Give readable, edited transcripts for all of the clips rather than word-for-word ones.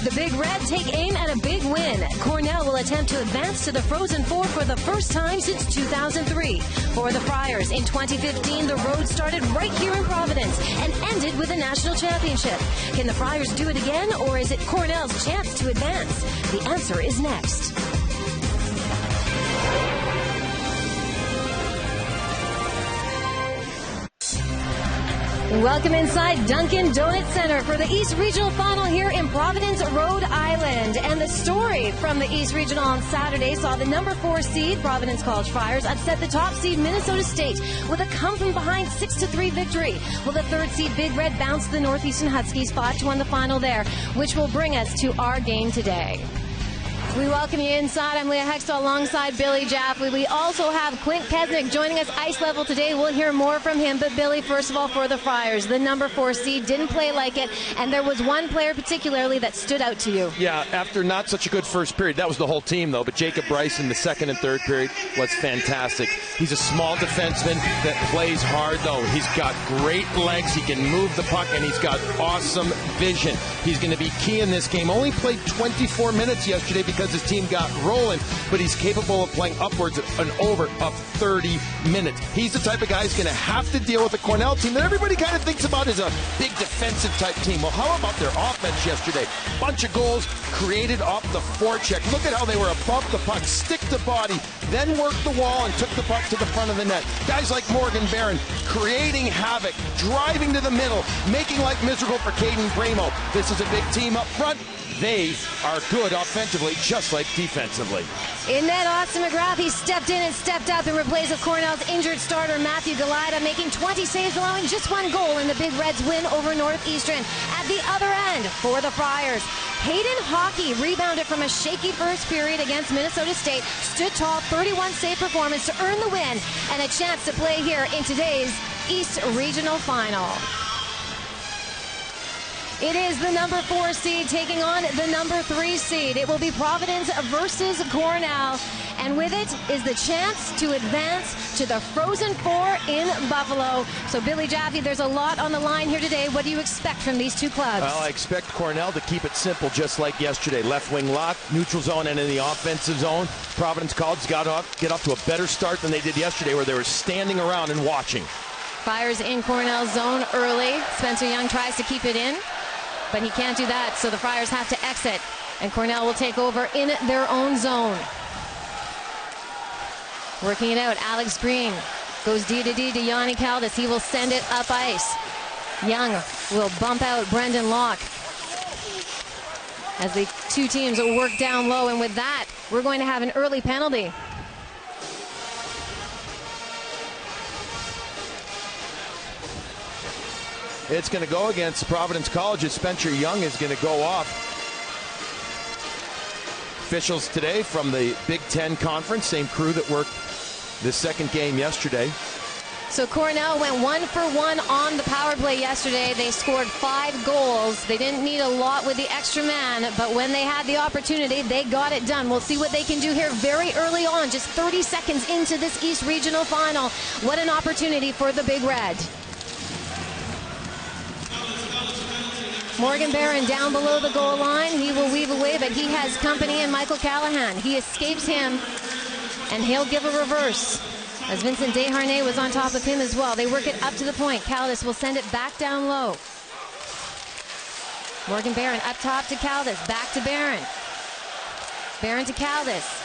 The Big Red take aim at a big win. Cornell will attempt to advance to the Frozen Four for the first time since 2003. For the Friars, in 2015, the road started right here in Providence and ended with a national championship. Can the Friars do it again, or is it Cornell's chance to advance? The answer is next. Welcome inside Dunkin' Donut Center for the East Regional Final here in Providence, Rhode Island. And the story from the East Regional on Saturday saw the number 4 seed, Providence College Friars, upset the top seed, Minnesota State, with a come-from-behind 6-3 victory. Will the 3rd seed, Big Red, bounce the Northeastern Huskies 5-1 the final there, which will bring us to our game today. We welcome you inside. I'm Leah Hextall alongside Billy Jaffe. We also have Clint Kesnick joining us ice level today. We'll hear more from him. But Billy, first of all, for the Friars, the number 4 seed didn't play like it, and there was one player particularly that stood out to you. Yeah, after not such a good first period. That was the whole team, though. But Jacob Bryce in the second and third period was fantastic. He's a small defenseman that plays hard, though. He's got great legs. He can move the puck, and he's got awesome vision. He's going to be key in this game. Only played 24 minutes yesterday because his team got rolling, but he's capable of playing upwards of an over of 30 minutes. He's the type of guy who's going to have to deal with a Cornell team that everybody kind of thinks about as a big defensive type team. Well, how about their offense yesterday? Bunch of goals created off the forecheck. Look at how they were above the puck, stick to body, then worked the wall and took the puck to the front of the net. Guys like Morgan Barron creating havoc, driving to the middle, making life miserable for Caden Bramo. This is a big team up front. They are good offensively, just like defensively. In net, Austin McGrath, he stepped in and stepped up and replaced Cornell's injured starter, Matthew Galida, making 20 saves, allowing just 1 goal in the Big Reds' win over Northeastern. At the other end, for the Friars, Hayden Hockey rebounded from a shaky first period against Minnesota State, stood tall, 31 save performance to earn the win, and a chance to play here in today's East Regional Final. It is the number 4 seed taking on the number 3 seed. It will be Providence versus Cornell. And with it is the chance to advance to the Frozen Four in Buffalo. So, Billy Jaffe, there's a lot on the line here today. What do you expect from these two clubs? Well, I expect Cornell to keep it simple, just like yesterday. Left wing lock, neutral zone, and in the offensive zone. Providence College got get off to a better start than they did yesterday, where they were standing around and watching. Fires in Cornell's zone early. Spencer Young tries to keep it in, but he can't do that, so the Friars have to exit, and Cornell will take over in their own zone. Working it out, Alex Green goes D-to-D to Yanni Caldas. He will send it up ice. Young will bump out Brendan Locke as the two teams will work down low, and with that, we're going to have an early penalty. It's going to go against Providence College as Spencer Young is going to go off. Officials today from the Big Ten Conference, same crew that worked the second game yesterday. So Cornell went 1 for 1 on the power play yesterday. They scored 5 goals. They didn't need a lot with the extra man, but when they had the opportunity, they got it done. We'll see what they can do here very early on, just 30 seconds into this East Regional Final. What an opportunity for the Big Red. Morgan Barron down below the goal line. He will weave away, but he has company in Michael Callahan. He escapes him, and he'll give a reverse, as Vincent Desharnais was on top of him as well. They work it up to the point. Caldas will send it back down low. Morgan Barron up top to Caldas. Back to Barron. Barron to Caldas.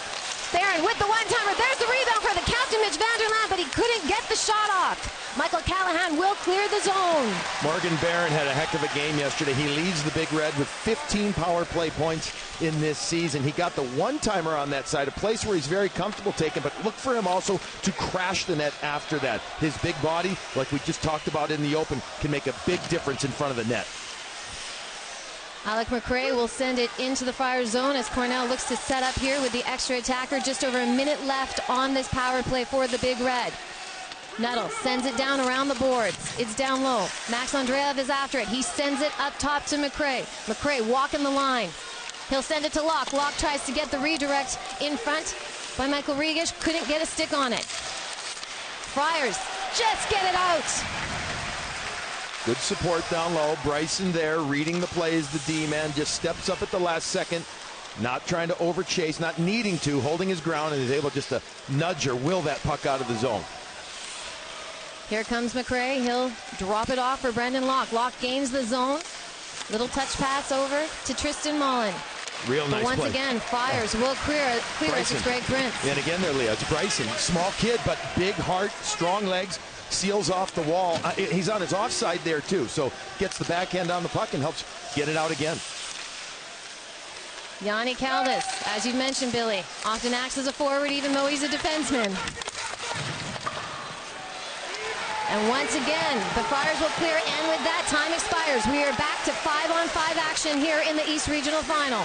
Barron with the one-timer. There's the rebound for the captain, Mitch Vanderland, but he couldn't get the shot off. Michael Callahan will clear the zone. Morgan Barron had a heck of a game yesterday. He leads the Big Red with 15 power play points in this season. He got the one-timer on that side, a place where he's very comfortable taking, but look for him also to crash the net after that. His big body, like we just talked about in the open, can make a big difference in front of the net. Alec McRae will send it into the Friars zone as Cornell looks to set up here with the extra attacker. Just over a minute left on this power play for the Big Red. Nuttall sends it down around the boards. It's down low. Max Andreev is after it. He sends it up top to McRae. McRae walking the line. He'll send it to Locke. Locke tries to get the redirect in front by Michael Regish. Couldn't get a stick on it. Friars just get it out. Good support down low. Bryson there, reading the plays. The D-man just steps up at the last second. Not trying to overchase, not needing to, holding his ground, and is able just to nudge or will that puck out of the zone. Here comes McRae. He'll drop it off for Brendan Locke. Locke gains the zone. Little touch pass over to Tristan Mullen. Real nice once play. Again, Friars will clear it. It's Greg Prince. And again there, Leah, it's Bryson. Small kid, but big heart, strong legs, seals off the wall. He's on his offside there, too, so gets the backhand on the puck and helps get it out again. Yanni Caldas, as you mentioned, Billy, often acts as a forward even though he's a defenseman. And once again, the Friars will clear, and with that, time expires. We are back to 5-on-5 action here in the East Regional Final.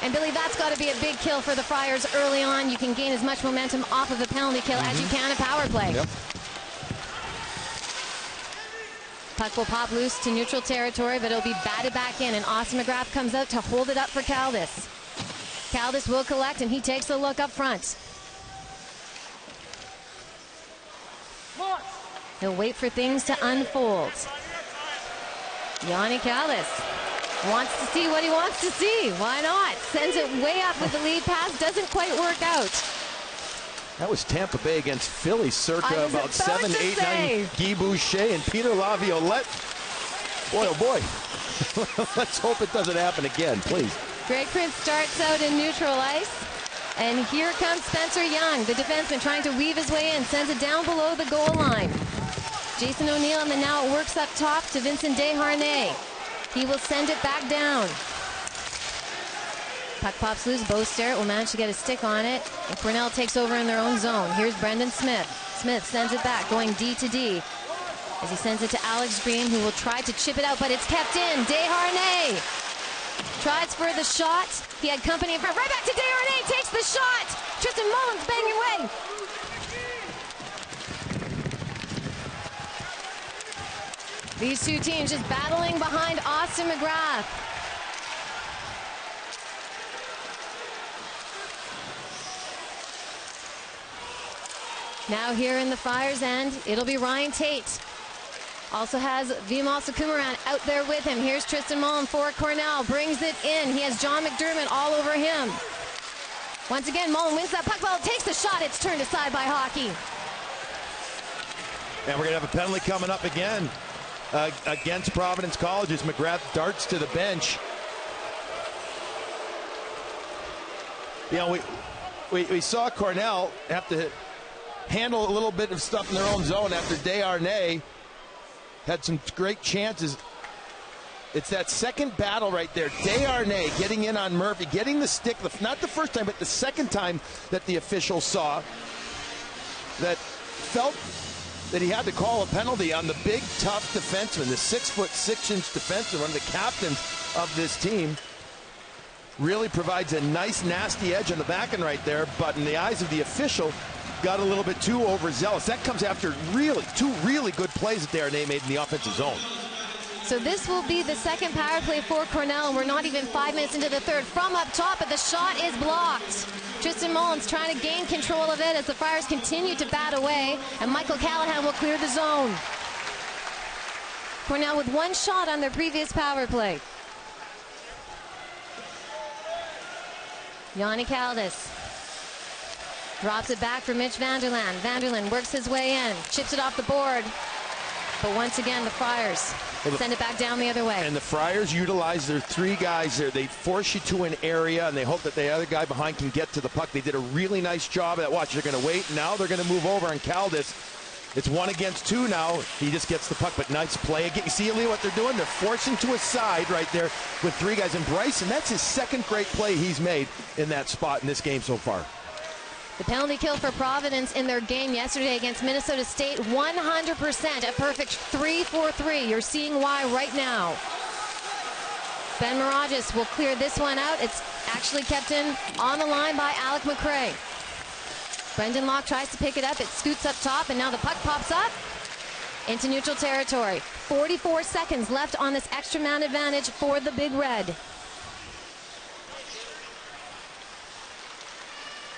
And Billy, that's got to be a big kill for the Friars early on. You can gain as much momentum off of a penalty kill as you can a power play. Yep. Puck will pop loose to neutral territory, but it'll be batted back in, and Austin McGrath comes out to hold it up for Caldas. Caldas will collect, and he takes a look up front. He'll wait for things to unfold. Yanni Caldas wants to see what he wants to see. Why not? Sends it way up with the lead pass. Doesn't quite work out. That was Tampa Bay against Philly circa about 7, 8, 9. Guy Boucher and Peter Laviolette. Boy, oh boy. Let's hope it doesn't happen again, please. Greg Prince starts out in neutral ice. And here comes Spencer Young, the defenseman, trying to weave his way in. Sends it down below the goal line. Jason O'Neill, and then now it works up top to Vincent Desharnais. He will send it back down. Puck pops loose. Bo Sterrett will manage to get a stick on it. And Cornell takes over in their own zone. Here's Brendan Smith. Smith sends it back, going D to D. As he sends it to Alex Green, who will try to chip it out, but it's kept in. Desharnais tries for the shot. He had company in front. Right back to Desharnais. Takes the shot. Tristan Mullins banging away. These two teams just battling behind Austin McGrath. Now here in the Friars' end, it'll be Ryan Tate. Also has Vimal Sukumaran out there with him. Here's Tristan Mullen for Cornell. Brings it in. He has John McDermott all over him. Once again, Mullen wins that puck ball. Takes the shot. It's turned aside by hockey. And we're going to have a penalty coming up again against Providence College as McGrath darts to the bench. You know, we saw Cornell have to handle a little bit of stuff in their own zone after Desharnais had some great chances. It's that second battle right there. Desharnais getting in on Murphy, getting the stick, not the first time, but the second time that the official saw that felt that he had to call a penalty on the big, tough defenseman, the 6'6" defenseman, one of the captains of this team. Really provides a nice, nasty edge on the back end right there, but in the eyes of the official, got a little bit too overzealous. That comes after two really good plays that Desharnais made in the offensive zone. So this will be the second power play for Cornell, and we're not even 5 minutes into the third. From up top, but the shot is blocked. Tristan Mullins trying to gain control of it as the Friars continue to bat away, and Michael Callahan will clear the zone. Cornell with one shot on their previous power play. Yanni Caldas drops it back for Mitch Vanderland. Vanderland works his way in, chips it off the board. But once again, the Friars send it back down the other way. And the Friars utilize their three guys there. They force you to an area, and they hope that the other guy behind can get to the puck. They did a really nice job of that. Watch, they're going to wait. Now they're going to move over on Caldas. It's 1 against 2 now. He just gets the puck, but nice play. Again, you see, Lee, what they're doing? They're forcing to a side right there with three guys. And Bryson, that's his second great play he's made in that spot in this game so far. The penalty kill for Providence in their game yesterday against Minnesota State, 100%, a perfect 3-4-3. You're seeing why right now. Ben Mirages will clear this one out. It's actually kept in on the line by Alec McRae. Brendan Locke tries to pick it up. It scoots up top, and now the puck pops up into neutral territory. 44 seconds left on this extra man advantage for the Big Red.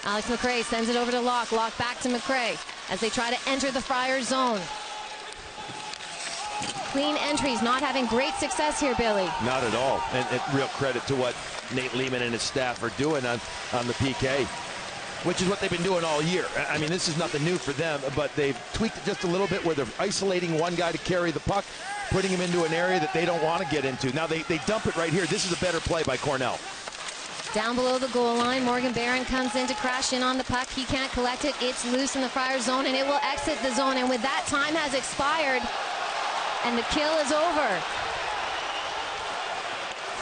Alex McRae sends it over to Locke. Locke back to McRae as they try to enter the Friars zone. clean entries, not having great success here, Billy. Not at all. And real credit to what Nate Lehman and his staff are doing on the PK, which is what they've been doing all year. I mean, this is nothing new for them, but they've tweaked it just a little bit where they're isolating one guy to carry the puck, putting him into an area that they don't want to get into. Now they dump it right here. This is a better play by Cornell. Down below the goal line, Morgan Barron comes in to crash in on the puck. He can't collect it. It's loose in the Friars zone, and it will exit the zone. And with that, time has expired, and the kill is over.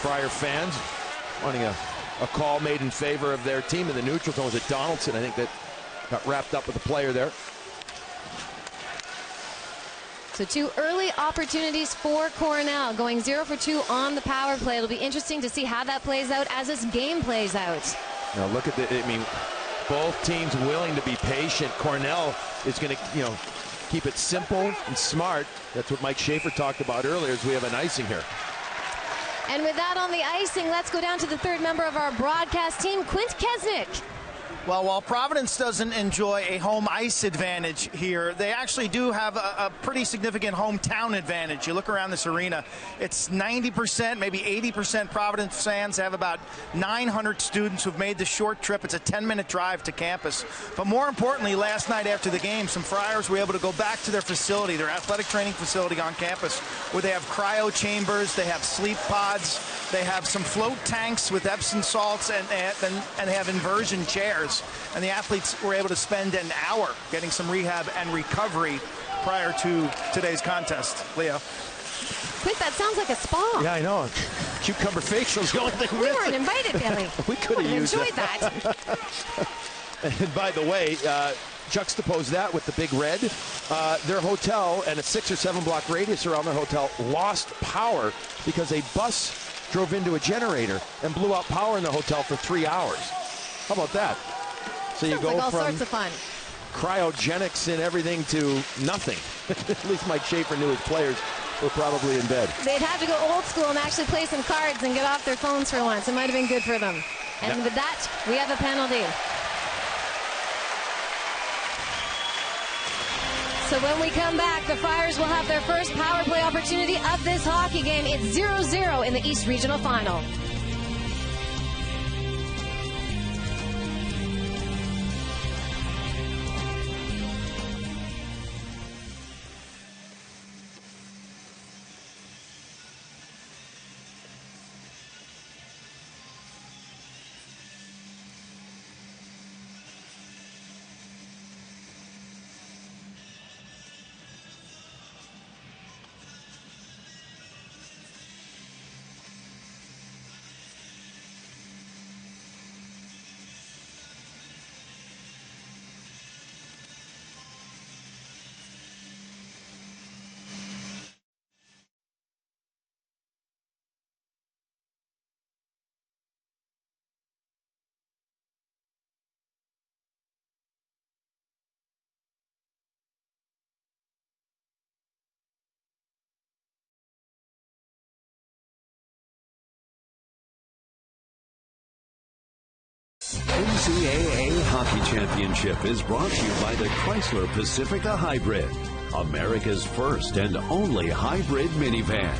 Friar fans wanting a call made in favor of their team in the neutral zone. Was it Donaldson, I think, that got wrapped up with the player there. So 2 early opportunities for Cornell, going 0 for 2 on the power play. It'll be interesting to see how that plays out as this game plays out. Now look at I mean, both teams willing to be patient. Cornell is going to, keep it simple and smart. That's what Mike Schaefer talked about earlier, as we have an icing here. And with that on the icing, let's go down to the third member of our broadcast team, Quint Kesnick. Well, while Providence doesn't enjoy a home ice advantage here, they actually do have a pretty significant hometown advantage. You look around this arena, it's 90%, maybe 80% Providence fans. They have about 900 students who've made the short trip. It's a 10-minute drive to campus. But more importantly, last night after the game, some Friars were able to go back to their facility, their athletic training facility on campus, where they have cryo chambers, they have sleep pods, they have some float tanks with Epsom salts, and they have inversion chairs. And the athletes were able to spend an hour getting some rehab and recovery prior to today's contest. Leo. Quick, that sounds like a spa. Yeah, I know. Cucumber facial's the only thing we weren't invited, Billy. We could have used enjoyed that. And by the way, juxtapose that with the Big Red. Their hotel and a 6 or 7 block radius around their hotel lost power because a bus drove into a generator and blew out power in the hotel for 3 hours. How about that? So you Sounds go like all from sorts of fun. Cryogenics and everything to nothing. At least Mike Schaefer knew his players were probably in bed. They'd have to go old school and actually play some cards and get off their phones for once. It might have been good for them. And with that, we have a penalty. So when we come back, the Friars will have their first power play opportunity of this hockey game. It's 0-0 in the East Regional Final. NCAA Hockey Championship is brought to you by the Chrysler Pacifica Hybrid, America's first and only hybrid minivan.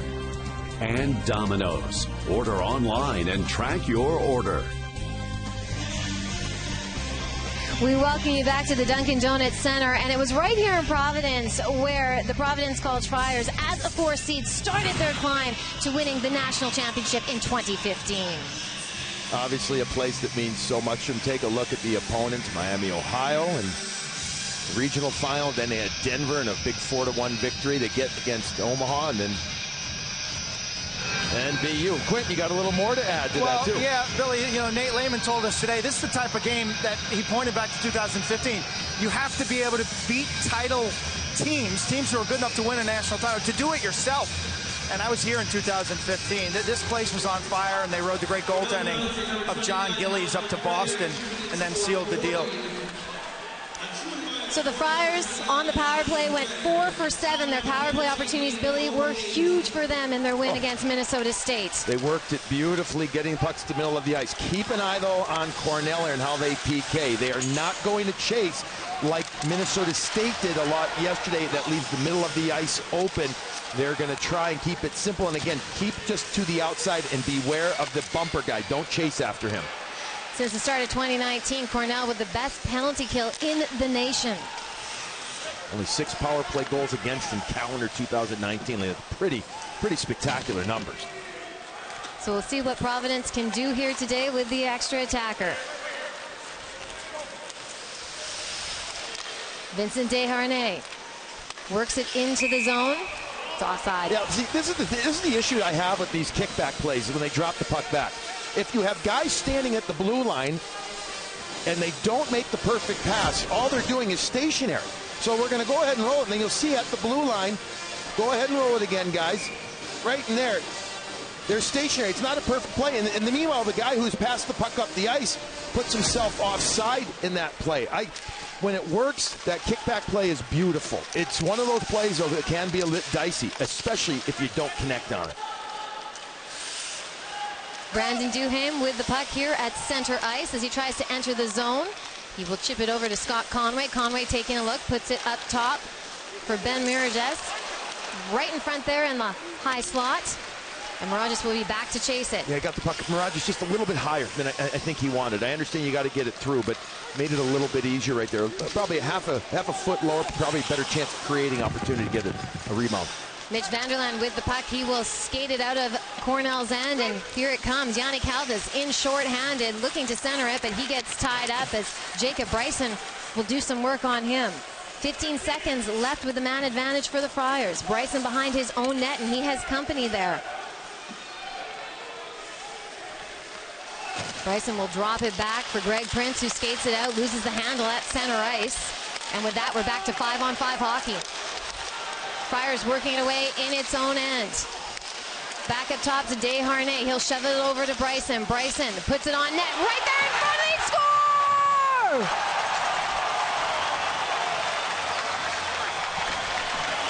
And Domino's. Order online and track your order. We welcome you back to the Dunkin' Donuts Center, and it was right here in Providence where the Providence College Friars, as a 4 seed, started their climb to winning the national championship in 2015. Obviously a place that means so much to them. Take a look at the opponents, Miami, Ohio, and the regional final. Then they had Denver in a big 4-1 victory. They get against Omaha, and then BU. Quint, you got a little more to add to that, too. Yeah, Billy, Nate Lehman told us today, this is the type of game that he pointed back to 2015. You have to be able to beat title teams who are good enough to win a national title, to do it yourself. And I was here in 2015. This place was on fire, and they rode the great goaltending of John Gillies up to Boston and then sealed the deal. So the Friars on the power play went 4 for 7. Their power play opportunities, Billy, were huge for them in their win against Minnesota State. They worked it beautifully, getting pucks to the middle of the ice. Keep an eye, though, on Cornell and how they PK. They are not going to chase like Minnesota State did a lot yesterday. That leaves the middle of the ice open. They're going to try and keep it simple. And again, keep just to the outside and beware of the bumper guy. Don't chase after him. Since the start of 2019, Cornell with the best penalty kill in the nation. Only 6 power play goals against in calendar 2019. That's pretty spectacular numbers. So we'll see what Providence can do here today with the extra attacker. Vincent Desharnais works it into the zone. It's offside. Yeah, see, this is the issue I have with these kickback plays when they drop the puck back. If you have guys standing at the blue line and they don't make the perfect pass, all they're doing is stationary. So we're going to go ahead and roll it, and then you'll see at the blue line, go ahead and roll it again, guys. Right in there. They're stationary. It's not a perfect play. And the meanwhile, the guy who's passed the puck up the ice puts himself offside in that play. When it works, that kickback play is beautiful. It's one of those plays, though, that can be a bit dicey, especially if you don't connect on it. Brandon Duham with the puck here at center ice as he tries to enter the zone. He will chip it over to Scott Conway. Conway taking a look, puts it up top for Ben Mirages. Right in front there in the high slot. And Mirages will be back to chase it. Yeah, got the puck. Mirages just a little bit higher than I think he wanted. I understand you got to get it through, but made it a little bit easier right there. Probably half a foot lower, probably a better chance of creating opportunity to get a rebound. Mitch Vanderland with the puck. He will skate it out of Cornell's end, and here it comes. Yannick Halves in short-handed, looking to center it, but he gets tied up as Jacob Bryson will do some work on him. 15 seconds left with the man advantage for the Friars. Bryson behind his own net, and he has company there. Bryson will drop it back for Greg Prince, who skates it out, loses the handle at center ice. And with that, we're back to 5-on-5 hockey. Friars working it away in its own end. Back up top to Desharnais. He'll shove it over to Bryson. Bryson puts it on net. Right there in front, they score!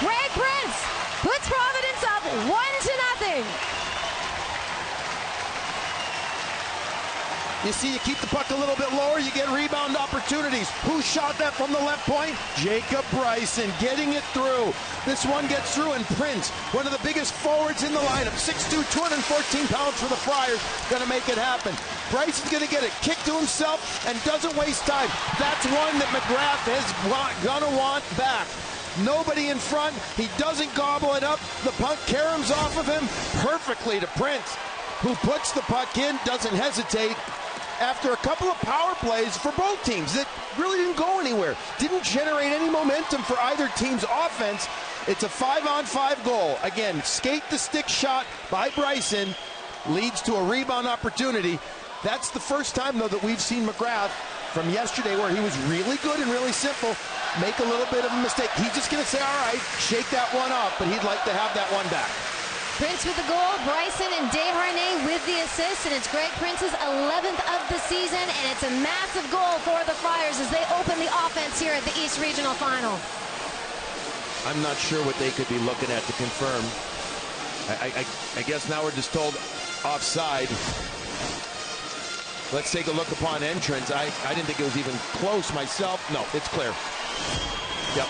Greg Prince puts Providence up 1-0. You see, you keep the puck a little bit lower, you get rebound opportunities. Who shot that from the left point? Jacob Bryson getting it through. This one gets through, and Prince, one of the biggest forwards in the lineup, 6'2", 214 pounds for the Friars, going to make it happen. Bryson's going to get it kicked to himself and doesn't waste time. That's one that McGrath is going to want back. Nobody in front. He doesn't gobble it up. The puck caroms off of him perfectly to Prince, who puts the puck in, doesn't hesitate. After a couple of power plays for both teams that really didn't go anywhere, didn't generate any momentum for either team's offense, it's a 5-on-5 goal. Again, skate the stick shot by Bryson leads to a rebound opportunity. That's the first time, though, that we've seen McGrath from yesterday, where he was really good and really simple, make a little bit of a mistake. He's just going to say, all right, shake that one off, but he'd like to have that one back. Prince with the goal, Bryson and Desharnais with the assist, and it's Greg Prince's 11th of the season, and it's a massive goal for the Friars as they open the offense here at the East Regional Final. I'm not sure what they could be looking at to confirm. I guess now we're just told offside. Let's take a look upon entrance. I didn't think it was even close myself. No, it's clear. Yep.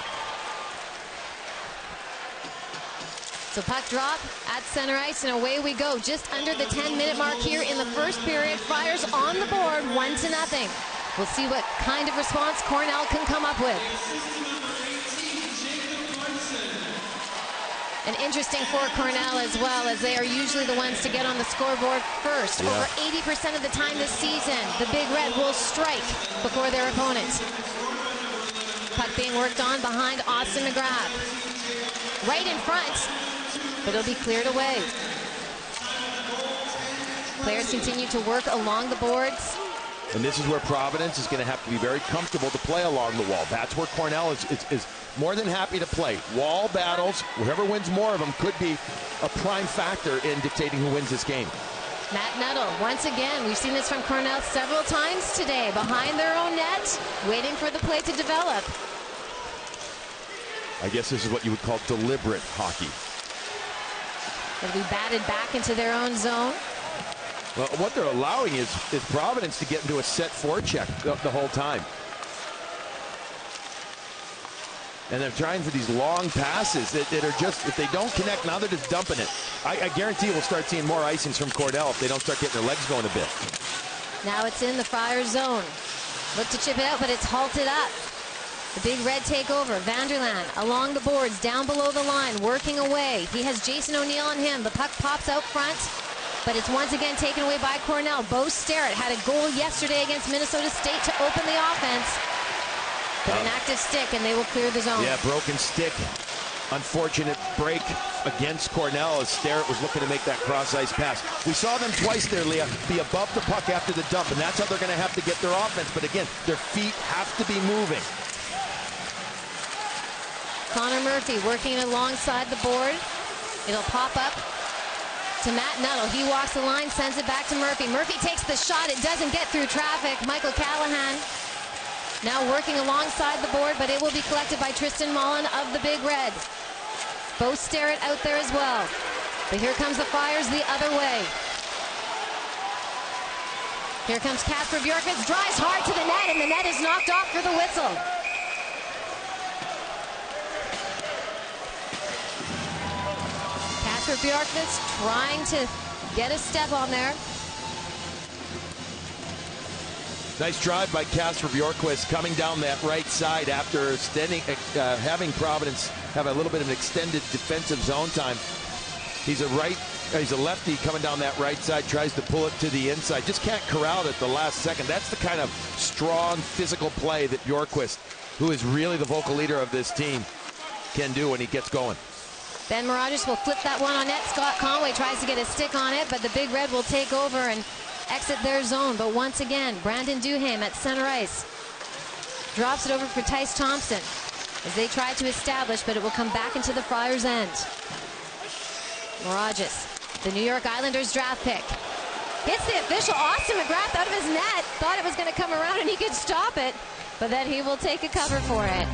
So puck drop at center ice, and away we go. Just under the 10-minute mark here in the first period. Friars on the board, 1-0. We'll see what kind of response Cornell can come up with. And interesting for Cornell as well, as they are usually the ones to get on the scoreboard first. Yeah. Over 80% of the time this season, the Big Red will strike before their opponents. Puck being worked on behind Austin McGrath. Right in front, but it'll be cleared away. Players continue to work along the boards. And this is where Providence is going to have to be very comfortable to play along the wall. That's where Cornell is more than happy to play. Wall battles, whoever wins more of them could be a prime factor in dictating who wins this game. Matt Nuttall, once again, we've seen this from Cornell several times today, behind their own net, waiting for the play to develop. I guess this is what you would call deliberate hockey. It'll be batted back into their own zone. Well, what they're allowing is Providence to get into a set forecheck the whole time. And they're trying for these long passes that are just, if they don't connect, now they're just dumping it. I guarantee we'll start seeing more icings from Cornell if they don't start getting their legs going a bit. Now it's in the Friars zone. Look to chip it out, but it's halted up. The Big Red take over. Vanderland along the boards, down below the line, working away. He has Jason O'Neill on him. The puck pops out front, but it's once again taken away by Cornell. Bo Sterrett had a goal yesterday against Minnesota State to open the offense. But an active stick, and they will clear the zone. Yeah, broken stick. Unfortunate break against Cornell as Sterrett was looking to make that cross-ice pass. We saw them twice there, Leah, be above the puck after the dump, and that's how they're going to have to get their offense. But again, their feet have to be moving. Connor Murphy working alongside the board. It'll pop up to Matt Nuttall. He walks the line, sends it back to Murphy. Murphy takes the shot. It doesn't get through traffic. Michael Callahan now working alongside the board, but it will be collected by Tristan Mullen of the Big Red. Bo Sterrett out there as well. But here comes the Friars the other way. Here comes Kasper Bjorkvist, drives hard to the net, and the net is knocked off for the whistle. Kasper Bjorkvist trying to get a step on there. Nice drive by Kasper Bjorkvist coming down that right side after having Providence have a little bit of an extended defensive zone time. He's a lefty coming down that right side, tries to pull it to the inside. Just can't corral it at the last second. That's the kind of strong physical play that Bjorkvist, who is really the vocal leader of this team, can do when he gets going. Ben Mirages will flip that one on net. Scott Conway tries to get a stick on it, but the Big Red will take over and exit their zone. But once again, Brandon Duham at center ice drops it over for Tice Thompson as they try to establish, but it will come back into the Friars' end. Mirages, the New York Islanders draft pick, hits the official Austin McGrath out of his net. Thought it was going to come around and he could stop it, but then he will take a cover for it.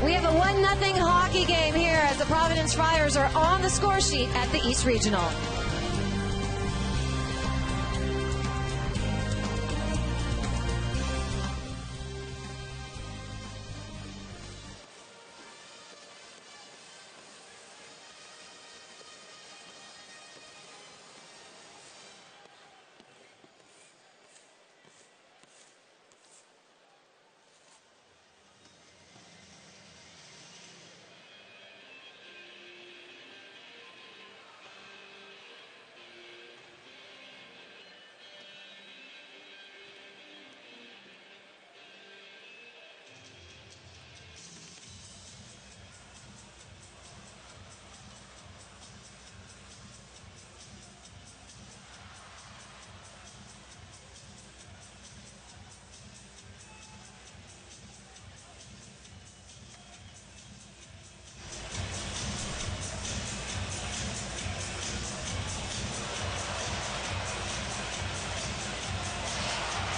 We have a 1-0 hockey game here as the Providence Friars are on the score sheet at the East Regional.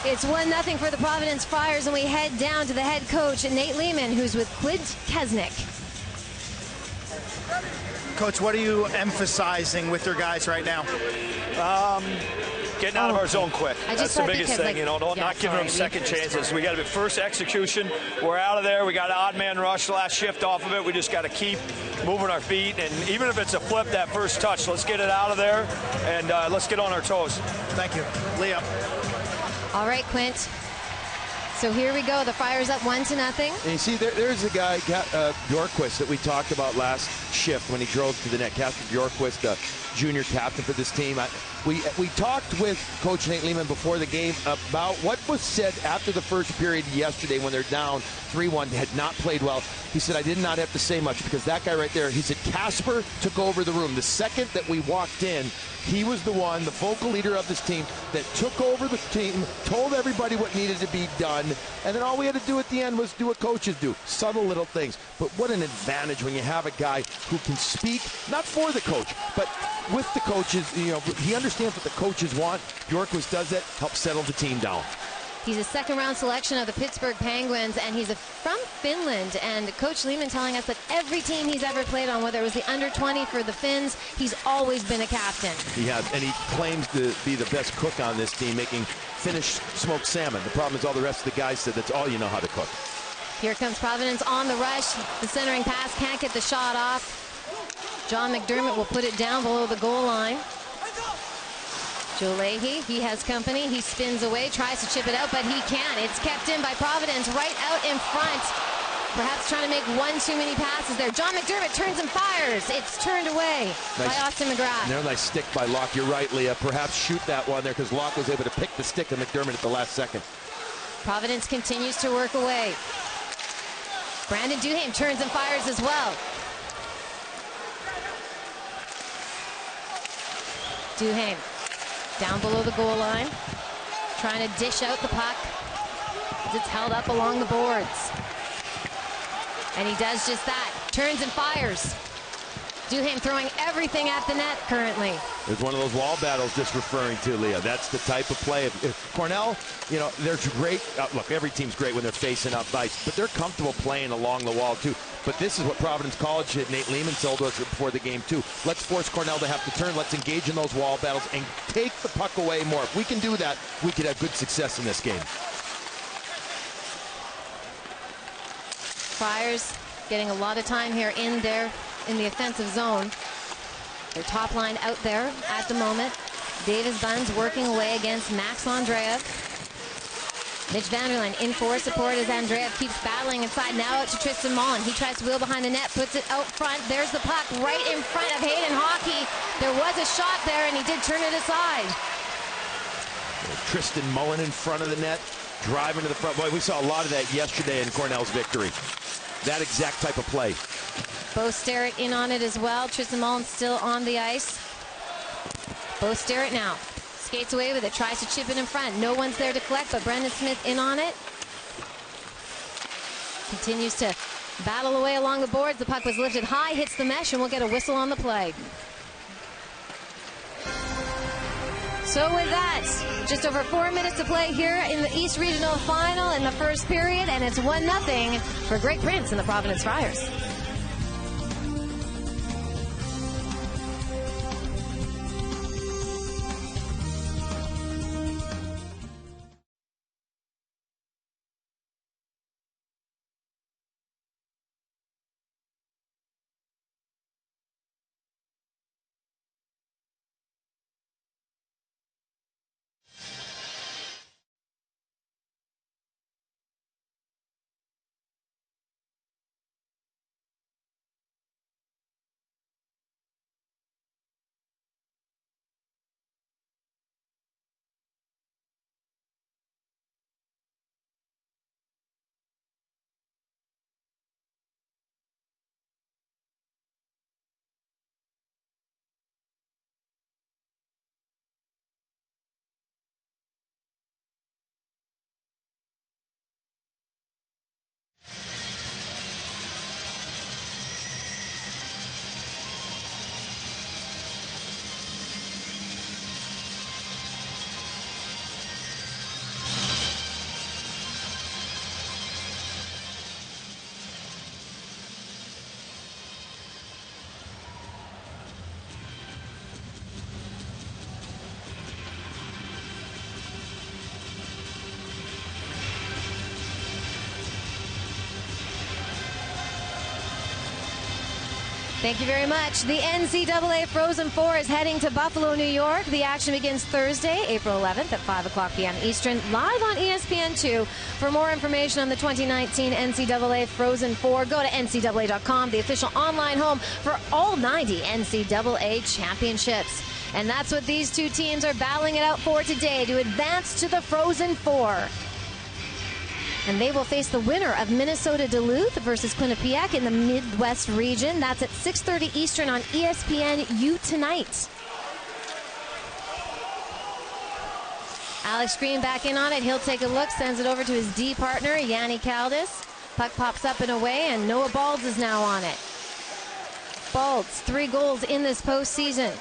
It's 1-0 for the Providence Friars, and we head down to the head coach, Nate Lehman, who's with Clint Kesnick. Coach, what are you emphasizing with your guys right now? Getting out of our zone quick. That's the biggest thing, not giving them second chances. We got to be first execution. We're out of there. We got an odd man rush last shift off of it. We just got to keep moving our feet, and even if it's a flip, that first touch, let's get it out of there, and let's get on our toes. Thank you. Leah. All right, Quint. So here we go. The Friars up 1-0. And you see, there's a guy, Bjorkvist, that we talked about last shift when he drove to the net. Kasper Bjorkvist, junior captain for this team. We talked with Coach Nate Lehman before the game about what was said after the first period yesterday when they're down 3-1, had not played well. He said, I did not have to say much because that guy right there, he said, Kasper took over the room. The second that we walked in, he was the one, the vocal leader of this team, that took over the team, told everybody what needed to be done, and then all we had to do at the end was do what coaches do, subtle little things. But what an advantage when you have a guy who can speak, not for the coach, but with the coaches. He understands what the coaches want. Bjorkvist does that, helps settle the team down. He's a second-round selection of the Pittsburgh Penguins, and he's from Finland. And Coach Lehman telling us that every team he's ever played on, whether it was the under-20 for the Finns, he's always been a captain. He has, and he claims to be the best cook on this team, making Finnish smoked salmon. The problem is all the rest of the guys said that's all you know how to cook. Here comes Providence on the rush. The centering pass can't get the shot off. John McDermott will put it down below the goal line. Joe Leahy, he has company. He spins away, tries to chip it out, but he can't. It's kept in by Providence right out in front. Perhaps trying to make one too many passes there. John McDermott turns and fires. It's turned away by Austin McGrath. Now nice stick by Locke. You're right, Leah. Perhaps shoot that one there because Locke was able to pick the stick of McDermott at the last second. Providence continues to work away. Brandon Duhaime turns and fires as well. Duhaime down below the goal line, trying to dish out the puck as it's held up along the boards. And he does just that, turns and fires. Duhaime throwing everything at the net currently. There's one of those wall battles just referring to, Leah. That's the type of play. If Cornell, you know, they're great. Look, every team's great when they're facing up ice, but they're comfortable playing along the wall too. But this is what Providence College did. Nate Lehman told us before the game too. Let's force Cornell to have to turn. Let's engage in those wall battles and take the puck away more. If we can do that, we could have good success in this game. Friars getting a lot of time here in the offensive zone. Their top line out there at the moment. Davis Buns working away against Max Andreev. Mitch Vanderland in for support as Andreev keeps battling inside. Now out to Tristan Mullen. He tries to wheel behind the net, puts it out front. There's the puck right in front of Hayden Hockey. There was a shot there, and he did turn it aside. Tristan Mullen in front of the net, driving to the front. Boy, we saw a lot of that yesterday in Cornell's victory. That exact type of play. Bo Sterrett in on it as well. Tristan Mullen still on the ice. Bo Sterrett now skates away with it, tries to chip it in front. No one's there to collect, but Brendan Smith in on it. Continues to battle away along the boards. The puck was lifted high, hits the mesh, and we'll get a whistle on the play. So with that, just over 4 minutes to play here in the East Regional Final in the first period, and it's 1-0 for Greg Prince and the Providence Friars. Thank you very much. The NCAA Frozen Four is heading to Buffalo, New York. The action begins Thursday, April 11th at 5 o'clock p.m. Eastern, live on ESPN2. For more information on the 2019 NCAA Frozen Four, go to ncaa.com, the official online home for all 90 NCAA championships. And that's what these two teams are battling it out for today, to advance to the Frozen Four. And they will face the winner of Minnesota Duluth versus Quinnipiac in the Midwest region. That's at 6:30 Eastern on ESPN-U tonight. Alex Green back in on it. He'll take a look, sends it over to his D partner, Yanni Caldas. Puck pops up and away, and Noah Balds is now on it. Balds, 3 goals in this postseason.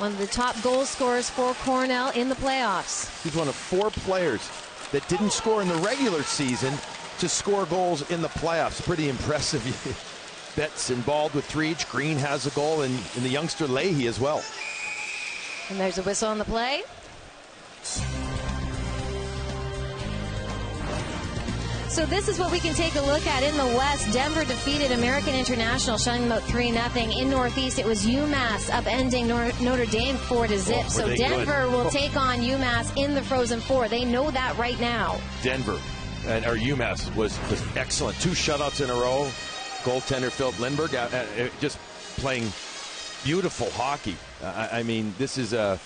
One of the top goal scorers for Cornell in the playoffs. He's one of 4 players that didn't score in the regular season to score goals in the playoffs. Pretty impressive. Betts involved with 3 each. Green has a goal, and the youngster Leahy as well. And there's a whistle on the play. So this is what we can take a look at in the West. Denver defeated American International, shutting them out 3-0. In Northeast, it was UMass upending Notre Dame 4-0. So Denver will take on UMass in the Frozen Four. They know that right now. Denver, or UMass, was excellent. 2 shutouts in a row. Goaltender Philip Lindbergh just playing beautiful hockey. I mean, this is a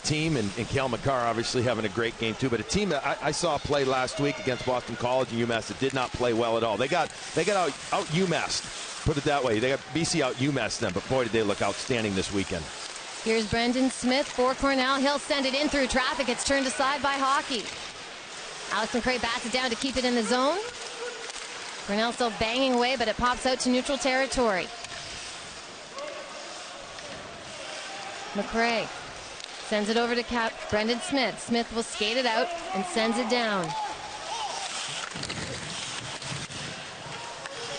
team, and Cale Makar obviously having a great game too, but a team that I saw play last week against Boston College and UMass that did not play well at all. They got out UMassed, put it that way. They got BC out UMassed them, but boy, did they look outstanding this weekend. Here's Brendan Smith for Cornell. He'll send it in through traffic. It's turned aside by hockey. Alex McRae bats it down to keep it in the zone. Cornell still banging away, but it pops out to neutral territory. McRae sends it over to Brendan Smith. Smith will skate it out and sends it down.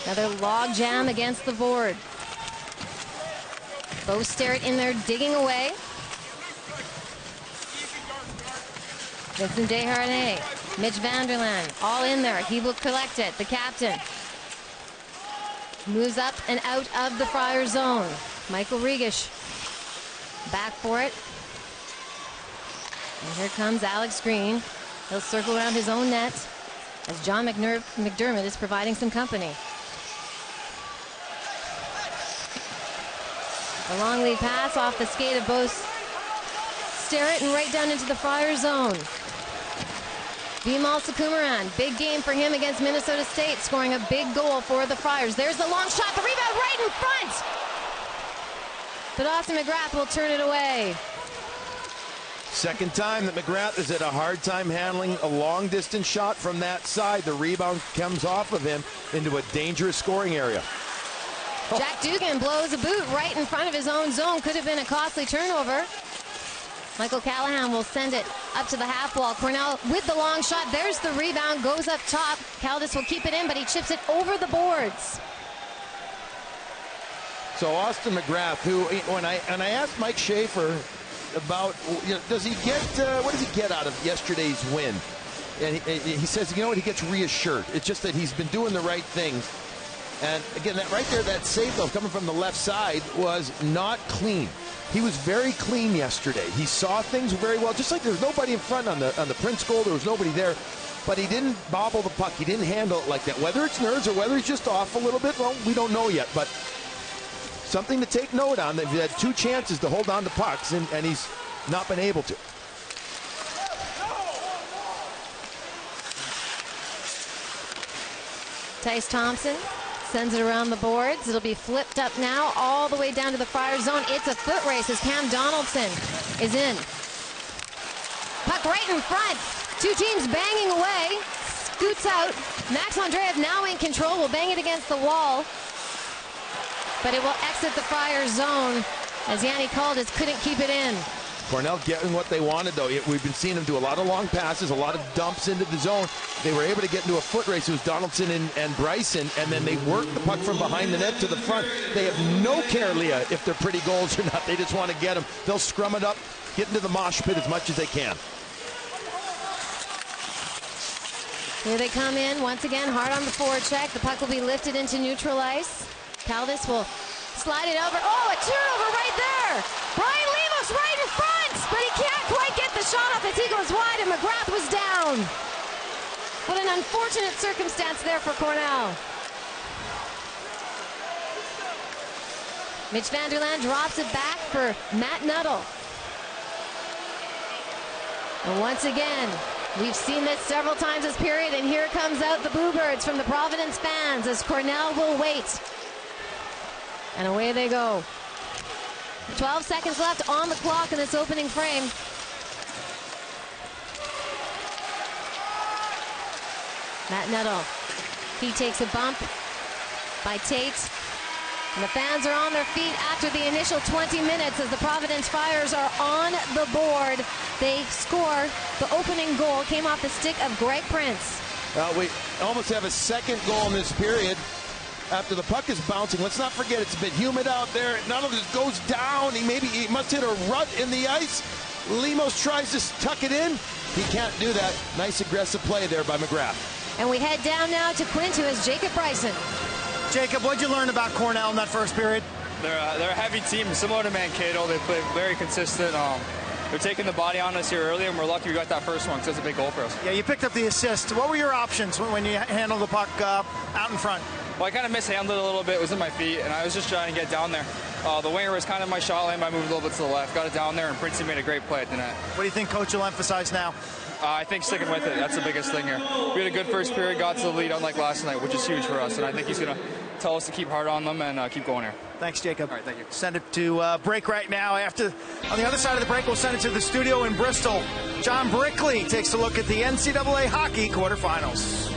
Another log jam against the board. Bo Sterrett in there digging away. Vincent Desharnais, Mitch Vanderland, all in there. He will collect it. The captain moves up and out of the Friar zone. Michael Regish back for it. And here comes Alex Green. He'll circle around his own net as John McDermott is providing some company. A long lead pass off the skate of Bo Sterrett and right down into the Friar zone. Bimal Sukumaran, big game for him against Minnesota State, scoring a big goal for the Friars. There's the long shot, the rebound right in front. But Austin McGrath will turn it away. Second time that McGrath has had a hard time handling a long distance shot from that side. The rebound comes off of him into a dangerous scoring area. Jack Dugan blows a boot right in front of his own zone. Could have been a costly turnover. Michael Callahan will send it up to the half wall. Cornell with the long shot. There's the rebound, goes up top. Caldas will keep it in, but he chips it over the boards. So Austin McGrath, who, when I asked Mike Schaefer about, does he get, what does he get out of yesterday's win? And he says, he gets reassured. It's just that he's been doing the right things. And again, that right there, that save though, coming from the left side, was not clean. He was very clean yesterday. He saw things very well, just like there was nobody in front on the Prince goal. There was nobody there, but he didn't bobble the puck. He didn't handle it like that. Whether it's nerves or whether he's just off a little bit, well, we don't know yet. But something to take note on. They've had 2 chances to hold on to pucks, and he's not been able to. Tice Thompson sends it around the boards. It'll be flipped up now all the way down to the Friar zone. It's a foot race as Cam Donaldson is in. Puck right in front. 2 teams banging away. Scoots out. Max Andreev now in control. Will bang it against the wall. But it will exit the Friar zone as Yanni Caldas couldn't keep it in. Cornell getting what they wanted, though. We've been seeing them do a lot of long passes, a lot of dumps into the zone. They were able to get into a foot race. It was Donaldson and Bryson, and then they worked the puck from behind the net to the front. They have no care, Leah, if they're pretty goals or not. They just want to get them. They'll scrum it up, get into the mosh pit as much as they can. Here they come in once again, hard on the forecheck. The puck will be lifted into neutral ice. Caldas will slide it over. Oh, a turnover right there. Brian Lemos right in front, but he can't quite get the shot off as he goes wide, and McGrath was down. What an unfortunate circumstance there for Cornell. Mitch Vanderland drops it back for Matt Nuttall. And once again, we've seen this several times this period, and here comes out the Bluebirds from the Providence fans as Cornell will wait. And away they go. 12 seconds left on the clock in this opening frame. Matt Nuttall. He takes a bump by Tate. And the fans are on their feet after the initial 20 minutes as the Providence Friars are on the board. They score. The opening goal came off the stick of Greg Prince. We almost have a second goal in this period after the puck is bouncing. Let's not forget it's a bit humid out there. None of it goes down. He must hit a rut in the ice. Lemos tries to tuck it in. He can't do that. Nice aggressive play there by McGrath. And we head down now to Quint, who is Jacob Bryson. Jacob, what'd you learn about Cornell in that first period? They're a heavy team, similar to Mankato. They play very consistent. They're taking the body on us here early, and we're lucky we got that first one because it's a big goal for us. Yeah, you picked up the assist. What were your options when you handled the puck out in front? Well, I kind of mishandled it a little bit. It was in my feet, and I was just trying to get down there. The winger was kind of my shot lane. I moved a little bit to the left, got it down there, and Princey made a great play at the net. What do you think Coach will emphasize now? I think sticking with it. That's the biggest thing here. We had a good first period, got to the lead unlike last night, which is huge for us, and I think he's going to tell us to keep hard on them and keep going here. Thanks, Jacob. All right, thank you. Send it to break right now. On the other side of the break, we'll send it to the studio in Bristol. John Brickley takes a look at the NCAA hockey quarterfinals.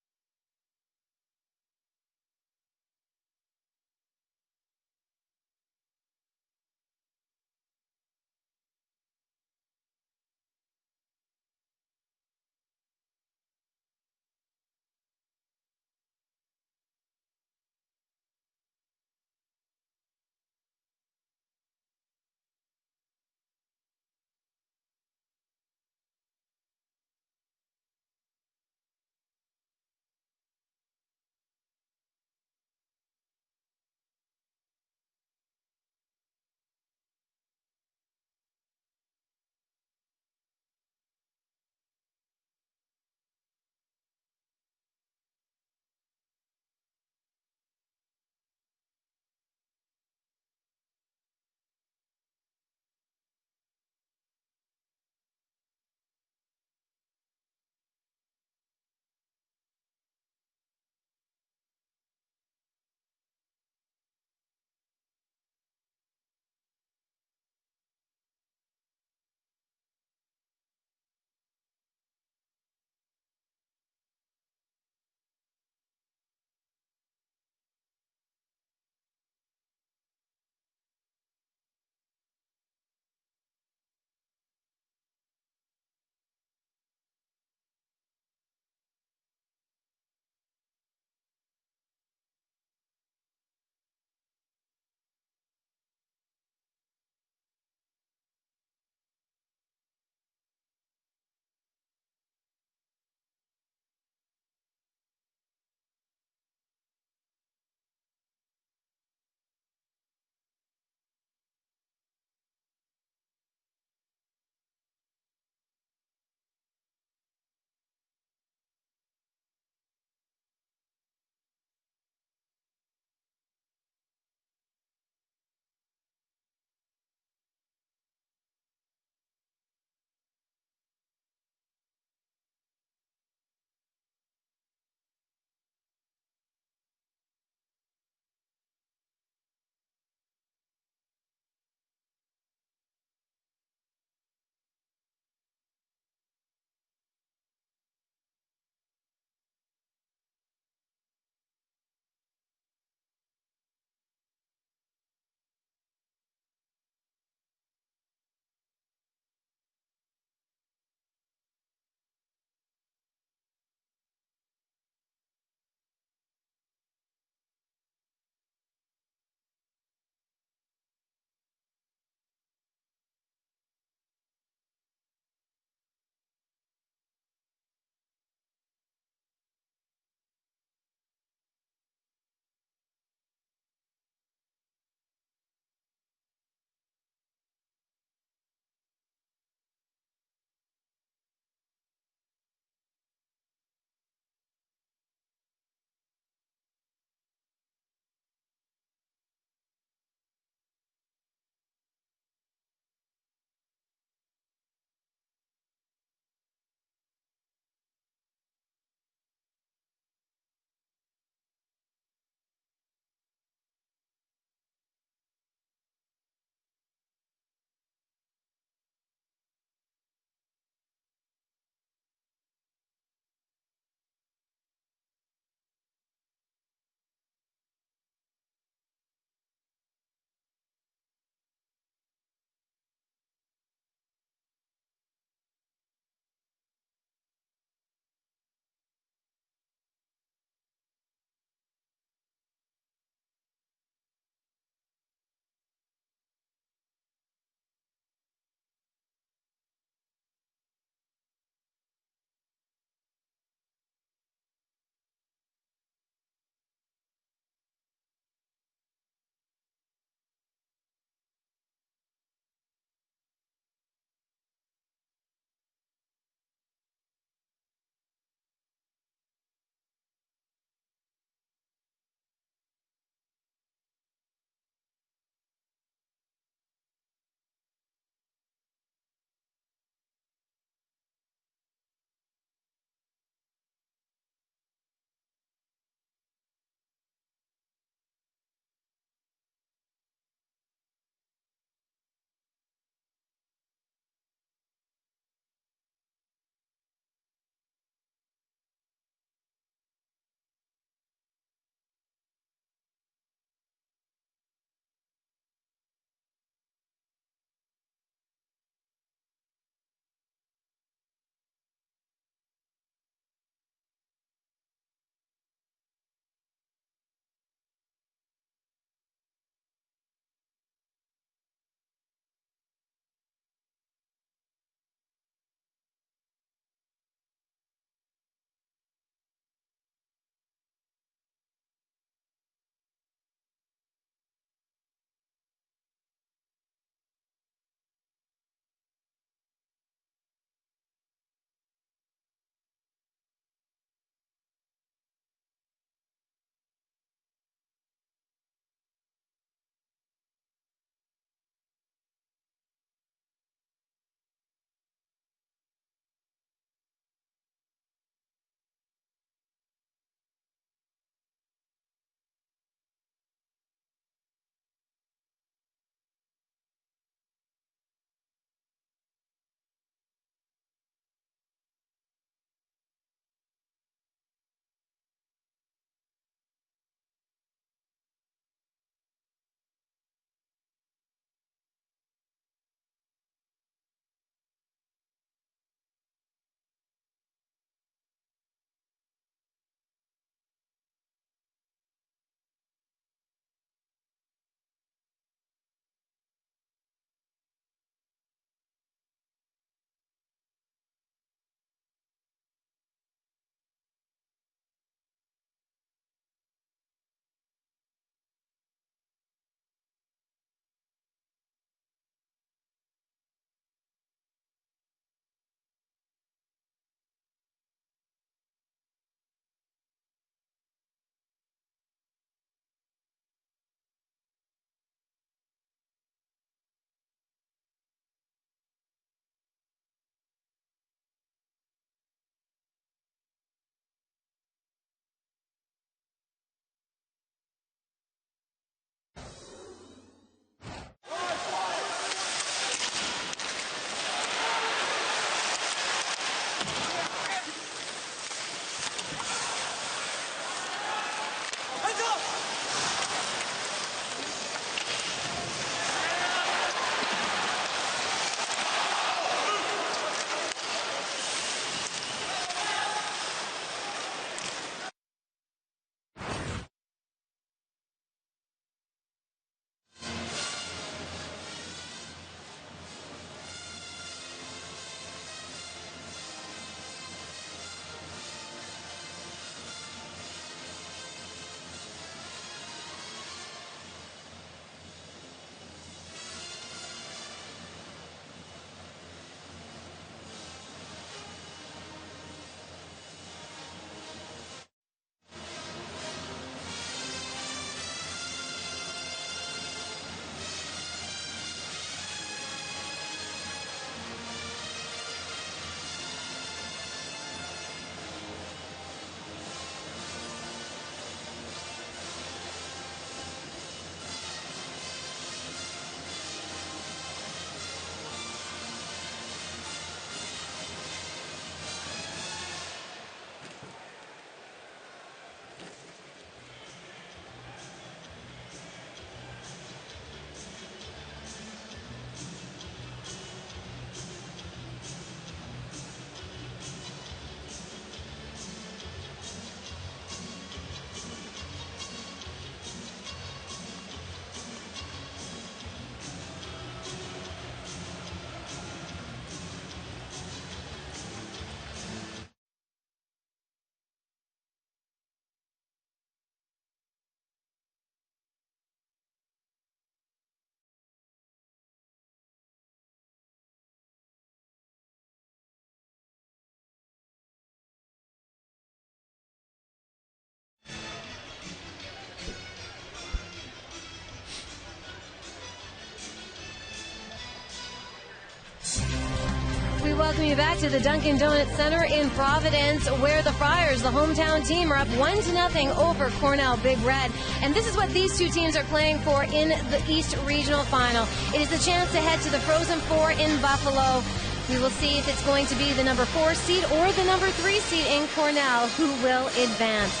welcome you back to the Dunkin' Donuts Center in Providence, where the Friars, the hometown team, are up 1-0 over Cornell Big Red. And this is what these two teams are playing for in the East Regional Final. It is the chance to head to the Frozen Four in Buffalo. We will see if it's going to be the number 4 seed or the number 3 seed in Cornell who will advance.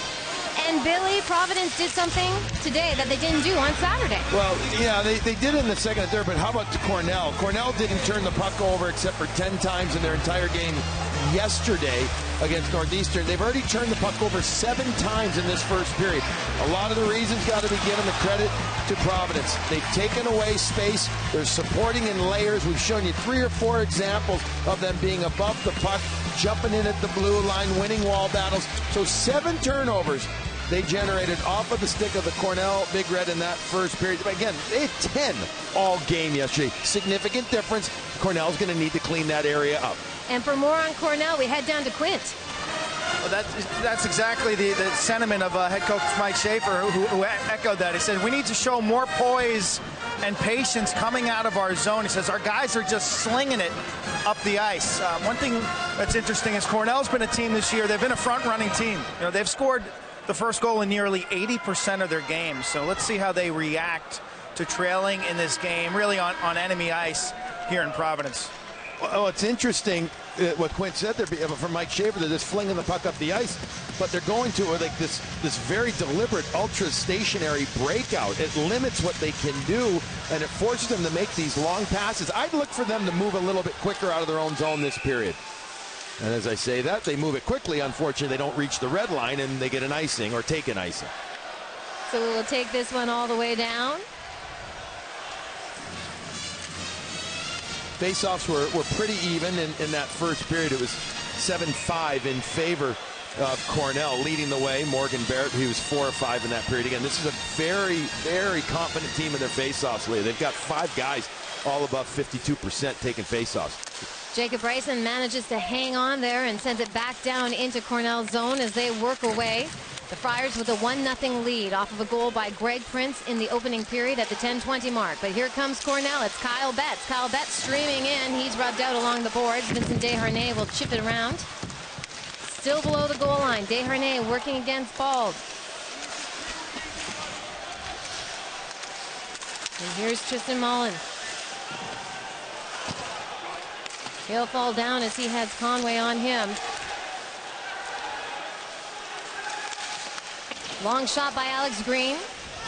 And Billy, Providence did something today that they didn't do on Saturday. Well, yeah, they did it in the second and third, but how about Cornell? Cornell didn't turn the puck over except for 10 times in their entire game yesterday against Northeastern. They've already turned the puck over 7 times in this first period. A lot of the reasons got to be given the credit to Providence. They've taken away space. They're supporting in layers. We've shown you 3 or 4 examples of them being above the puck, jumping in at the blue line, winning wall battles. So 7 turnovers they generated off of the stick of the Cornell Big Red in that first period. But again, they had 10 all game yesterday. Significant difference. Cornell's going to need to clean that area up. And for more on Cornell, we head down to Quint. Well, that's exactly the sentiment of head coach Mike Schaefer, who echoed that. He said, we need to show more poise and patience coming out of our zone. He says, our guys are just slinging it up the ice. One thing that's interesting is Cornell's been a team this year. They've been a front-running team. You know, they've scored the first goal in nearly 80% of their games. So let's see how they react to trailing in this game, really on enemy ice here in Providence. Well, it's interesting what Quint said there from Mike Schaefer. They're just flinging the puck up the ice, but they're going to like this very deliberate, ultra-stationary breakout. It limits what they can do, and it forces them to make these long passes. I'd look for them to move a little bit quicker out of their own zone this period. And as I say that, they move it quickly. Unfortunately, they don't reach the red line, and they get an icing or take an icing. So we will take this one all the way down. Faceoffs were pretty even in that first period. It was 7-5 in favor of Cornell, leading the way. Morgan Barrett, he was 4 or 5 in that period. Again, this is a very, very confident team in their faceoffs lead. They've got 5 guys all above 52% taking faceoffs. Jacob Bryson manages to hang on there and sends it back down into Cornell's zone as they work away. The Friars with a 1-0 lead off of a goal by Greg Prince in the opening period at the 10:20 mark. But here comes Cornell. It's Kyle Betts. Kyle Betts streaming in. He's rubbed out along the boards. Vincent Desharnais will chip it around. Still below the goal line. Desharnais working against Bald. And here's Tristan Mullen. He'll fall down as he heads Conway on him. Long shot by Alex Green.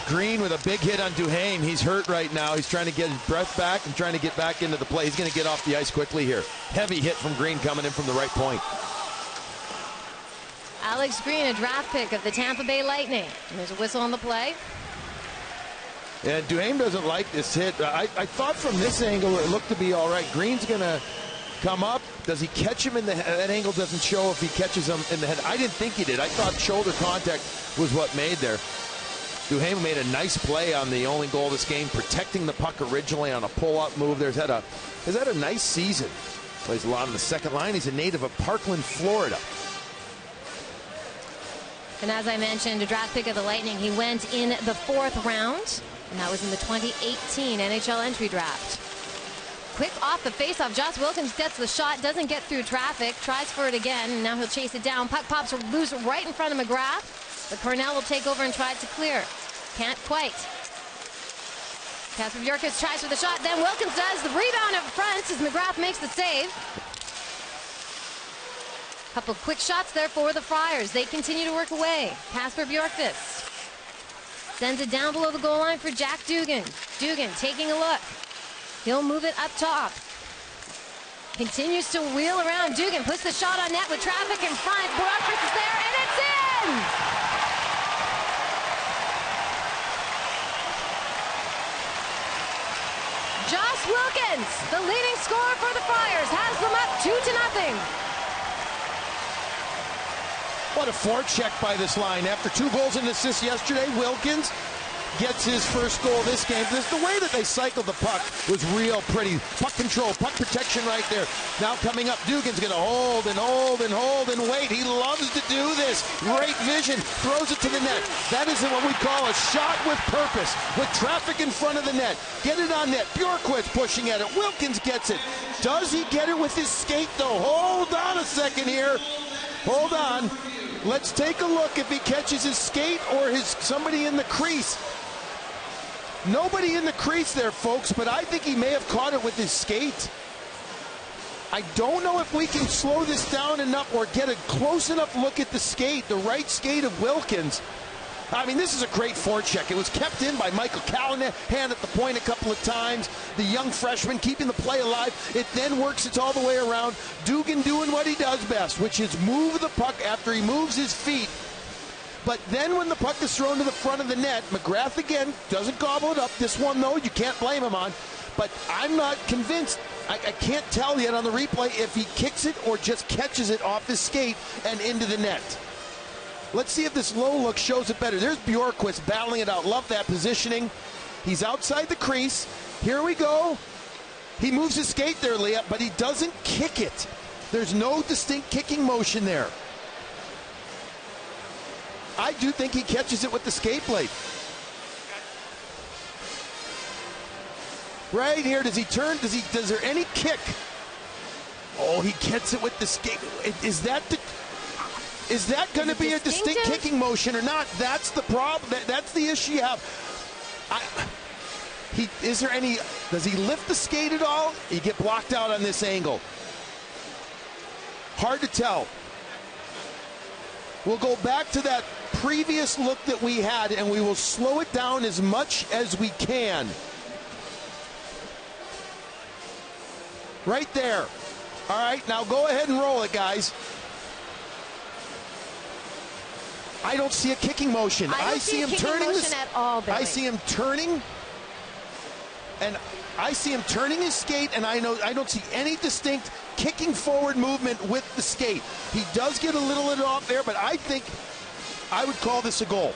Green with a big hit on Duhaime. He's hurt right now. He's trying to get his breath back and trying to get back into the play. He's going to get off the ice quickly here. Heavy hit from Green coming in from the right point. Alex Green, a draft pick of the Tampa Bay Lightning. And there's a whistle on the play. And Duhaime doesn't like this hit. I thought from this angle it looked to be all right. Green's going to come up. Does he catch him in the head? That angle doesn't show if he catches him in the head. I didn't think he did. I thought shoulder contact was what made there. Duhaime made a nice play on the only goal of this game, protecting the puck originally on a pull-up move. He's had a nice season. Plays a lot on the second line. He's a native of Parkland, Florida. And as I mentioned, a draft pick of the Lightning. He went in the 4th round, and that was in the 2018 NHL entry draft. Quick off the faceoff. Josh Wilkins gets the shot, doesn't get through traffic, tries for it again, and now he'll chase it down. Puck pops loose right in front of McGrath. But Cornell will take over and try to clear. Can't quite. Casper Bjorkis tries for the shot, then Wilkins does. The rebound up front as McGrath makes the save. Couple quick shots there for the Friars. They continue to work away. Casper Bjorkis sends it down below the goal line for Jack Dugan. Dugan taking a look. He'll move it up top. Continues to wheel around. Dugan puts the shot on net with traffic in front. Bjorkis is there, and it's in! Josh Wilkins, the leading scorer for the Friars, has them up 2-0. What a forecheck by this line. After 2 goals and assists yesterday, Wilkins gets his first goal this game. The way that they cycled the puck was real pretty. Puck control, puck protection right there. Now coming up, Dugan's going to hold and hold and hold and wait. He loves to do this. Great vision. Throws it to the net. That is what we call a shot with purpose, with traffic in front of the net. Get it on net. Bjorkquist pushing at it. Wilkins gets it. Does he get it with his skate, though? Hold on a second here. Hold on. Let's take a look if he catches his skate or somebody in the crease. Nobody in the crease there, folks, but I think he may have caught it with his skate. I don't know if we can slow this down enough or get a close enough look at the skate, the right skate of Wilkins. I mean, this is a great forecheck. It was kept in by Michael Callahan at the point a couple of times. The young freshman keeping the play alive. It then works its all the way around. Dugan doing what he does best, which is move the puck after he moves his feet. But then when the puck is thrown to the front of the net, McGrath again doesn't gobble it up. This one, though, you can't blame him on. But I'm not convinced. I can't tell yet on the replay if he kicks it or just catches it off his skate and into the net. Let's see if this low look shows it better. There's Bjorkquist battling it out. Love that positioning. He's outside the crease. Here we go. He moves his skate there, Leah, but he doesn't kick it. There's no distinct kicking motion there. I do think he catches it with the skate blade. Right here, does he turn? Does there any kick? Oh, he gets it with the skate. Is that going to be a distinct kicking motion or not? That's the problem. That's the issue you have. Does he lift the skate at all? You get blocked out on this angle. Hard to tell. We'll go back to that previous look that we had, and we will slow it down as much as we can. Right there. All right, now go ahead and roll it, guys. I don't see a kicking motion. I see him turning at all, Billy. I see him turning, and I see him turning his skate, and I don't see any distinct kicking forward movement with the skate. He does get a little bit off there, but I think I would call this a goal.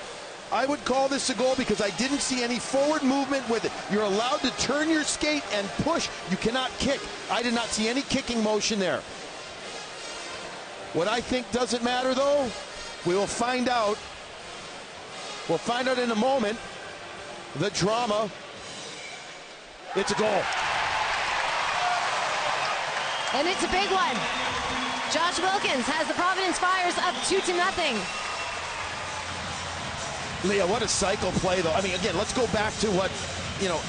I would call this a goal because I didn't see any forward movement with it. You're allowed to turn your skate and push. You cannot kick. I did not see any kicking motion there. What I think doesn't matter, though, we will find out. We'll find out in a moment. The drama. It's a goal. And it's a big one. Josh Wilkins has the Providence Fires up 2-0. Leah, what a cycle play, though. I mean, again, let's go back to what,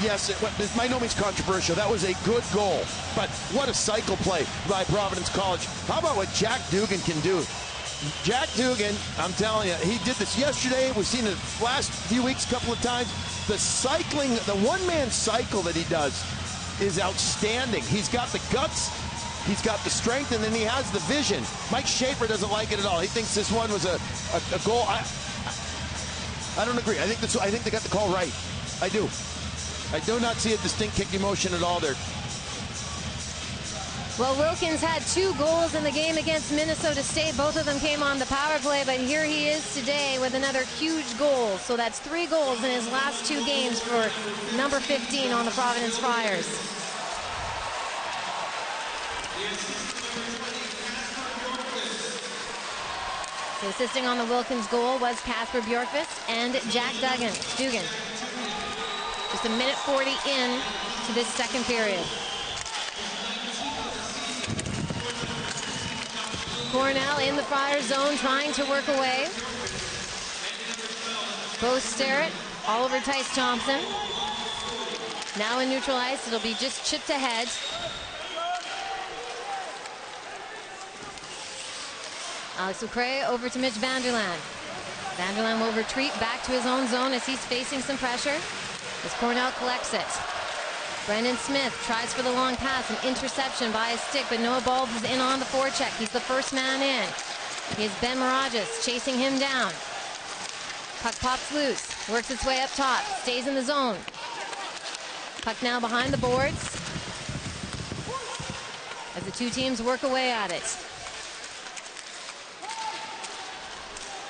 yes, it's by no means controversial. That was a good goal. But what a cycle play by Providence College. How about what Jack Dugan can do? Jack Dugan, I'm telling you, he did this yesterday. We've seen it the last few weeks a couple of times. The cycling, the one-man cycle that he does is outstanding. He's got the guts, he's got the strength, and then he has the vision. Mike Schaefer doesn't like it at all. He thinks this one was a goal. I don't agree. I think they got the call right. I do. I do not see a distinct kicking motion at all there. Well, Wilkins had 2 goals in the game against Minnesota State. Both of them came on the power play, but here he is today with another huge goal. So that's 3 goals in his last 2 games for number 15 on the Providence Friars. So assisting on the Wilkins goal was Casper Bjorkquist and Jack Dugan. Just a minute 40 in to this second period. Cornell in the Friar zone trying to work away. Bo Sterrett, Oliver Tice-Thompson. Now in neutral ice, it'll be just chipped ahead. Alex Lecrae over to Mitch Vanderland. Vanderland will retreat back to his own zone as he's facing some pressure. As Cornell collects it. Brendan Smith tries for the long pass, an interception by his stick, but Noah Balls is in on the forecheck. He's the first man in. Here's Ben Mirages chasing him down. Puck pops loose, works its way up top, stays in the zone. Puck now behind the boards as the 2 teams work away at it.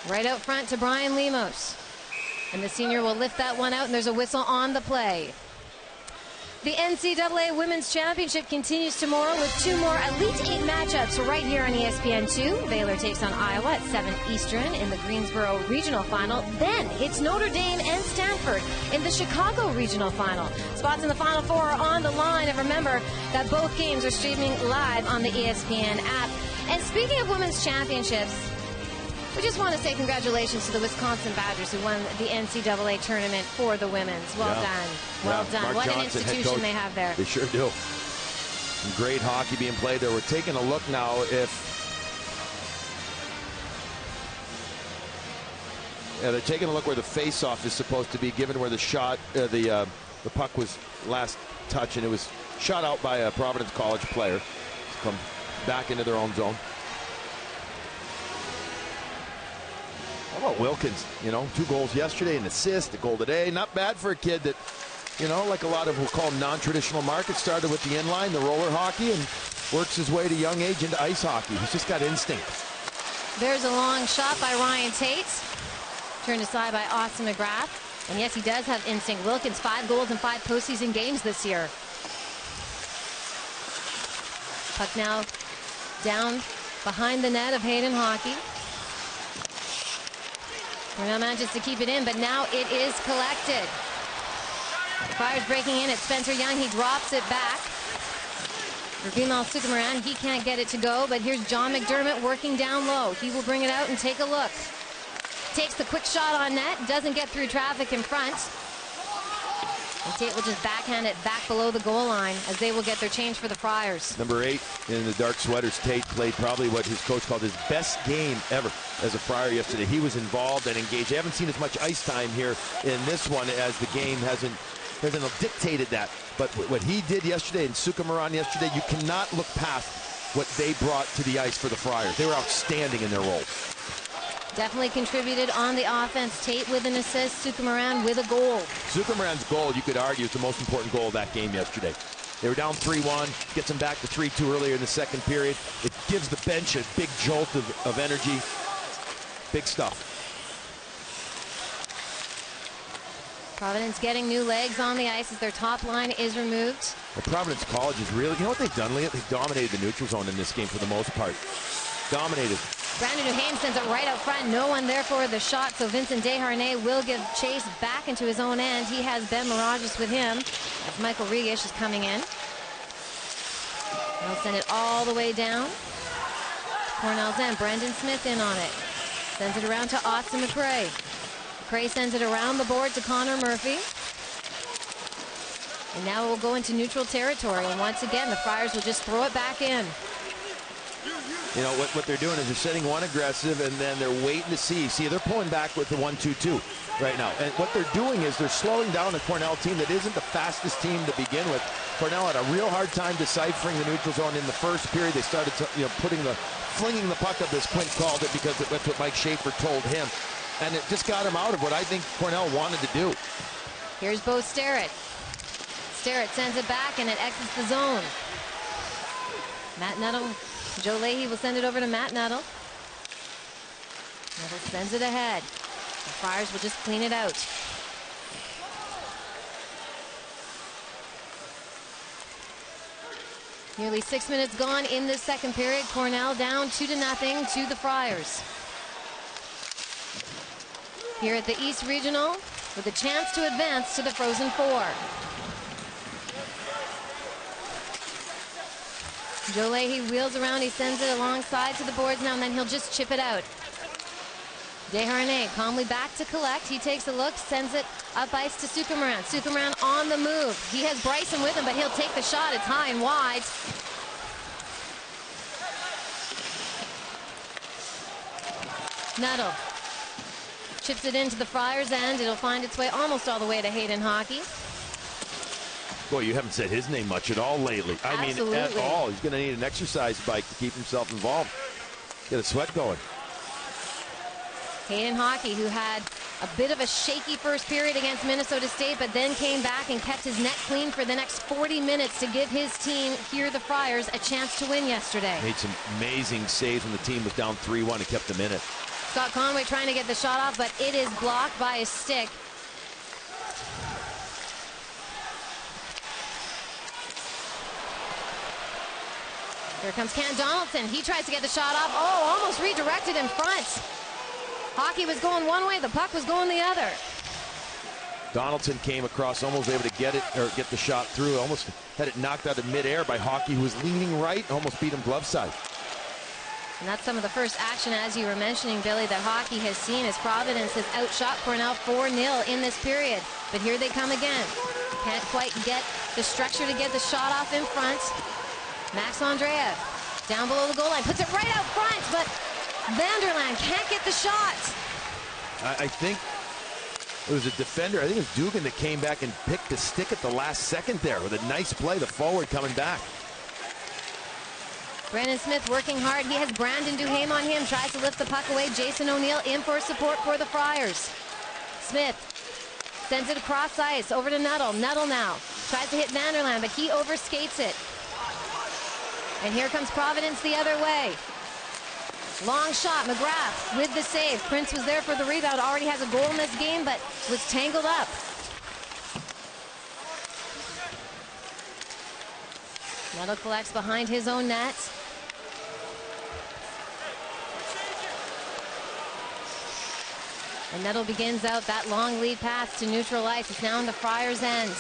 Right out front to Brian Lemos. And the senior will lift that one out, and there's a whistle on the play. The NCAA Women's Championship continues tomorrow with 2 more Elite 8 matchups right here on ESPN2. Baylor takes on Iowa at 7 Eastern in the Greensboro Regional Final. Then it's Notre Dame and Stanford in the Chicago Regional Final. Spots in the Final Four are on the line, and remember that both games are streaming live on the ESPN app. And speaking of women's championships, we just want to say congratulations to the Wisconsin Badgers who won the NCAA tournament for the women's. Well done. Well done. Mark what Johnson, an institution they have there. They sure do. Some great hockey being played there. We're taking a look now they're taking a look where the face-off is supposed to be given, where the shot, the puck was last touch, and it was shot out by a Providence College player. Come back into their own zone. How about Wilkins? 2 goals yesterday, an assist, a goal today. Not bad for a kid that, like a lot of we'll call non-traditional markets, started with the inline, the roller hockey, and works his way to young age into ice hockey. He's just got instinct. There's a long shot by Ryan Tate. Turned aside by Austin McGrath. And yes, he does have instinct. Wilkins, 5 goals in 5 postseason games this year. Puck now down behind the net of Hayden Hockey. Cornell manages to keep it in, but now it is collected. Friars breaking in at Spencer Young. He drops it back. For Bimal Sukumaran, he can't get it to go, but here's John McDermott working down low. He will bring it out and take a look. Takes the quick shot on net, doesn't get through traffic in front. And Tate will just backhand it back below the goal line as they will get their change for the Friars. Number 8 in the dark sweaters, Tate, played probably what his coach called his best game ever as a Friar yesterday. He was involved and engaged. I haven't seen as much ice time here in this one as the game hasn't dictated that. But what he did yesterday and Sukumaran yesterday, you cannot look past what they brought to the ice for the Friars. They were outstanding in their role. Definitely contributed on the offense. Tate with an assist, Sukumaran with a goal. Sukumaran's goal, you could argue, is the most important goal of that game yesterday. They were down 3-1, gets them back to 3-2 earlier in the second period. It gives the bench a big jolt of energy. Big stuff. Providence getting new legs on the ice as their top line is removed. Well, Providence College is really, what they've done, Leah? They've dominated the neutral zone in this game for the most part. Dominated. Brandon Duhane sends it right out front. No one there for the shot, so Vincent Desharnais will give chase back into his own end. He has Ben Mirages with him as Michael Regish is coming in. They'll send it all the way down. Cornell's end. Brendan Smith in on it. Sends it around to Austin McCray. McCray sends it around the board to Connor Murphy. And now it will go into neutral territory. And once again, the Friars will just throw it back in. What they're doing is they're setting one aggressive, and then they're waiting to see. See, they're pulling back with the 1-2-2 right now. And what they're doing is they're slowing down a Cornell team that isn't the fastest team to begin with. Cornell had a real hard time deciphering the neutral zone in the first period. They started flinging the puck up, as Quint called it, because that's what Mike Schaefer told him. And it just got him out of what I think Cornell wanted to do. Here's Bo Sterrett. Sterrett sends it back, and it exits the zone. Matt Nuttall. Joe Leahy will send it over to Matt Nuttall. Nuttall sends it ahead. The Friars will just clean it out. Nearly 6 minutes gone in this second period. Cornell down 2-0 to the Friars. Here at the East Regional with a chance to advance to the Frozen Four. Joe Leahy wheels around, he sends it alongside to the boards now, and then he'll just chip it out. Desharnais calmly back to collect. He takes a look, sends it up ice to Sukumaran. Sukumaran on the move. He has Bryson with him, but he'll take the shot. It's high and wide. Nuttall chips it into the Friars' end. It'll find its way almost all the way to Hayden Hockey. Boy, you haven't said his name much at all lately. Absolutely. I mean, at all. He's going to need an exercise bike to keep himself involved. Get a sweat going. Hayden Hockey, who had a bit of a shaky first period against Minnesota State, but then came back and kept his net clean for the next 40 minutes to give his team, here the Friars, a chance to win yesterday. Made some amazing saves when the team was down 3-1 and kept them in it. Scott Conway trying to get the shot off, but it is blocked by a stick. Here comes Cam Donaldson. He tries to get the shot off. Oh, almost redirected in front. Hockey was going one way, the puck was going the other. Donaldson came across, almost able to get it, or get the shot through. Almost had it knocked out of midair by Hockey, who was leaning right, almost beat him glove side. And that's some of the first action, as you were mentioning, Billy, that Hockey has seen as Providence has outshot Cornell 4-0 in this period. But here they come again. Can't quite get the structure to get the shot off in front. Max Andreev down below the goal line, puts it right out front, but Vanderland can't get the shot. I think it was a defender, I think it was Dugan, that came back and picked the stick at the last second there with a nice play, the forward coming back. Brandon Smith working hard. He has Brandon Duhaime on him, tries to lift the puck away. Jason O'Neill in for support for the Friars. Smith sends it across ice over to Nuttall. Nuttall now tries to hit Vanderland, but he overskates it. And here comes Providence the other way. Long shot, McGrath with the save. Prince was there for the rebound, already has a goal in this game, but was tangled up. Nuttall collects behind his own net. And Nuttall begins out that long lead pass to neutral ice. It's now on the Friars' end.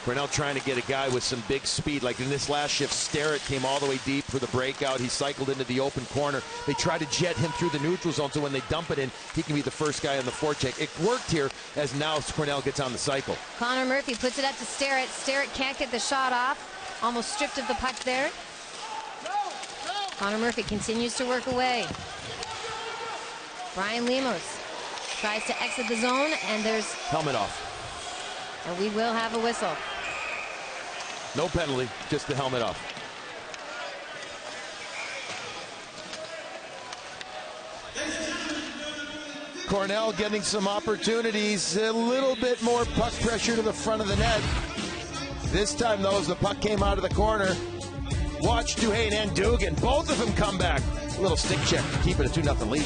Cornell trying to get a guy with some big speed. Like in this last shift, Starrett came all the way deep for the breakout. He cycled into the open corner. They try to jet him through the neutral zone, so when they dump it in, he can be the first guy on the forecheck. It worked here as now Cornell gets on the cycle. Connor Murphy puts it up to Starrett. Starrett can't get the shot off. Almost stripped of the puck there. Connor Murphy continues to work away. Brian Lemos tries to exit the zone, and there's helmet off. And we will have a whistle. No penalty, just the helmet off. Cornell getting some opportunities, a little bit more puck pressure to the front of the net. This time, though, as the puck came out of the corner, watch Duhaime and Dugan, both of them come back. A little stick check to keep it a 2-0 lead.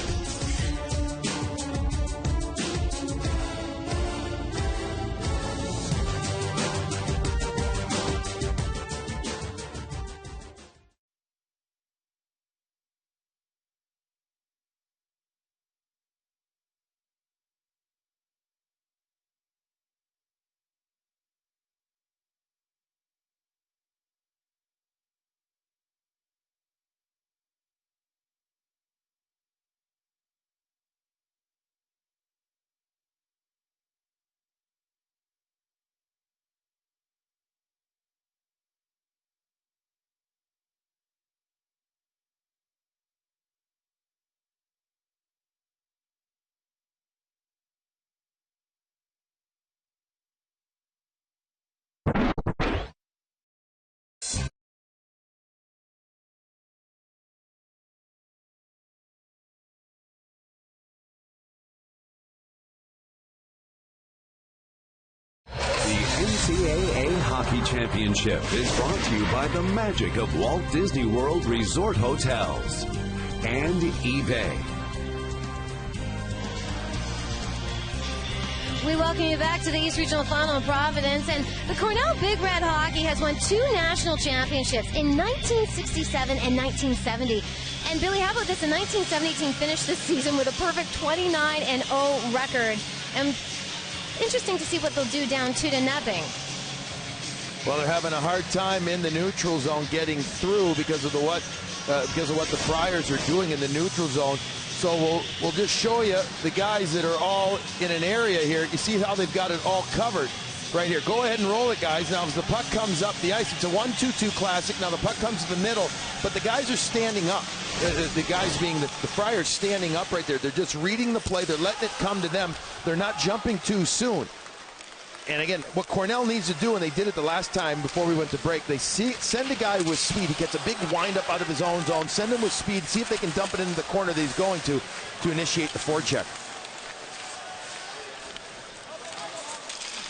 NCAA Hockey Championship is brought to you by the magic of Walt Disney World Resort Hotels and eBay. We welcome you back to the East Regional Final in Providence. And the Cornell Big Red Hockey has won 2 national championships in 1967 and 1970. And Billy, how about this? In 1970, finished this season with a perfect 29-0 record. And interesting to see what they'll do down 2-0. Well, they're having a hard time in the neutral zone getting through because of what the Friars are doing in the neutral zone. So we'll just show you the guys that are all in an area here. You see how they've got it all covered right here. Go ahead and roll it, guys. Now, as the puck comes up the ice, it's a 1-2-2 classic. Now, the puck comes to the middle, but the guys are standing up. The guys being the Friars standing up right there. They're just reading the play. They're letting it come to them. They're not jumping too soon. And again, what Cornell needs to do, and they did it the last time before we went to break, they send a guy with speed. He gets a big windup out of his own zone. Send him with speed. See if they can dump it into the corner that he's going to initiate the forecheck.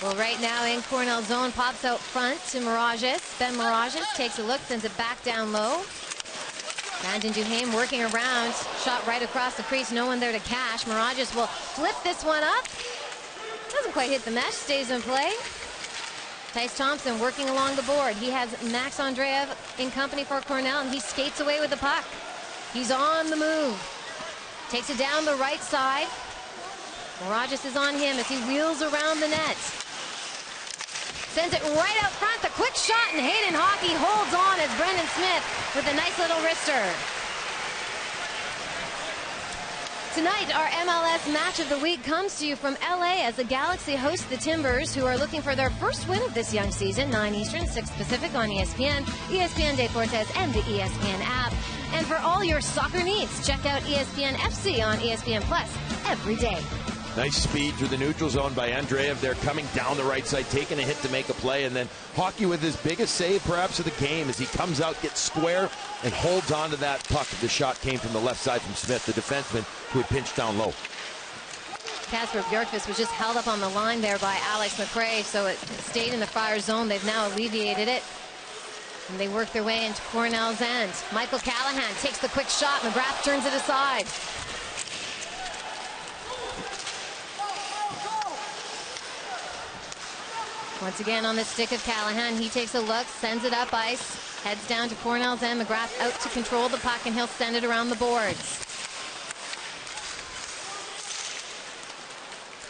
Well, right now in Cornell zone, pops out front to Mirages. Ben Mirages takes a look, sends it back down low. Brandon Duhaime working around. Shot right across the crease. No one there to cash. Mirages will flip this one up. Doesn't quite hit the mesh. Stays in play. Tice Thompson working along the board. He has Max Andreev in company for Cornell, and he skates away with the puck. He's on the move. Takes it down the right side. Mirages is on him as he wheels around the net. Sends it right out front. The quick shot, and Hayden Hockey holds on as Brendan Smith with a nice little wrister. Tonight, our MLS Match of the Week comes to you from LA as the Galaxy host the Timbers, who are looking for their first win of this young season. 9 Eastern, 6 Pacific on ESPN, ESPN Deportes, and the ESPN app. And for all your soccer needs, check out ESPN FC on ESPN Plus every day. Nice speed through the neutral zone by Andreev. They're coming down the right side, taking a hit to make a play, and then Hockey with his biggest save perhaps of the game as he comes out, gets square, and holds on to that puck. The shot came from the left side from Smith, the defenseman who had pinched down low. Casper Bjorkqvist was just held up on the line there by Alex McRae, so it stayed in the Fire zone. They've now alleviated it, and they work their way into Cornell's end. Michael Callahan takes the quick shot. McGrath turns it aside. Once again on the stick of Callahan, he takes a look, sends it up ice, heads down to Cornell's end. McGrath out to control the puck, and he'll send it around the boards.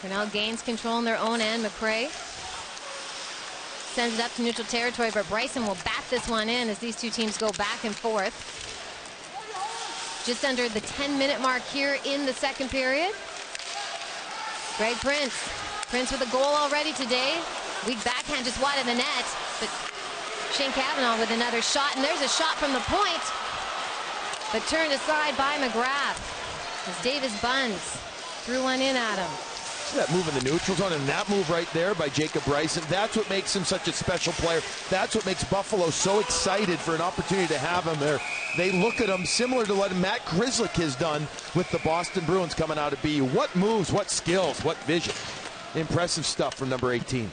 Cornell gains control in their own end. McRae sends it up to neutral territory, but Bryson will bat this one in as these two teams go back and forth. Just under the 10-minute mark here in the second period. Greg Prince. Prince with a goal already today. Weak backhand just wide of the net, but Shane Cavanaugh with another shot, and there's a shot from the point, but turned aside by McGrath as Davis Bunz threw one in at him. See that move in the neutral zone, and that move right there by Jacob Bryson. That's what makes him such a special player. That's what makes Buffalo so excited for an opportunity to have him there. They look at him similar to what Matt Grzelcyk has done with the Boston Bruins coming out of BU. What moves, what skills, what vision. Impressive stuff from number 18.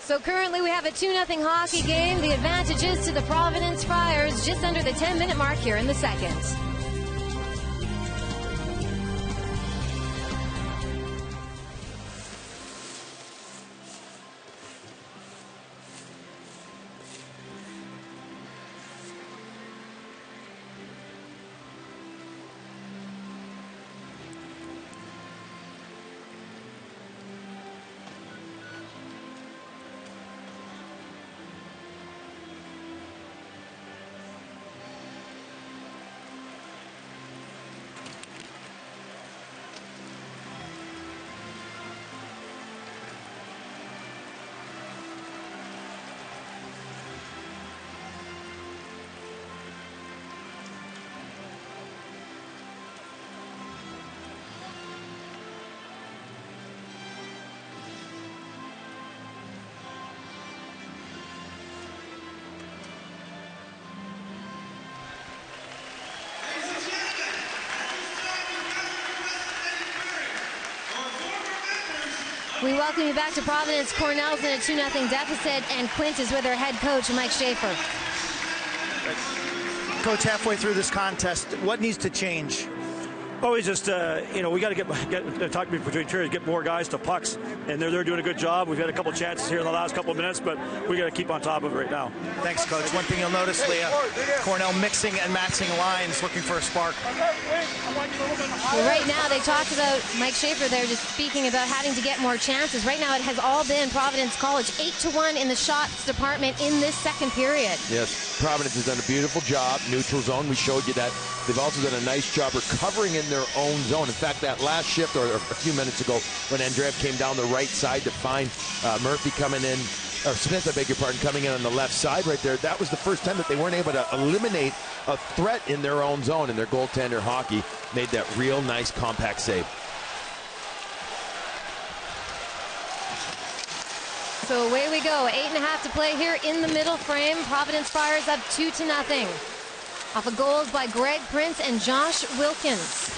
So currently we have a 2-0 hockey game. The advantage is to the Providence Friars just under the 10-minute mark here in the second. We welcome you back to Providence. Cornell's in a 2-0 deficit, and Quint is with our head coach, Mike Schaefer. Coach, halfway through this contest, what needs to change? Always just, we got to get talk between periods, get more guys to pucks, and they're doing a good job. We've had a couple chances here in the last couple of minutes, but we got to keep on top of it right now. Thanks, Coach. One thing you'll notice, Leah, Cornell mixing and matching lines, looking for a spark. Well, right now, they talked about Mike Schaefer there just speaking about having to get more chances. Right now, it has all been Providence College, 8-1 in the shots department in this second period. Yes, Providence has done a beautiful job. Neutral zone, we showed you that. They've also done a nice job recovering in their own zone. In fact, that last shift, or a few minutes ago, when Andreev came down the right side to find Murphy coming in, or Smith, I beg your pardon, coming in on the left side right there, that was the first time that they weren't able to eliminate a threat in their own zone, and their goaltender, Hockey, made that real nice compact save. So away we go. 8.5 to play here in the middle frame. Providence Friars up 2-0. Off of goals by Greg Prince and Josh Wilkins.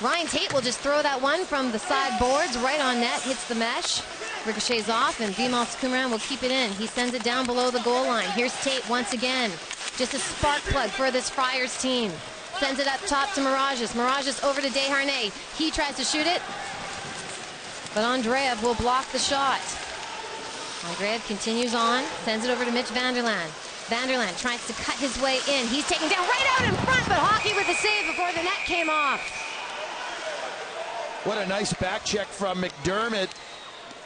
Ryan Tate will just throw that one from the side boards right on net, hits the mesh. Ricochets off, and Bimal Kumaran will keep it in. He sends it down below the goal line. Here's Tate once again. Just a spark plug for this Friars team. Sends it up top to Mirages. Mirages over to Desharnais. He tries to shoot it, but Andreev will block the shot. Andreev continues on, sends it over to Mitch Vanderland. Vanderland tries to cut his way in. He's taken down right out in front, but Hockey with the save before the net came off. What a nice back check from McDermott.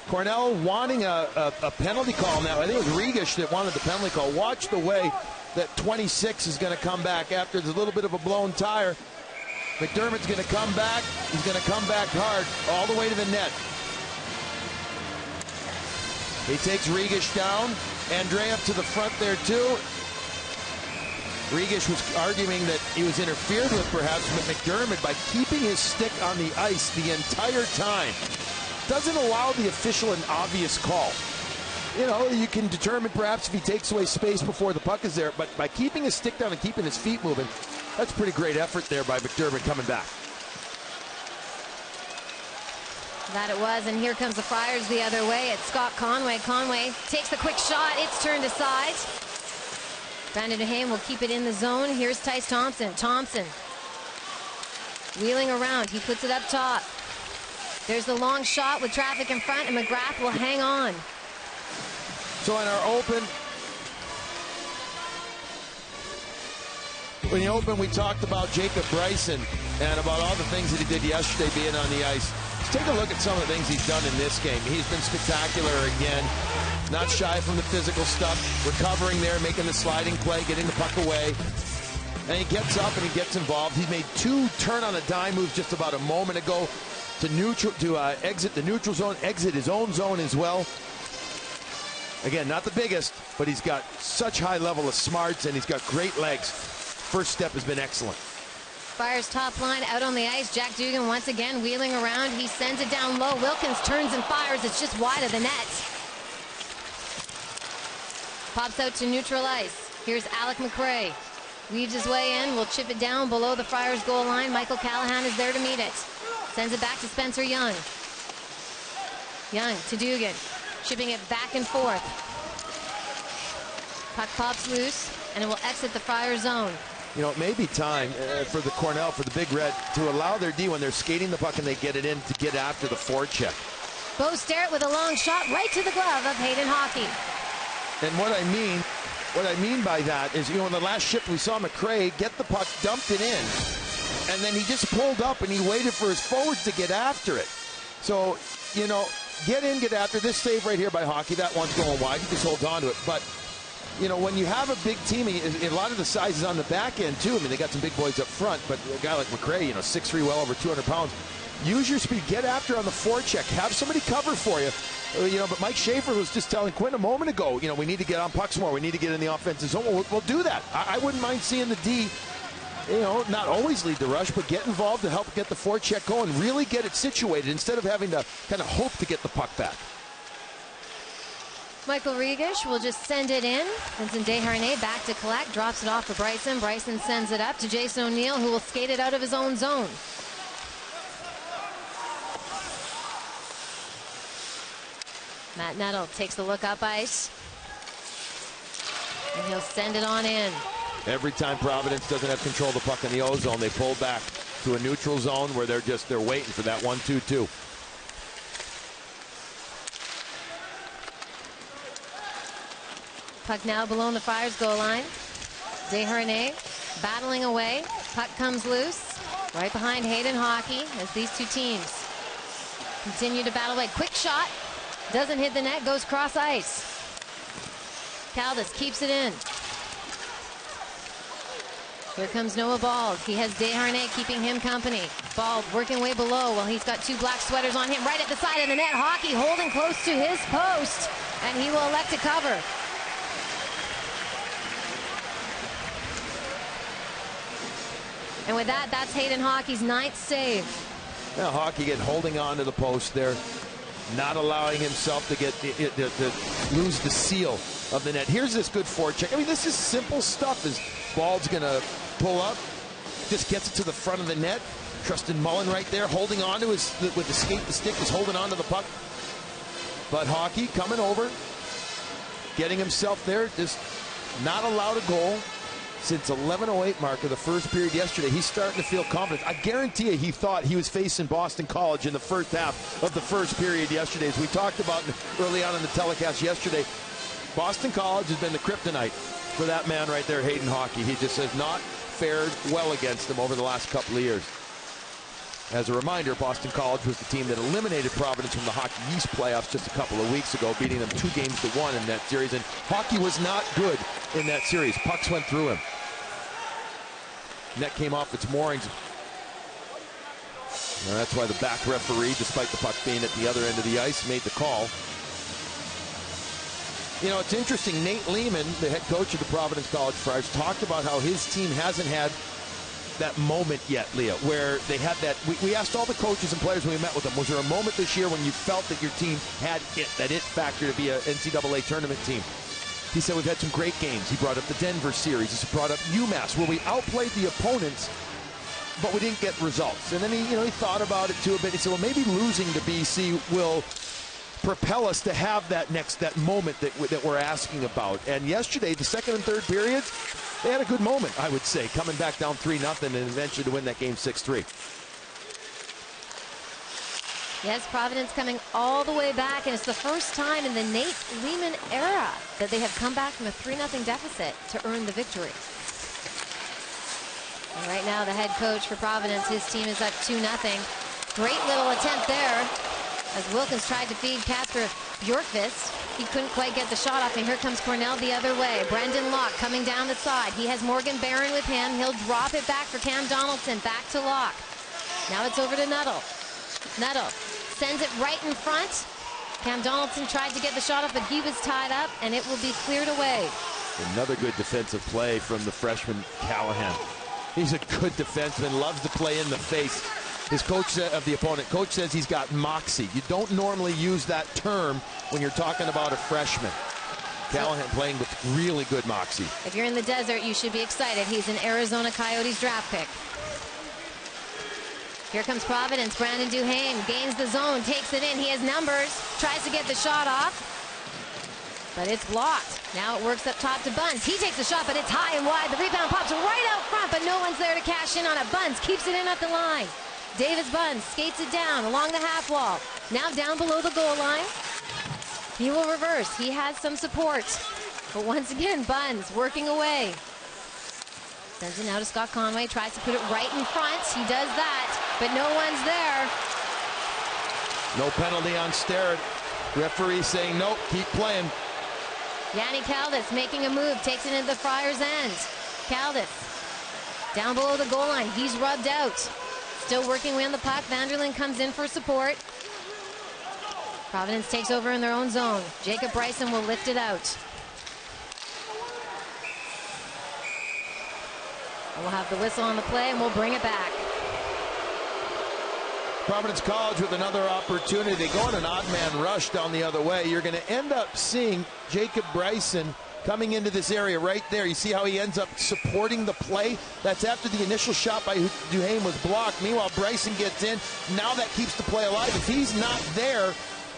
Cornell wanting a penalty call now. I think it was Regish that wanted the penalty call. Watch the way that 26 is going to come back after there's a little bit of a blown tire. McDermott's going to come back. He's going to come back hard all the way to the net. He takes Regish down. Andreev to the front there too. Regish was arguing that he was interfered with perhaps, but McDermott, by keeping his stick on the ice the entire time, doesn't allow the official an obvious call. You know, you can determine perhaps if he takes away space before the puck is there, but by keeping his stick down and keeping his feet moving, that's pretty great effort there by McDermott coming back. That it was, and here comes the Friars the other way. It's Scott Conway. Conway takes the quick shot. It's turned aside. Brandon Duhaime will keep it in the zone. Here's Tyce Thompson. Thompson wheeling around. He puts it up top. There's the long shot with traffic in front, and McGrath will hang on. So in our open, when you open, we talked about Jacob Bryson and about all the things that he did yesterday being on the ice. Let's take a look at some of the things he's done in this game. He's been spectacular again. Not shy from the physical stuff. Recovering there, making the sliding play, getting the puck away. And he gets up and he gets involved. He made 2 turn on a dime moves just about a moment ago to exit the neutral zone, exit his own zone as well. Again, not the biggest, but he's got such high level of smarts and he's got great legs. First step has been excellent. Friars top line out on the ice. Jack Dugan once again wheeling around. He sends it down low. Wilkins turns and fires. It's just wide of the net. Pops out to neutral ice. Here's Alec McRae. Weaves his way in. Will chip it down below the Friars goal line. Michael Callahan is there to meet it. Sends it back to Spencer Young. Young to Dugan. Chipping it back and forth. Puck pops loose, and it will exit the Friars zone. You know, it may be time for the Cornell, for the Big Red, to allow their D when they're skating the puck and they get it in to get after the forecheck. Bo Sterrett with a long shot right to the glove of Hayden Hockey. And what I mean by that is, you know, in the last shift we saw McRae get the puck, dumped it in, and then he just pulled up and he waited for his forwards to get after it. So, you know, get in, get after this save right here by Hockey. That one's going wide. He just holds on to it. But, you know, when you have a big team, a lot of the size is on the back end, too. I mean, they got some big boys up front, but a guy like McRae, you know, 6'3", well over 200 pounds. Use your speed. Get after on the forecheck. Have somebody cover for you. You know, but Mike Schaefer was just telling Quinn a moment ago, you know, we need to get on pucks more. We need to get in the offensive zone. We'll do that. I wouldn't mind seeing the D, you know, not always lead the rush, but get involved to help get the forecheck going. Really get it situated instead of having to kind of hope to get the puck back. Michael Regish will just send it in. Vincent Desharnais back to collect. Drops it off for Bryson. Bryson sends it up to Jason O'Neill, who will skate it out of his own zone. Matt Nettle takes the look up ice. And he'll send it on in. Every time Providence doesn't have control of the puck in the O zone, they pull back to a neutral zone where they're waiting for that 1-2-2. Puck now below the Friars goal line. Desharnais battling away. Puck comes loose. Right behind Hayden Hockey as these two teams continue to battle away. Quick shot. Doesn't hit the net. Goes cross ice. Caldas keeps it in. Here comes Noah Bald. He has Desharnais keeping him company. Bald working way below while he's got 2 black sweaters on him. Right at the side of the net. Hockey holding close to his post. And he will elect to cover. And with that, that's Hayden Hockey's 9th save. Now Hockey holding on to the post there, not allowing himself to get to lose the seal of the net. Here's this good forecheck. I mean, this is simple stuff. As Bald's going to pull up, just gets it to the front of the net. Trustin Mullen right there, holding on to his with the skate. The stick is holding on to the puck. But Hockey coming over, getting himself there, just not allowed a goal since 11:08 mark of the first period yesterday. He's starting to feel confident. I guarantee you he thought he was facing Boston College in the first half of the first period yesterday. As we talked about early on in the telecast yesterday, Boston College has been the kryptonite for that man right there, Hayden Hockey. He just has not fared well against them over the last couple of years. As a reminder, Boston College was the team that eliminated Providence from the Hockey East playoffs just a couple of weeks ago, beating them 2-1 in that series. And Hockey was not good in that series. Pucks went through him. Net came off its moorings. And that's why the back referee, despite the puck being at the other end of the ice, made the call. You know, it's interesting. Nate Lehman, the head coach of the Providence College Friars, talked about how his team hasn't had that moment yet, Leah, where they had that. We asked all the coaches and players when we met with them, was there a moment this year when you felt that your team had that it factor to be an NCAA tournament team? He said, we've had some great games. He brought up the Denver series. He brought up UMass, where we outplayed the opponents, but we didn't get results. And then he thought about it too a bit. He said, well, maybe losing to BC will propel us to have that moment that we're asking about. And yesterday, the second and third periods, they had a good moment, I would say, coming back down 3-0 and eventually to win that game 6-3. Yes, Providence coming all the way back, and it's the first time in the Nate Lehman era that they have come back from a 3-0 deficit to earn the victory. And right now, the head coach for Providence, his team is up 2-0. Great little attempt there as Wilkins tried to feed Casper Bjorkvist. He couldn't quite get the shot off, and here comes Cornell the other way. Brendan Locke coming down the side. He has Morgan Barron with him. He'll drop it back for Cam Donaldson. Back to Locke. Now it's over to Nuttall. Nuttall sends it right in front. Cam Donaldson tried to get the shot off, but he was tied up, and it will be cleared away. Another good defensive play from the freshman Callahan. He's a good defenseman, loves to play in the face. His coach of the opponent, coach says he's got moxie. You don't normally use that term when you're talking about a freshman. Callahan playing with really good moxie. If you're in the desert, you should be excited. He's an Arizona Coyotes draft pick. Here comes Providence. Brandon Duhaime gains the zone, takes it in. He has numbers, tries to get the shot off, but it's blocked. Now it works up top to Buns. He takes a shot, but it's high and wide. The rebound pops right out front, but no one's there to cash in on it. Buns keeps it in at the line. Davis Buns skates it down along the half wall. Now down below the goal line. He will reverse. He has some support. But once again, Buns working away. Sends it now to Scott Conway. Tries to put it right in front. He does that, but no one's there. No penalty on Starrett. Referee saying, nope, keep playing. Yanni Caldis making a move. Takes it into the Friars' end. Caldis down below the goal line. He's rubbed out. Still working away on the puck. Vanderlyn comes in for support. Providence takes over in their own zone. Jacob Bryson will lift it out. And we'll have the whistle on the play, and we'll bring it back. Providence College with another opportunity. They go on an odd man rush down the other way. You're going to end up seeing Jacob Bryson coming into this area right there. You see how he ends up supporting the play? That's after the initial shot by Duhaime was blocked. Meanwhile, Bryson gets in. Now that keeps the play alive. If he's not there,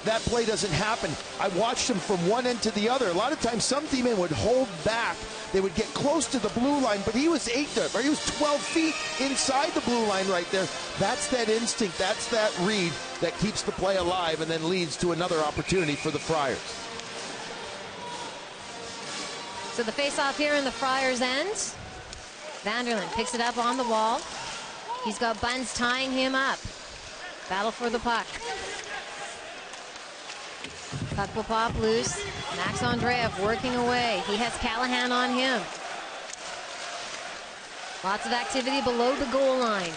that play doesn't happen. I watched him from one end to the other. A lot of times, some teammen would hold back. They would get close to the blue line, but he was 12 feet inside the blue line right there. That's that instinct. That's that read that keeps the play alive and then leads to another opportunity for the Friars. So the face-off here in the Friars' end. Vanderlyn picks it up on the wall. He's got Buns tying him up. Battle for the puck. Puck will pop loose. Max Andreev working away. He has Callahan on him. Lots of activity below the goal line.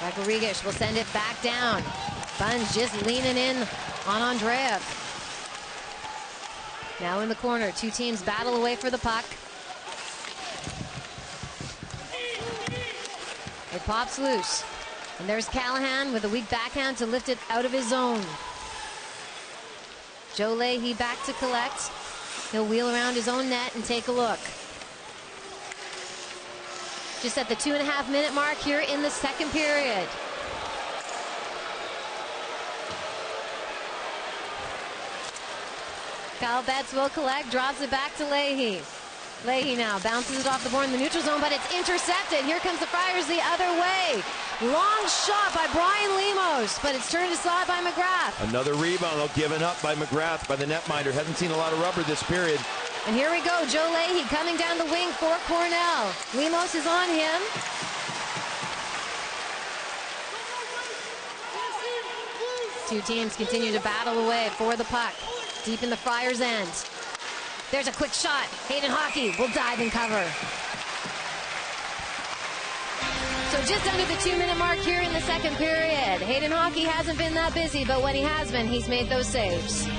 Rodriguez will send it back down. Buns just leaning in on Andreev. Now in the corner, two teams battle away for the puck. It pops loose. And there's Callahan with a weak backhand to lift it out of his zone. Joe Leahy back to collect. He'll wheel around his own net and take a look. Just at the 2.5-minute mark here in the second period. Kyle Betts will collect, drops it back to Leahy. Leahy now bounces it off the board in the neutral zone, but it's intercepted. Here comes the Friars the other way. Long shot by Brian Lemos, but it's turned aside by McGrath. Another rebound, though, given up by McGrath, by the netminder. Hasn't seen a lot of rubber this period. And here we go, Joe Leahy coming down the wing for Cornell. Lemos is on him. Two teams continue to battle away for the puck. Deep in the Friars' end. There's a quick shot. Hayden Hockey will dive and cover. So just under the 2-minute mark here in the second period. Hayden Hockey hasn't been that busy, but when he has been, he's made those saves.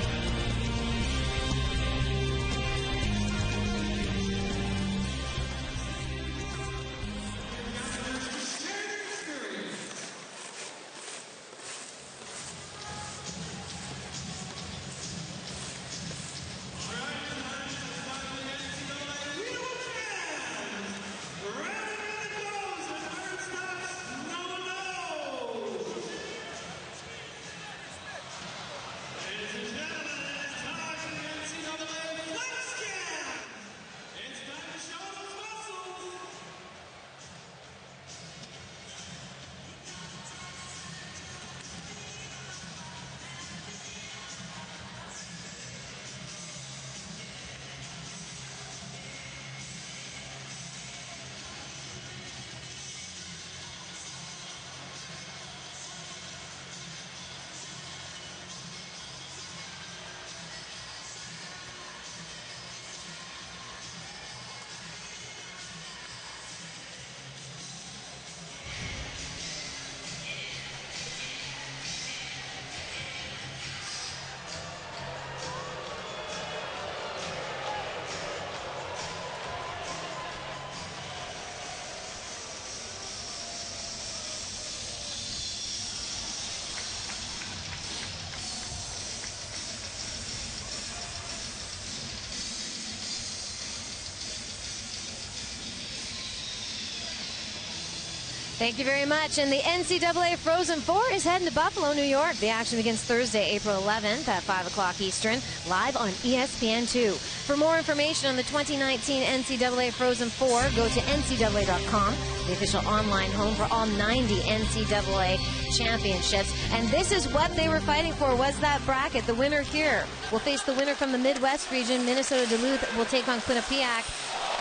Thank you very much. And the NCAA Frozen Four is heading to Buffalo, New York. The action begins Thursday, April 11th at 5 o'clock Eastern, live on ESPN2. For more information on the 2019 NCAA Frozen Four, go to ncaa.com, the official online home for all 90 NCAA championships. And this is what they were fighting for, was that bracket. The winner here will face the winner from the Midwest region. Minnesota Duluth will take on Quinnipiac.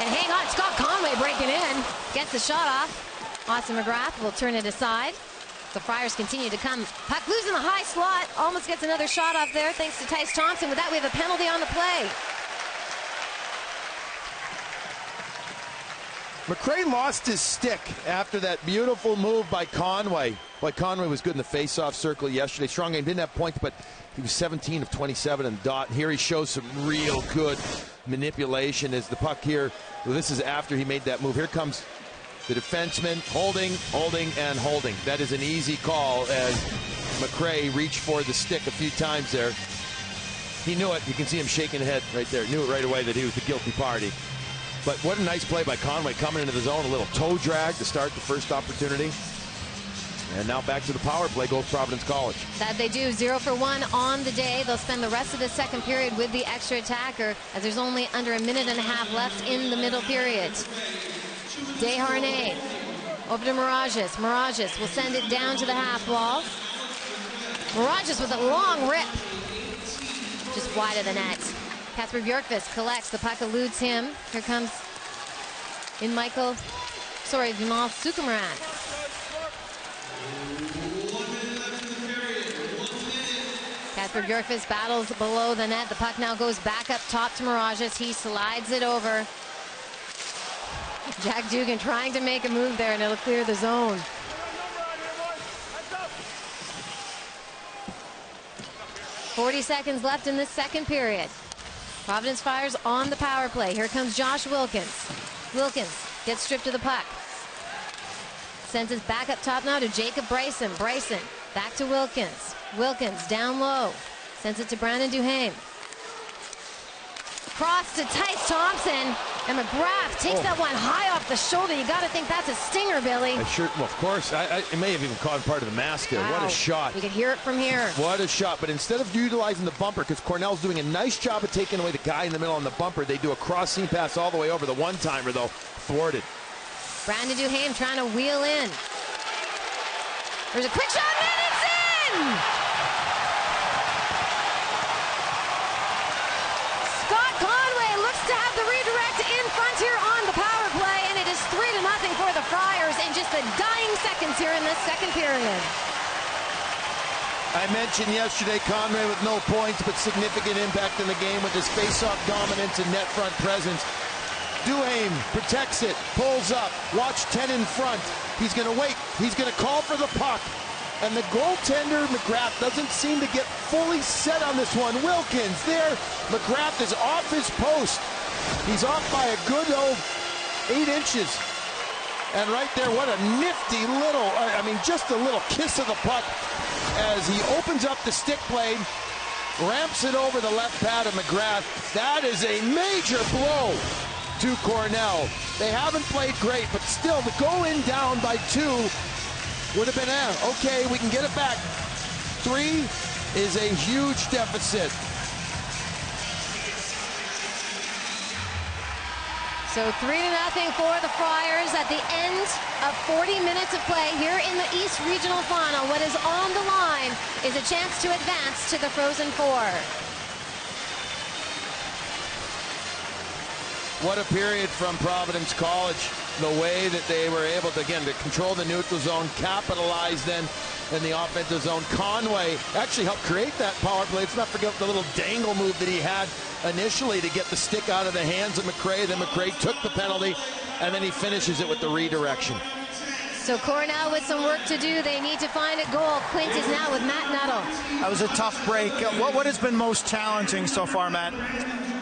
And hang on, Scott Conway breaking in, gets the shot off. Austin McGrath will turn it aside. The Friars continue to come. Puck losing the high slot. Almost gets another shot off there thanks to Tice Thompson. With that, we have a penalty on the play. McRae lost his stick after that beautiful move by Conway. Boy, Conway was good in the face-off circle yesterday. Strong game, didn't have points, but he was 17 of 27 in dot. Here he shows some real good manipulation as the puck here. Well, this is after he made that move. Here comes the defenseman, holding, and holding. That is an easy call as McRae reached for the stick a few times there. He knew it. You can see him shaking the head right there. Knew it right away that he was the guilty party. But what a nice play by Conway coming into the zone. A little toe drag to start the first opportunity. And now back to the power play goes Providence College. That they do. 0 for 1 on the day. They'll spend the rest of the second period with the extra attacker as there's only under a minute and a half left in the middle period. Desharnais over to Mirages. Mirages will send it down to the half wall. Mirages with a long rip. Just wide of the net. Kasper Bjorkqvist collects. The puck eludes him. Here comes Vimal Sukumaran. Kasper Bjorkqvist battles below the net. The puck now goes back up top to Mirages. He slides it over. Jack Dugan trying to make a move there, and it'll clear the zone. .40 seconds left in this second period. Providence Friars on the power play. Here comes Josh Wilkins. Wilkins gets stripped of the puck. Sends it back up top now to Jacob Bryson. Bryson back to Wilkins. Wilkins down low. Sends it to Brandon Duhaime. Cross to Tice Thompson. And McGrath takes that one high off the shoulder. You got to think that's a stinger, Billy. Well, of course. It may have even caught part of the mask there. Wow. What a shot. We could hear it from here. What a shot. But instead of utilizing the bumper, because Cornell's doing a nice job of taking away the guy in the middle on the bumper, they do a cross-seam pass all the way over. The one-timer, though, thwarted. Brandon Duhaime trying to wheel in. There's a quick shot, and it's in! Scott Conway looks to have the redirect in front here on the power play, and it is 3-0 for the Friars in just the dying seconds here in this second period. I mentioned yesterday Conway with no points, but significant impact in the game with his face-off dominance and net front presence. Duhaime protects it, pulls up, watch 10 in front. He's going to wait. He's going to call for the puck. And the goaltender, McGrath, doesn't seem to get fully set on this one. Wilkins there. McGrath is off his post. He's off by a good 8 inches. And right there, what a nifty little, just a little kiss of the puck as he opens up the stick blade, ramps it over the left pad of McGrath. That is a major blow to Cornell. They haven't played great, but still, to go in down by 2 would have been, okay, we can get it back. 3 is a huge deficit. So 3-0 for the Friars at the end of 40 minutes of play here in the East Regional Final. What is on the line is a chance to advance to the Frozen Four. What a period from Providence College. The way that they were able to, again, to control the neutral zone, capitalize then in the offensive zone. Conway actually helped create that power play. Let's not forget the little dangle move that he had initially to get the stick out of the hands of McRae. Then McRae took the penalty, and then he finishes it with the redirection. So Cornell with some work to do. They need to find a goal. Quint is now with Matt Nuttall. That was a tough break. What has been most challenging so far, Matt?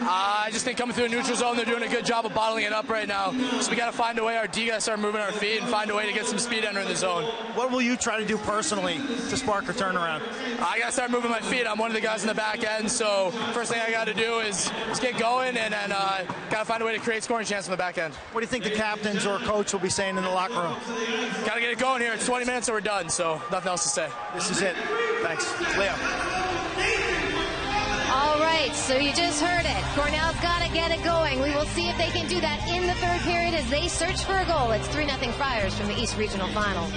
I just think coming through the neutral zone, they're doing a good job of bottling it up right now. So we got to find a way. Our D got to start moving our feet and find a way to get some speed entering the zone. What will you try to do personally to spark a turnaround? I got to start moving my feet. I'm one of the guys in the back end, so first thing I got to do is get going and then got to find a way to create scoring chance on the back end. What do you think the captains or coach will be saying in the locker room? Got to get it going here. It's 20 minutes and we're done, so nothing else to say. This is it. Thanks. Leo. All right, so you just heard it. Cornell's got to get it going. We will see if they can do that in the third period as they search for a goal. It's 3-0 Friars from the East Regional Final.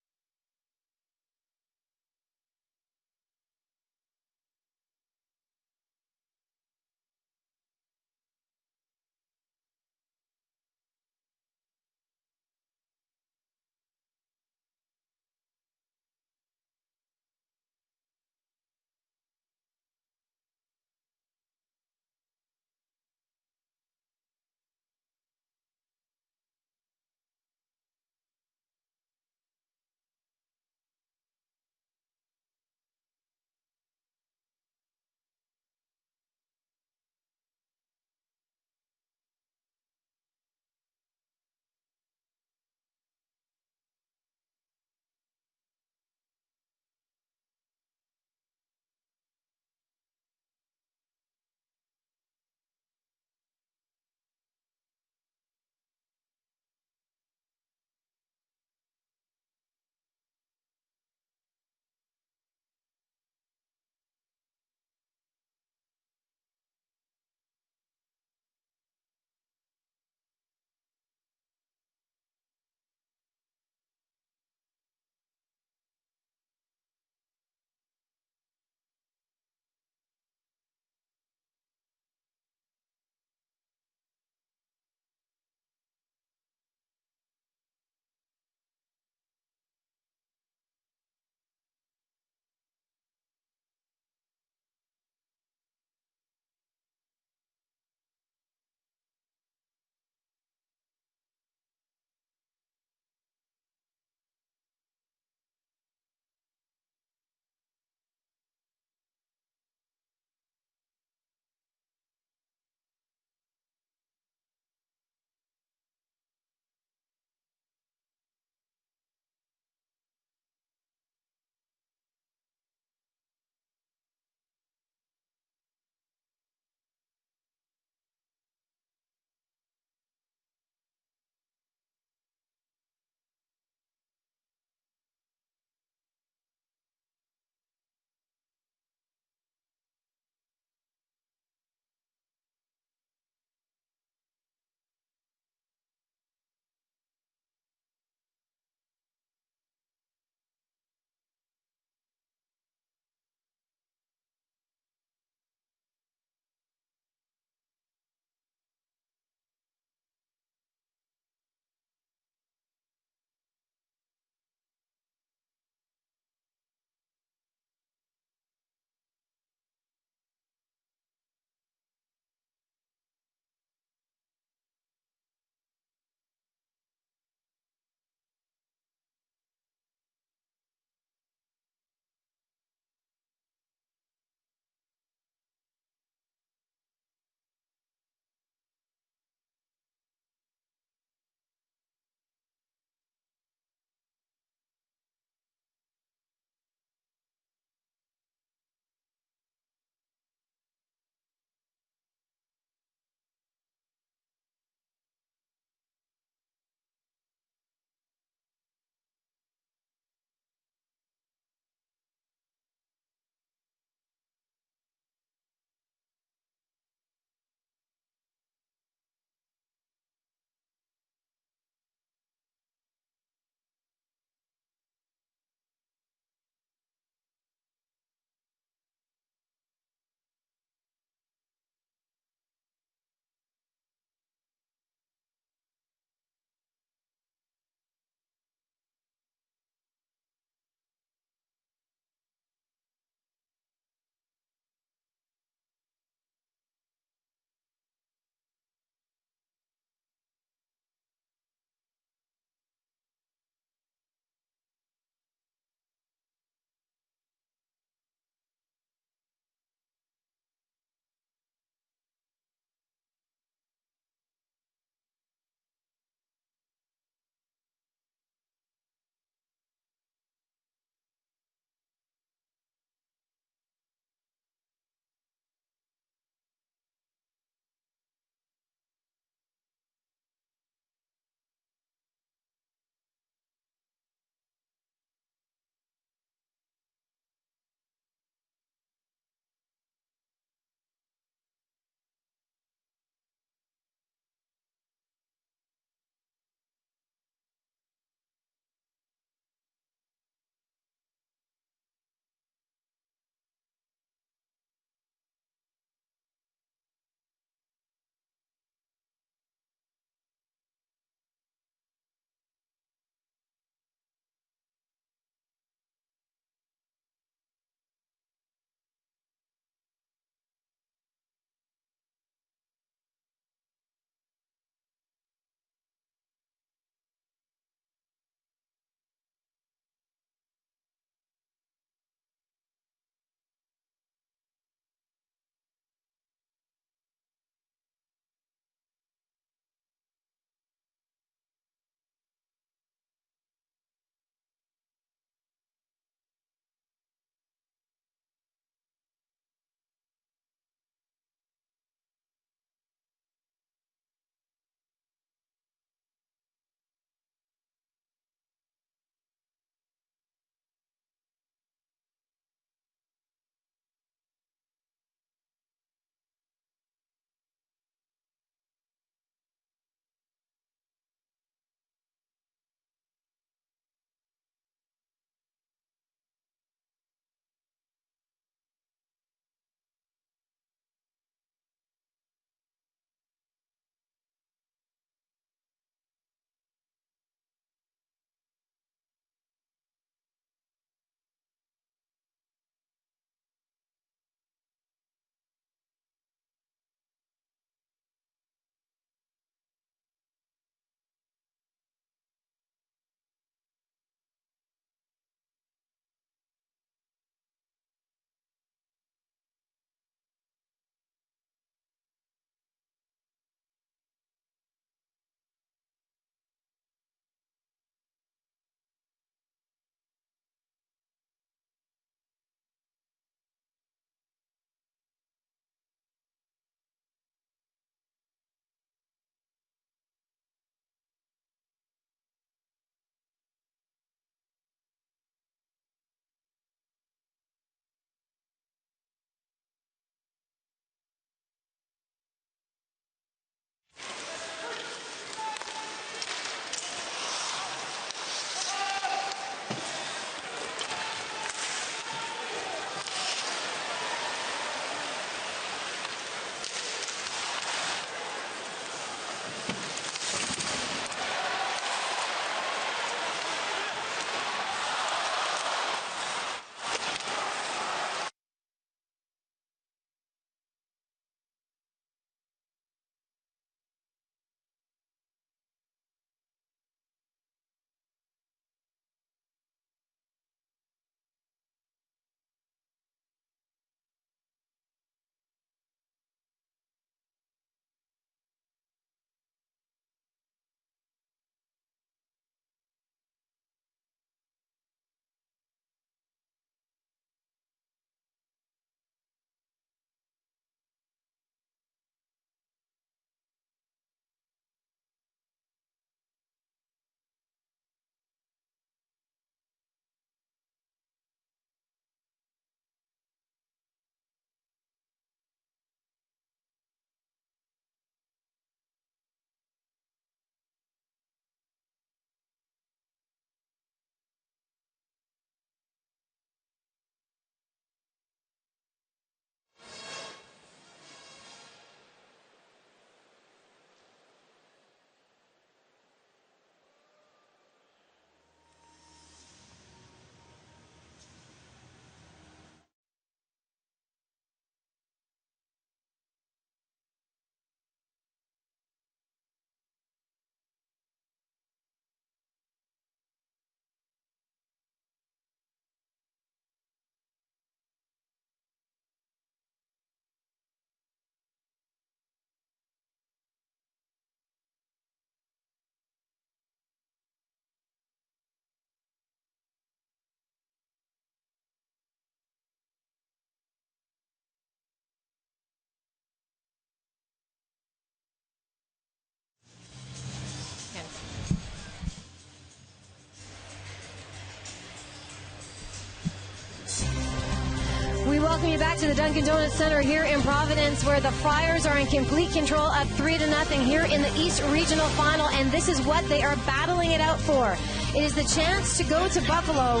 back to the Dunkin' Donuts Center here in Providence, where the Friars are in complete control, up 3-0 here in the East Regional Final, and this is what they are battling it out for. It is the chance to go to Buffalo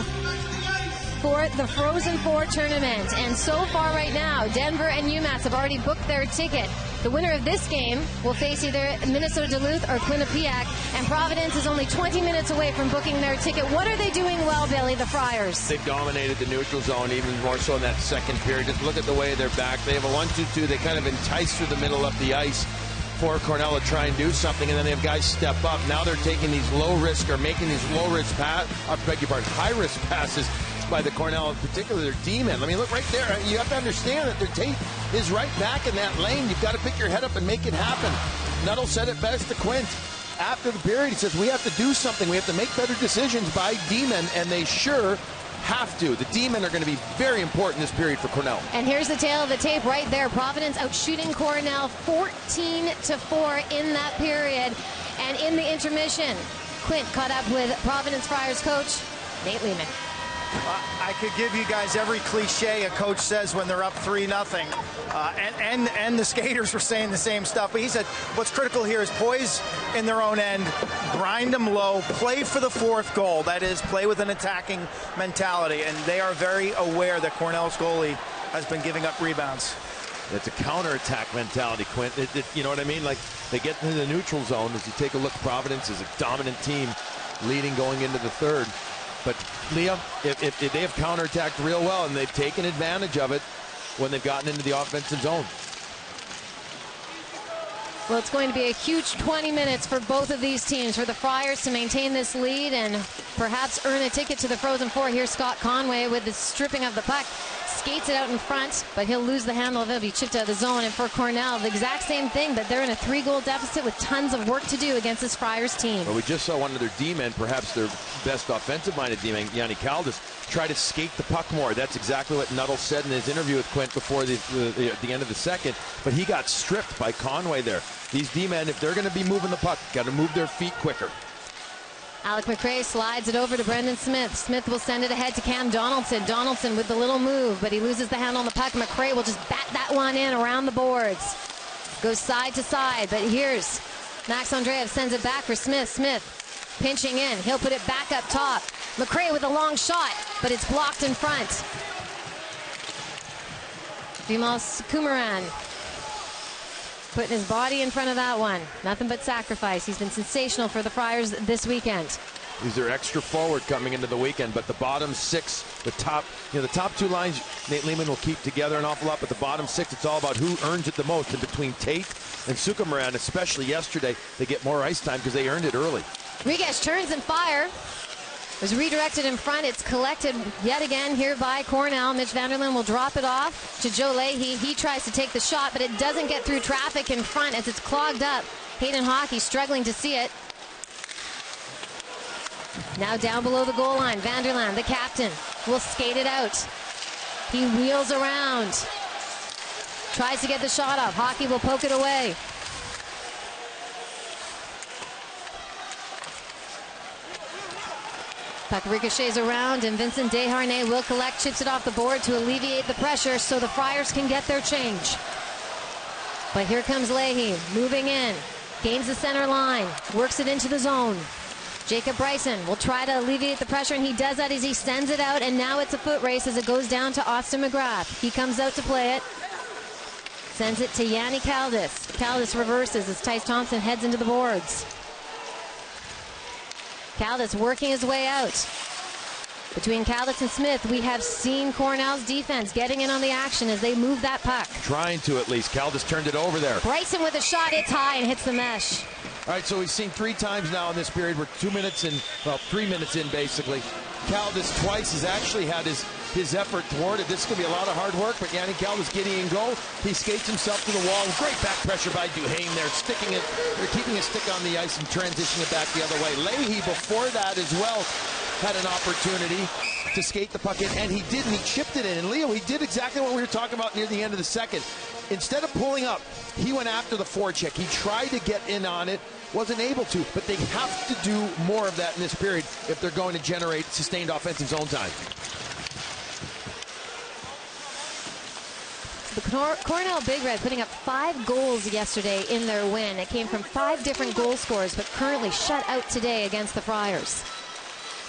for the Frozen Four tournament. And so far right now, Denver and UMass have already booked their ticket. The winner of this game will face either Minnesota Duluth or Quinnipiac, and Providence is only 20 minutes away from booking their ticket. What are they doing well, Billy, the Friars? They've dominated the neutral zone, even more so in that second period. Just look at the way they're back. They have a 1-2-2. They kind of entice through the middle of the ice for Cornell to try and do something, and then they have guys step up. Now they're taking these low-risk or making these low-risk high-risk passes by the Cornell, in particular their D-men. I mean, look right there. You have to understand that their tape is right back in that lane. You've got to pick your head up and make it happen. Nuttall said it best to Quint after the period. He says, we have to do something. We have to make better decisions by D-men, and they sure have to. The D-men are going to be very important this period for Cornell. And here's the tail of the tape right there. Providence out shooting Cornell 14-4 in that period. And in the intermission, Quint caught up with Providence Friars coach Nate Lehman. I could give you guys every cliche a coach says when they're up 3-0. And the skaters were saying the same stuff. But he said what's critical here is poise in their own end, grind them low, play for the fourth goal. That is, play with an attacking mentality. And they are very aware that Cornell's goalie has been giving up rebounds. It's a counterattack mentality, Quint. You know what I mean? Like, they get into the neutral zone. As you take a look, Providence is a dominant team leading going into the third. But, Leah, if they have counterattacked real well, and they've taken advantage of it when they've gotten into the offensive zone. Well, it's going to be a huge 20 minutes for both of these teams, for the Friars to maintain this lead and perhaps earn a ticket to the Frozen Four. Here's Scott Conway with the stripping of the puck. Skates it out in front, but he'll lose the handle. It'll be chipped out of the zone. And for Cornell, the exact same thing, but they're in a 3-goal deficit with tons of work to do against this Friars team. Well, we just saw one of their D-men, perhaps their best offensive-minded D-man, Yanni Caldas, try to skate the puck more. That's exactly what Nuttall said in his interview with Quint before the end of the second. But he got stripped by Conway there. These D-men, if they're going to be moving the puck, got to move their feet quicker. Alec McRae slides it over to Brendan Smith. Smith will send it ahead to Cam Donaldson. Donaldson with the little move, but he loses the handle on the puck. McRae will just bat that one in around the boards. Goes side to side, but here's Max Andreev sends it back for Smith. Smith pinching in. He'll put it back up top. McRae with a long shot, but it's blocked in front. Vimas Kumaran putting his body in front of that one. Nothing but sacrifice. He's been sensational for the Friars this weekend. He's their extra forward coming into the weekend, but the bottom six, the top two lines, Nate Lehman will keep together an awful lot, but the bottom six, it's all about who earns it the most. And between Tate and Sukumaran, especially yesterday, they get more ice time because they earned it early. Rigas turns and fire. Was redirected in front. It's collected yet again here by Cornell. Mitch Vanderlyn will drop it off to Joe Leahy. He tries to take the shot, but it doesn't get through traffic in front as it's clogged up. Hayden Hockey struggling to see it. Now down below the goal line, Vanderland, the captain, will skate it out. He wheels around. Tries to get the shot off. Hockey will poke it away. Puck ricochets around, and Vincent Desharnais will collect, chips it off the board to alleviate the pressure so the Friars can get their change. But here comes Leahy, moving in, gains the center line, works it into the zone. Jacob Bryson will try to alleviate the pressure, and he does that as he sends it out, and now it's a foot race as it goes down to Austin McGrath. He comes out to play it, sends it to Yanni Caldas. Caldas reverses as Tice Thompson heads into the boards. Caldas working his way out. Between Caldas and Smith, we have seen Cornell's defense getting in on the action as they move that puck. Trying to, at least. Caldas turned it over there. Bryson with a shot, it's high and hits the mesh. All right, so we've seen 3 times now in this period. We're 2 minutes in, well, 3 minutes in, basically. Caldas twice has actually had his effort toward it. This is going to be a lot of hard work, but Yanni Caldas getting in goal. He skates himself to the wall. Great back pressure by Duhaime there, sticking it. They're keeping his stick on the ice and transitioning it back the other way. Leahy, before that as well, had an opportunity to skate the puck in, and he did, and he chipped it in. And Leo, he did exactly what we were talking about near the end of the second. Instead of pulling up, he went after the forecheck. He tried to get in on it, wasn't able to, but they have to do more of that in this period if they're going to generate sustained offensive zone time. Cornell Big Red putting up 5 goals yesterday in their win. It came from 5 different goal scorers, but currently shut out today against the Friars.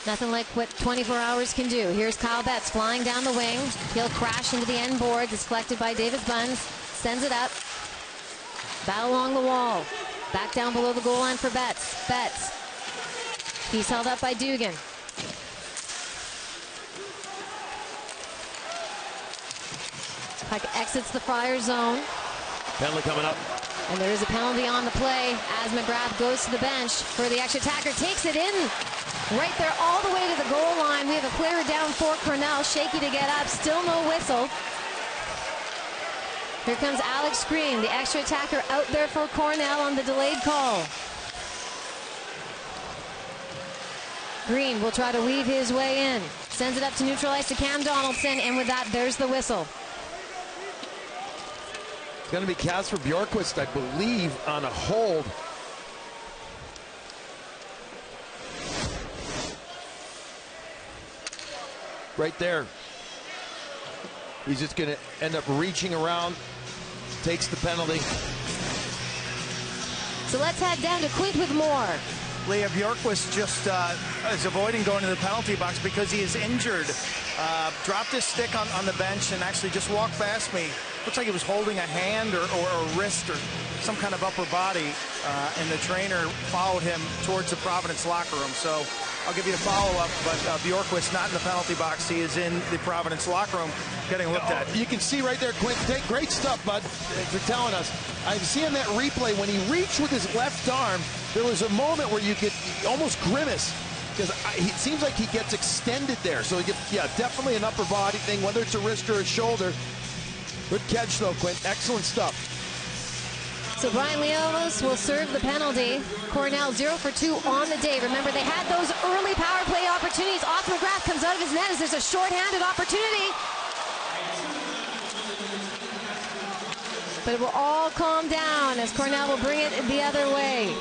Nothing like what 24 hours can do. Here's Kyle Betts flying down the wing. He'll crash into the end boards. It's collected by Davis Buns. Sends it up. Battle along the wall. Back down below the goal line for Betts. Betts. He's held up by Dugan. Puck exits the Friars zone. Penalty coming up. And there is a penalty on the play as McGrath goes to the bench for the extra attacker. Takes it in right there all the way to the goal line. We have a player down for Cornell. Shaky to get up. Still no whistle. Here comes Alex Green, the extra attacker out there for Cornell on the delayed call. Green will try to weave his way in. Sends it up to neutral ice to Cam Donaldson. And with that, there's the whistle. It's going to be Kasper Bjorkquist, I believe, on a hold. Right there. He's just going to end up reaching around, takes the penalty. So let's head down to Quint with more. Leah Bjorkquist just is avoiding going to the penalty box because he is injured. Dropped his stick on the bench and actually just walked past me. Looks like he was holding a hand or a wrist or some kind of upper body, and the trainer followed him towards the Providence locker room. So I'll give you the follow-up, but Bjorkquist not in the penalty box. He is in the Providence locker room getting looked at. You can see right there, Quint, great stuff, bud, for telling us. I see on that replay, when he reached with his left arm, there was a moment where you could almost grimace, because it seems like he gets extended there. So, yeah, definitely an upper body thing, whether it's a wrist or a shoulder. Good catch, though, Quint. Excellent stuff. So Brian Leonis will serve the penalty. Cornell 0 for 2 on the day. Remember, they had those early power play opportunities. Off McGrath comes out of his net as there's a shorthanded opportunity. But it will all calm down as Cornell will bring it the other way.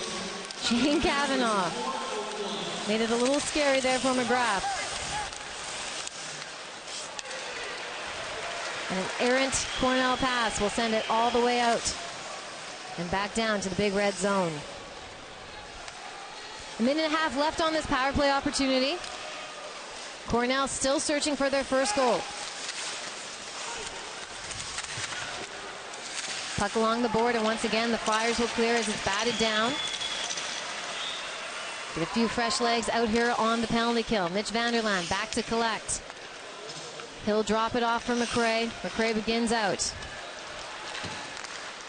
Shane Cavanaugh made it a little scary there for McGrath. And an errant Cornell pass will send it all the way out and back down to the Big Red zone. A minute and a half left on this power play opportunity. Cornell still searching for their first goal. Puck along the board, and once again the Friars will clear as it's batted down. Get a few fresh legs out here on the penalty kill. Mitch Vanderland back to collect. He'll drop it off for McRae. McRae begins out.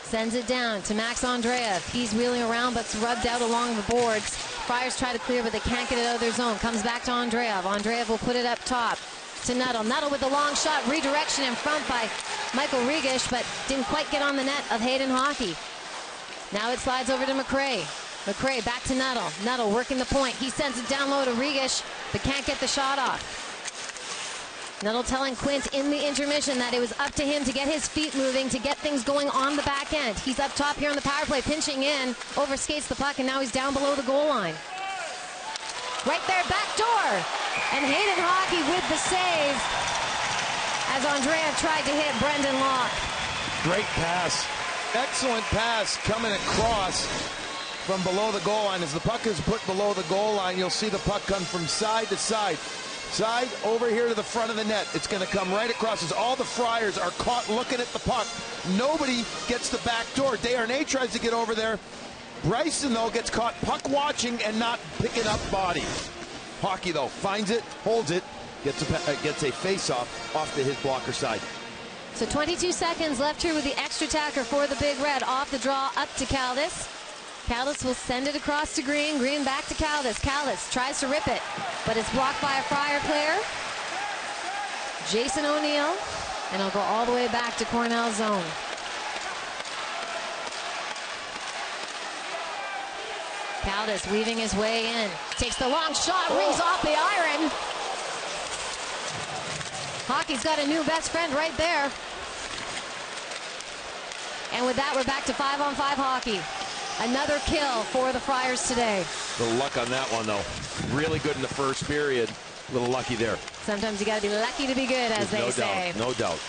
Sends it down to Max Andreev. He's wheeling around, but it's rubbed out along the boards. Friars try to clear, but they can't get it out of their zone. Comes back to Andreev. Andreev will put it up top to Nuttall. Nuttall with the long shot. Redirection in front by Michael Regish, but didn't quite get on the net of Hayden Hockey. Now it slides over to McRae. McRae back to Nuttall. Nuttall working the point. He sends it down low to Regish, but can't get the shot off. Nuttall telling Quint in the intermission that it was up to him to get his feet moving, to get things going on the back end. He's up top here on the power play, pinching in, overskates the puck, and now he's down below the goal line. Right there, back door. And Hayden Hockey with the save as Andreev tried to hit Brendan Locke. Great pass. Excellent pass coming across from below the goal line. As the puck is put below the goal line, you'll see the puck come from side to side. Side over here to the front of the net. It's going to come right across as all the Friars are caught looking at the puck. Nobody gets the back door. Desharnais tries to get over there. Bryson, though, gets caught puck watching and not picking up body. Hockey, though, finds it, holds it, gets a face-off off to his blocker side. So 22 seconds left here with the extra attacker for the Big Red. Off the draw, up to Caldas. Caldas will send it across to Green. Green back to Caldas. Caldas tries to rip it, but it's blocked by a Friar player, Jason O'Neill, and it'll go all the way back to Cornell zone. Caldas weaving his way in. Takes the long shot, rings off the iron. Hockey's got a new best friend right there. And with that, we're back to 5-on-5 hockey. Another kill for the Friars today. The luck on that one, though. Really good in the first period. A little lucky there. Sometimes you got to be lucky to be good, as they say. No doubt.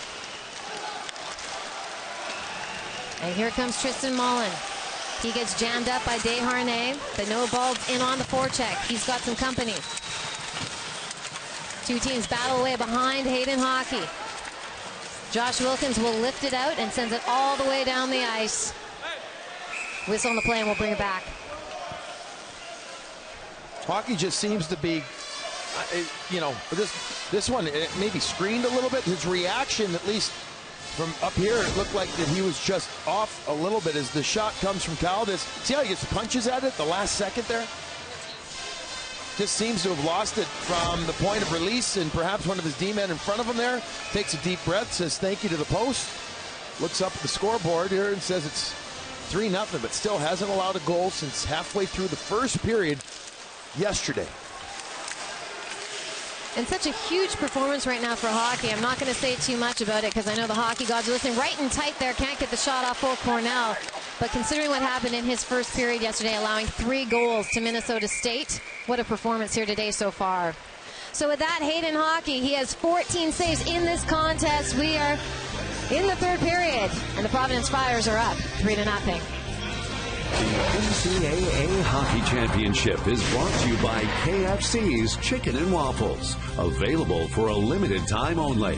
And here comes Tristan Mullen. He gets jammed up by Desharnais, but no ball in on the forecheck. He's got some company. Two teams battle away behind Hayden Hockey. Josh Wilkins will lift it out and sends it all the way down the ice. Whistle on the play and we'll bring it back. Hockey just seems to be, you know, this one, it maybe screened a little bit. His reaction, at least from up here, it looked like that he was just off a little bit as the shot comes from Caldas. See how he gets punches at it the last second there? Just seems to have lost it from the point of release, and perhaps one of his D-men in front of him there takes a deep breath, says thank you to the post, looks up at the scoreboard here and says it's 3-0, but still hasn't allowed a goal since halfway through the first period yesterday. And such a huge performance right now for hockey. I'm not going to say too much about it because I know the hockey gods are listening. Right and tight there, can't get the shot off for Cornell. But considering what happened in his first period yesterday, allowing 3 goals to Minnesota State, what a performance here today so far. So with that, Hayden Hockey, he has 14 saves in this contest. We are in the third period, and the Providence Friars are up 3-0. The NCAA Hockey Championship is brought to you by KFC's Chicken and Waffles. Available for a limited time only.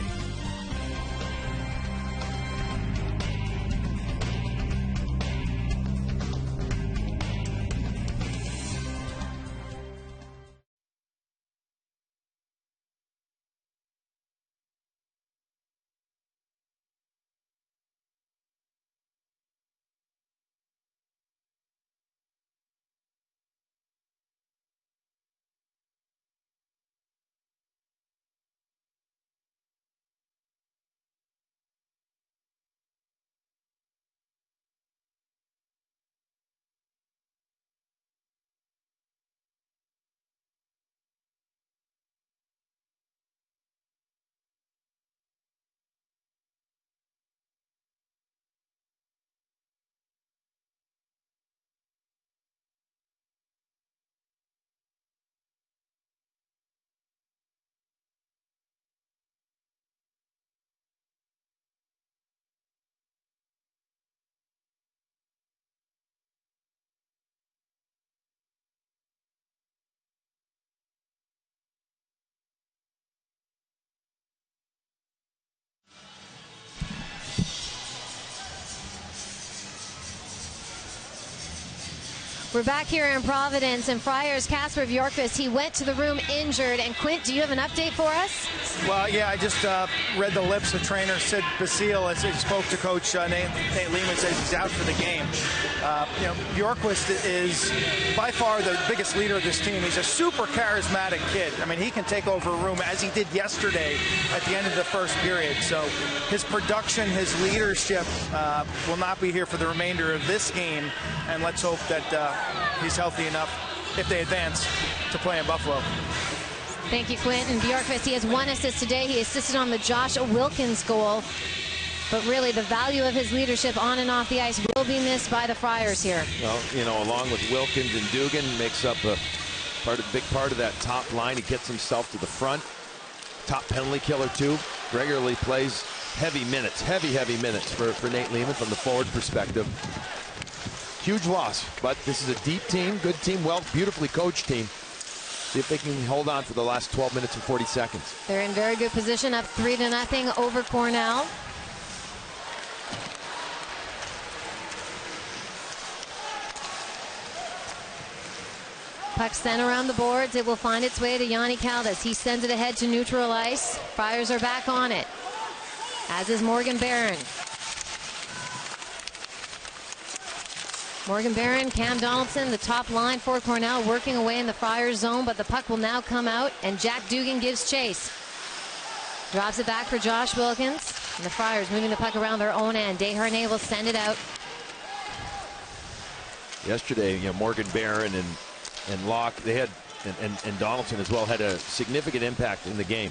We're back here in Providence, and Friars Casper Bjorkqvist, he went to the room injured. And Quint, do you have an update for us? Well, yeah, I just read the lips of trainer Sid Basile as he spoke to Coach Nate Lehman, says he's out for the game. You know, Bjorkqvist is by far the biggest leader of this team. He's a super charismatic kid. I mean, he can take over a room as he did yesterday at the end of the first period. So his production, his leadership will not be here for the remainder of this game. And let's hope that he's healthy enough, if they advance, to play in Buffalo. Thank you, Quentin. Bjorkqvist, he has 1 assist today. He assisted on the Josh Wilkins goal. But really, the value of his leadership on and off the ice will be missed by the Friars here. Well, you know, along with Wilkins and Dugan, makes up a big part of that top line. He gets himself to the front. Top penalty killer, too. Regularly plays heavy minutes for Nate Lehman from the forward perspective. Huge loss, but this is a deep team, good team, well, beautifully coached team. See if they can hold on for the last 12 minutes and 40 seconds. They're in very good position, up 3-0 over Cornell. Puck sent around the boards. It will find its way to Yanni Caldas. He sends it ahead to neutral ice. Friars are back on it, as is Morgan Barron. Morgan Barron, Cam Donaldson, the top line for Cornell, working away in the Friars zone, but the puck will now come out, and Jack Dugan gives chase. Drops it back for Josh Wilkins, and the Friars moving the puck around their own end. Desharnais will send it out. Yesterday, you know, Morgan Barron and Locke, they had, and Donaldson as well, had a significant impact in the game.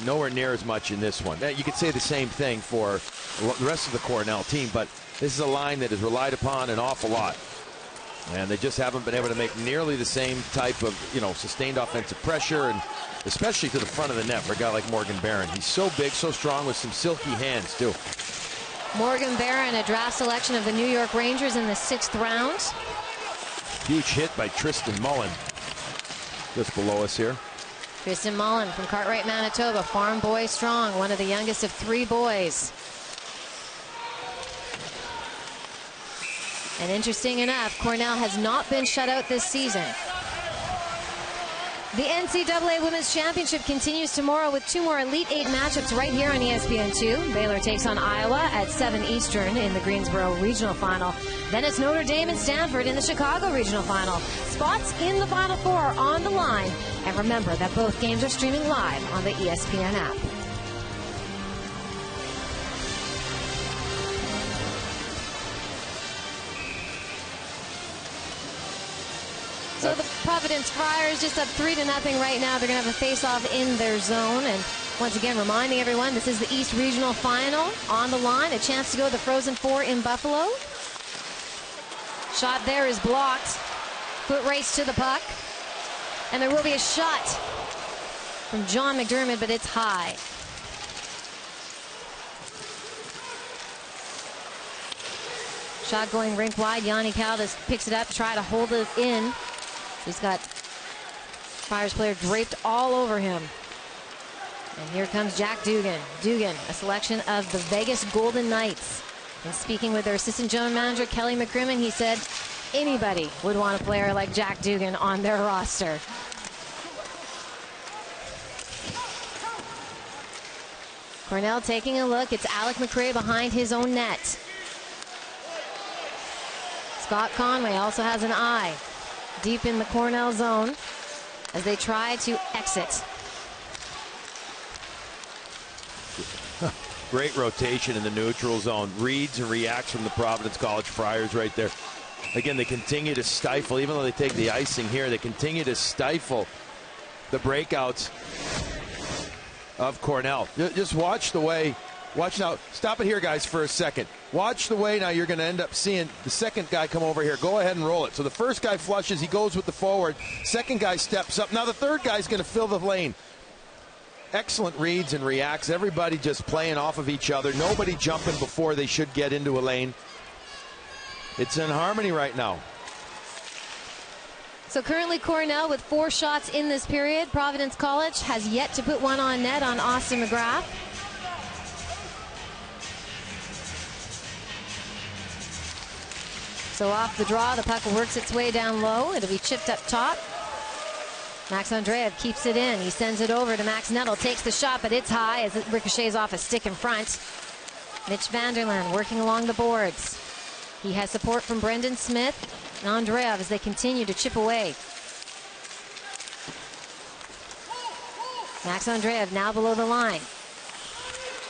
Nowhere near as much in this one. You could say the same thing for the rest of the Cornell team, but this is a line that is relied upon an awful lot. And they just haven't been able to make nearly the same type of, you know, sustained offensive pressure, and especially to the front of the net for a guy like Morgan Barron. He's so big, so strong, with some silky hands, too. Morgan Barron, a draft selection of the New York Rangers in the 6th round. Huge hit by Tristan Mullen. Just below us here. Tristan Mullen from Cartwright, Manitoba. Farm boy strong, one of the youngest of 3 boys. And interesting enough, Cornell has not been shut out this season. The NCAA Women's Championship continues tomorrow with 2 more Elite 8 matchups right here on ESPN2. Baylor takes on Iowa at 7 Eastern in the Greensboro Regional Final. Then it's Notre Dame and Stanford in the Chicago Regional Final. Spots in the Final Four are on the line. And remember that both games are streaming live on the ESPN app. So the Providence Friars just up 3-0 right now. They're going to have a face-off in their zone. And once again, reminding everyone, this is the East Regional Final on the line. A chance to go to the Frozen Four in Buffalo. Shot there is blocked. Foot race to the puck. And there will be a shot from John McDermott, but it's high. Shot going rink wide. Yanni Caldas picks it up, try to hold it in. He's got Friars player draped all over him. And here comes Jack Dugan. Dugan, a selection of the Vegas Golden Knights. And speaking with their assistant general manager, Kelly McCrimmon, he said anybody would want a player like Jack Dugan on their roster. Cornell taking a look. It's Alec McRae behind his own net. Scott Conway also has an eye deep in the Cornell zone as they try to exit. Great rotation in the neutral zone. Reads and reacts from the Providence College Friars right there. Again, they continue to stifle, even though they take the icing here, they continue to stifle the breakouts of Cornell. Just watch the way, watch now, stop it here guys for a second. Watch the way now you're going to end up seeing the second guy come over here. Go ahead and roll it. So the first guy flushes, he goes with the forward. Second guy steps up. Now the third guy's going to fill the lane. Excellent reads and reacts. Everybody just playing off of each other. Nobody jumping before they should get into a lane. It's in harmony right now. So currently Cornell with 4 shots in this period. Providence College has yet to put one on net on Austin McGrath. So off the draw, the puck works its way down low. It'll be chipped up top. Max Andreev keeps it in. He sends it over to Max Nettle. Takes the shot, but it's high as it ricochets off a stick in front. Mitch Vanderland working along the boards. He has support from Brendan Smith and Andreev as they continue to chip away. Max Andreev now below the line.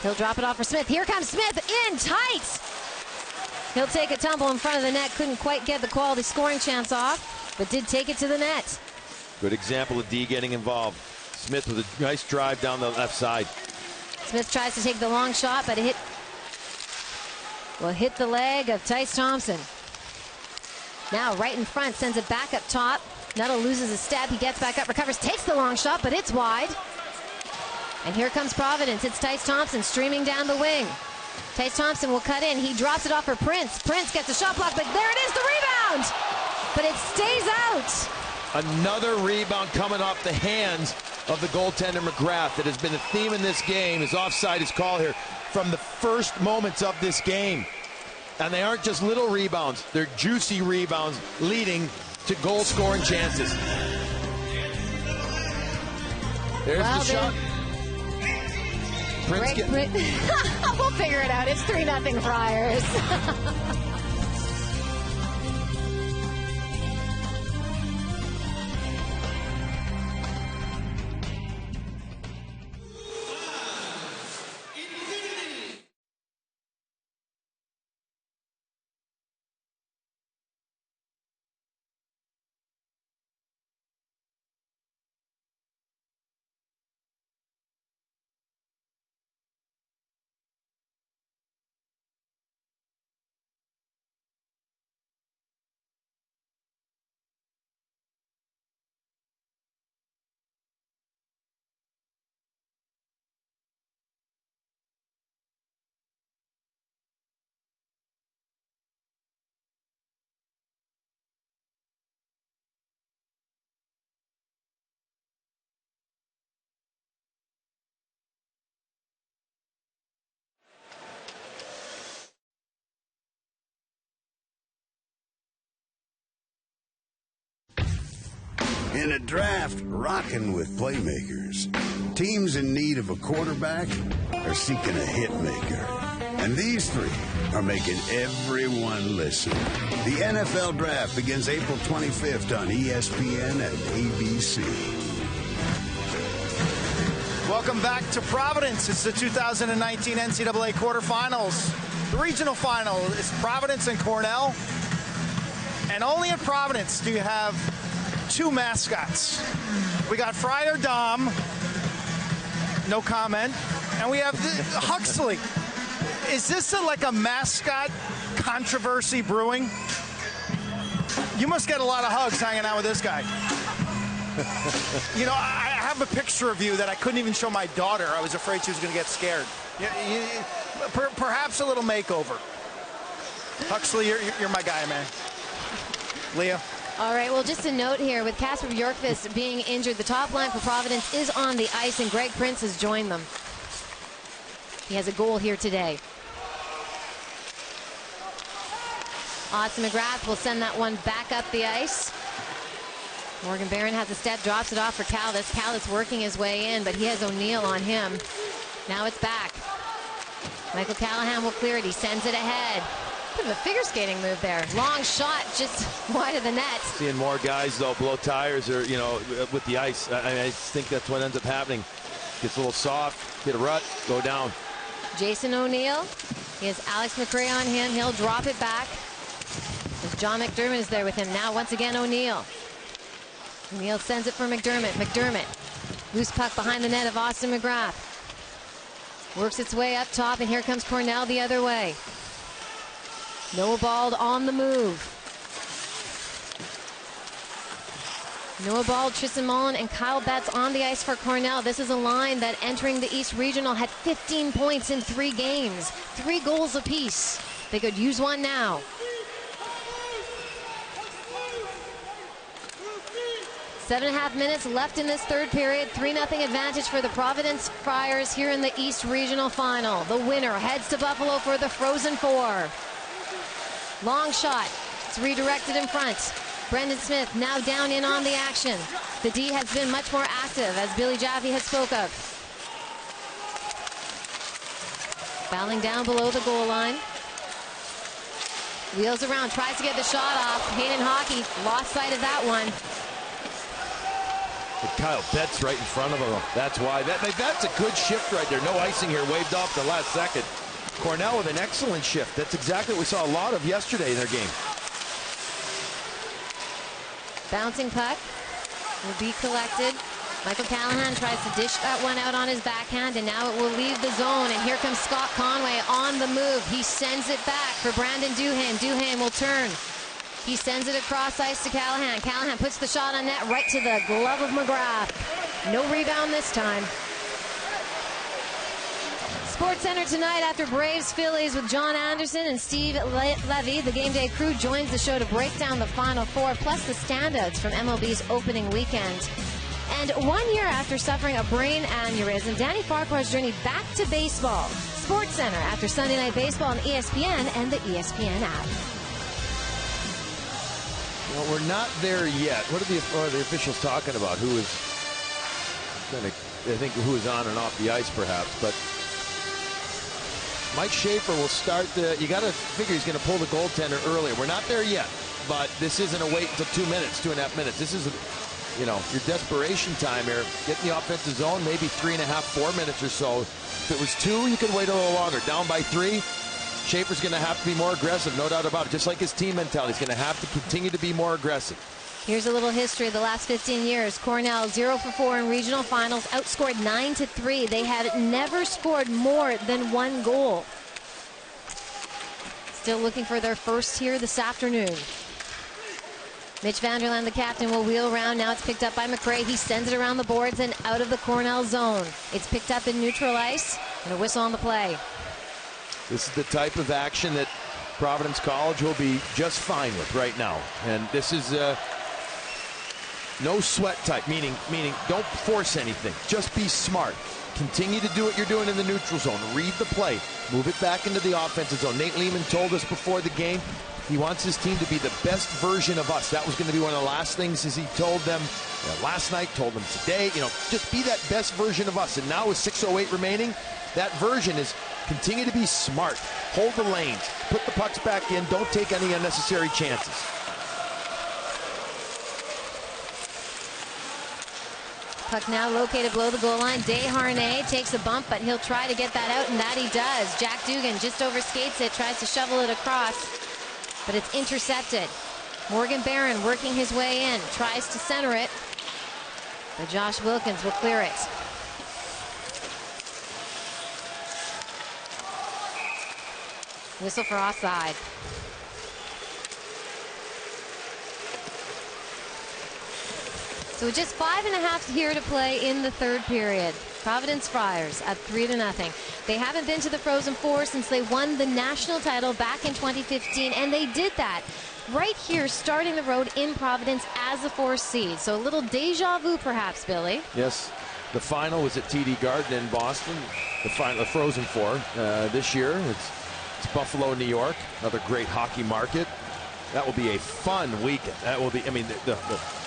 He'll drop it off for Smith. Here comes Smith in tight. He'll take a tumble in front of the net. Couldn't quite get the quality scoring chance off, but did take it to the net. Good example of D getting involved. Smith with a nice drive down the left side. Smith tries to take the long shot, but it will hit the leg of Tice Thompson. Now right in front, sends it back up top. Nettle loses a step. He gets back up, recovers, takes the long shot, but it's wide. And here comes Providence. It's Tice Thompson streaming down the wing. Tice Thompson will cut in. He drops it off for Prince. Prince gets a shot block, but there it is, the rebound! But it stays out. Another rebound coming off the hands of the goaltender McGrath. That has been a theme in this game. His offside is called here from the first moments of this game. And they aren't just little rebounds. They're juicy rebounds leading to goal scoring chances. There's the shot. Prince we'll figure it out. It's 3-0 Friars. In a draft, rocking with playmakers. Teams in need of a quarterback are seeking a hit maker. And these three are making everyone listen. The NFL Draft begins April 25th on ESPN and ABC. Welcome back to Providence. It's the 2019 NCAA quarterfinals. The regional final is Providence and Cornell. And only in Providence do you have two mascots. We got Friar Dom, no comment, and we have Huxley. Is this like a mascot controversy brewing? You must get a lot of hugs hanging out with this guy. You know, I have a picture of you that I couldn't even show my daughter. I was afraid she was going to get scared. Perhaps a little makeover. Huxley, you're my guy, man. Leah. All right, well, just a note here, with Casper Bjorkqvist being injured, the top line for Providence is on the ice, and Greg Prince has joined them. He has a goal here today. Austin McGrath will send that one back up the ice. Morgan Barron has a step, drops it off for Caldas. Caldas working his way in, but he has O'Neill on him. Now it's back. Michael Callahan will clear it. He sends it ahead. Bit of a figure skating move there. Long shot just wide of the net. Seeing more guys, though, blow tires or, you know, with the ice. I think that's what ends up happening. Gets a little soft, hit a rut, go down. Jason O'Neill. He has Alex McRae on him. He'll drop it back. As John McDermott is there with him. Now, once again, O'Neill. O'Neill sends it for McDermott. McDermott. Loose puck behind the net of Austin McGrath. Works its way up top, and here comes Cornell the other way. Noah Bald on the move. Noah Bald, Tristan Mullen, and Kyle Betts on the ice for Cornell. This is a line that entering the East Regional had 15 points in 3 games. 3 goals apiece. They could use one now. 7.5 minutes left in this third period. 3-0 advantage for the Providence Friars here in the East Regional Final. The winner heads to Buffalo for the Frozen Four. Long shot. It's redirected in front. Brendan Smith now down in on the action. The D has been much more active, as Billy Jaffe has spoke of. Fouling down below the goal line. Wheels around, tries to get the shot off. Hayden Hockey lost sight of that one. Kyle Betts right in front of him. That's why. That's a good shift right there. No icing here. Waved off the last second. Cornell with an excellent shift. That's exactly what we saw a lot of yesterday in their game. Bouncing puck will be collected. Michael Callahan tries to dish that one out on his backhand, and now it will leave the zone. And here comes Scott Conway on the move. He sends it back for Brandon Duhan. Duhan will turn. He sends it across ice to Callahan. Callahan puts the shot on net right to the glove of McGrath. No rebound this time. Sports Center tonight after Braves Phillies with John Anderson and Steve Levy. The Game Day crew joins the show to break down the Final Four, plus the standouts from MLB's opening weekend. And 1 year after suffering a brain aneurysm, Danny Farquhar's journey back to baseball. Sports Center after Sunday Night Baseball on ESPN and the ESPN app. Well, we're not there yet. What are the officials talking about? Who is going to, I think, who is on and off the ice, perhaps, but Mike Schaefer will start you got to figure he's going to pull the goaltender earlier. We're not there yet, but this isn't a wait until 2 minutes, 2.5 minutes. This is, you know, your desperation time here. Get in the offensive zone, maybe 3.5, 4 minutes or so. If it was 2, you could wait a little longer. Down by 3, Schaefer's going to have to be more aggressive, no doubt about it. Just like his team mentality, he's going to have to continue to be more aggressive. Here's a little history of the last 15 years. Cornell 0-for-4 in regional finals, outscored 9-3. They have never scored more than 1 goal. Still looking for their first here this afternoon. Mitch Vanderland, the captain, will wheel around. Now it's picked up by McRae. He sends it around the boards and out of the Cornell zone. It's picked up in neutral ice, and a whistle on the play. This is the type of action that Providence College will be just fine with right now. And this is no sweat type, meaning don't force anything. Just be smart. Continue to do what you're doing in the neutral zone. Read the play. Move it back into the offensive zone. Nate Lehman told us before the game, He wants his team to be the best version of us. That was going to be one of the last things as he told them last night, told them today. Just be that best version of us. And now with 6:08 remaining, that version is continue to be smart. Hold the lanes. Put the pucks back in. Don't take any unnecessary chances. Puck now located below the goal line. Desharnais takes a bump, but he'll try to get that out, and that he does. Jack Dugan just overskates it, tries to shovel it across, but it's intercepted. Morgan Barron working his way in, tries to center it, but Josh Wilkins will clear it. Whistle for offside. So with just 5.5 here to play in the third period. Providence Friars at 3-0. They haven't been to the Frozen Four since they won the national title back in 2015, and they did that right here, starting the road in Providence as the 4th seed. So a little deja vu, perhaps, Billy. Yes, the final was at TD Garden in Boston. The Frozen Four this year. It's Buffalo, New York, another great hockey market. That will be a fun weekend. That will be, I mean, the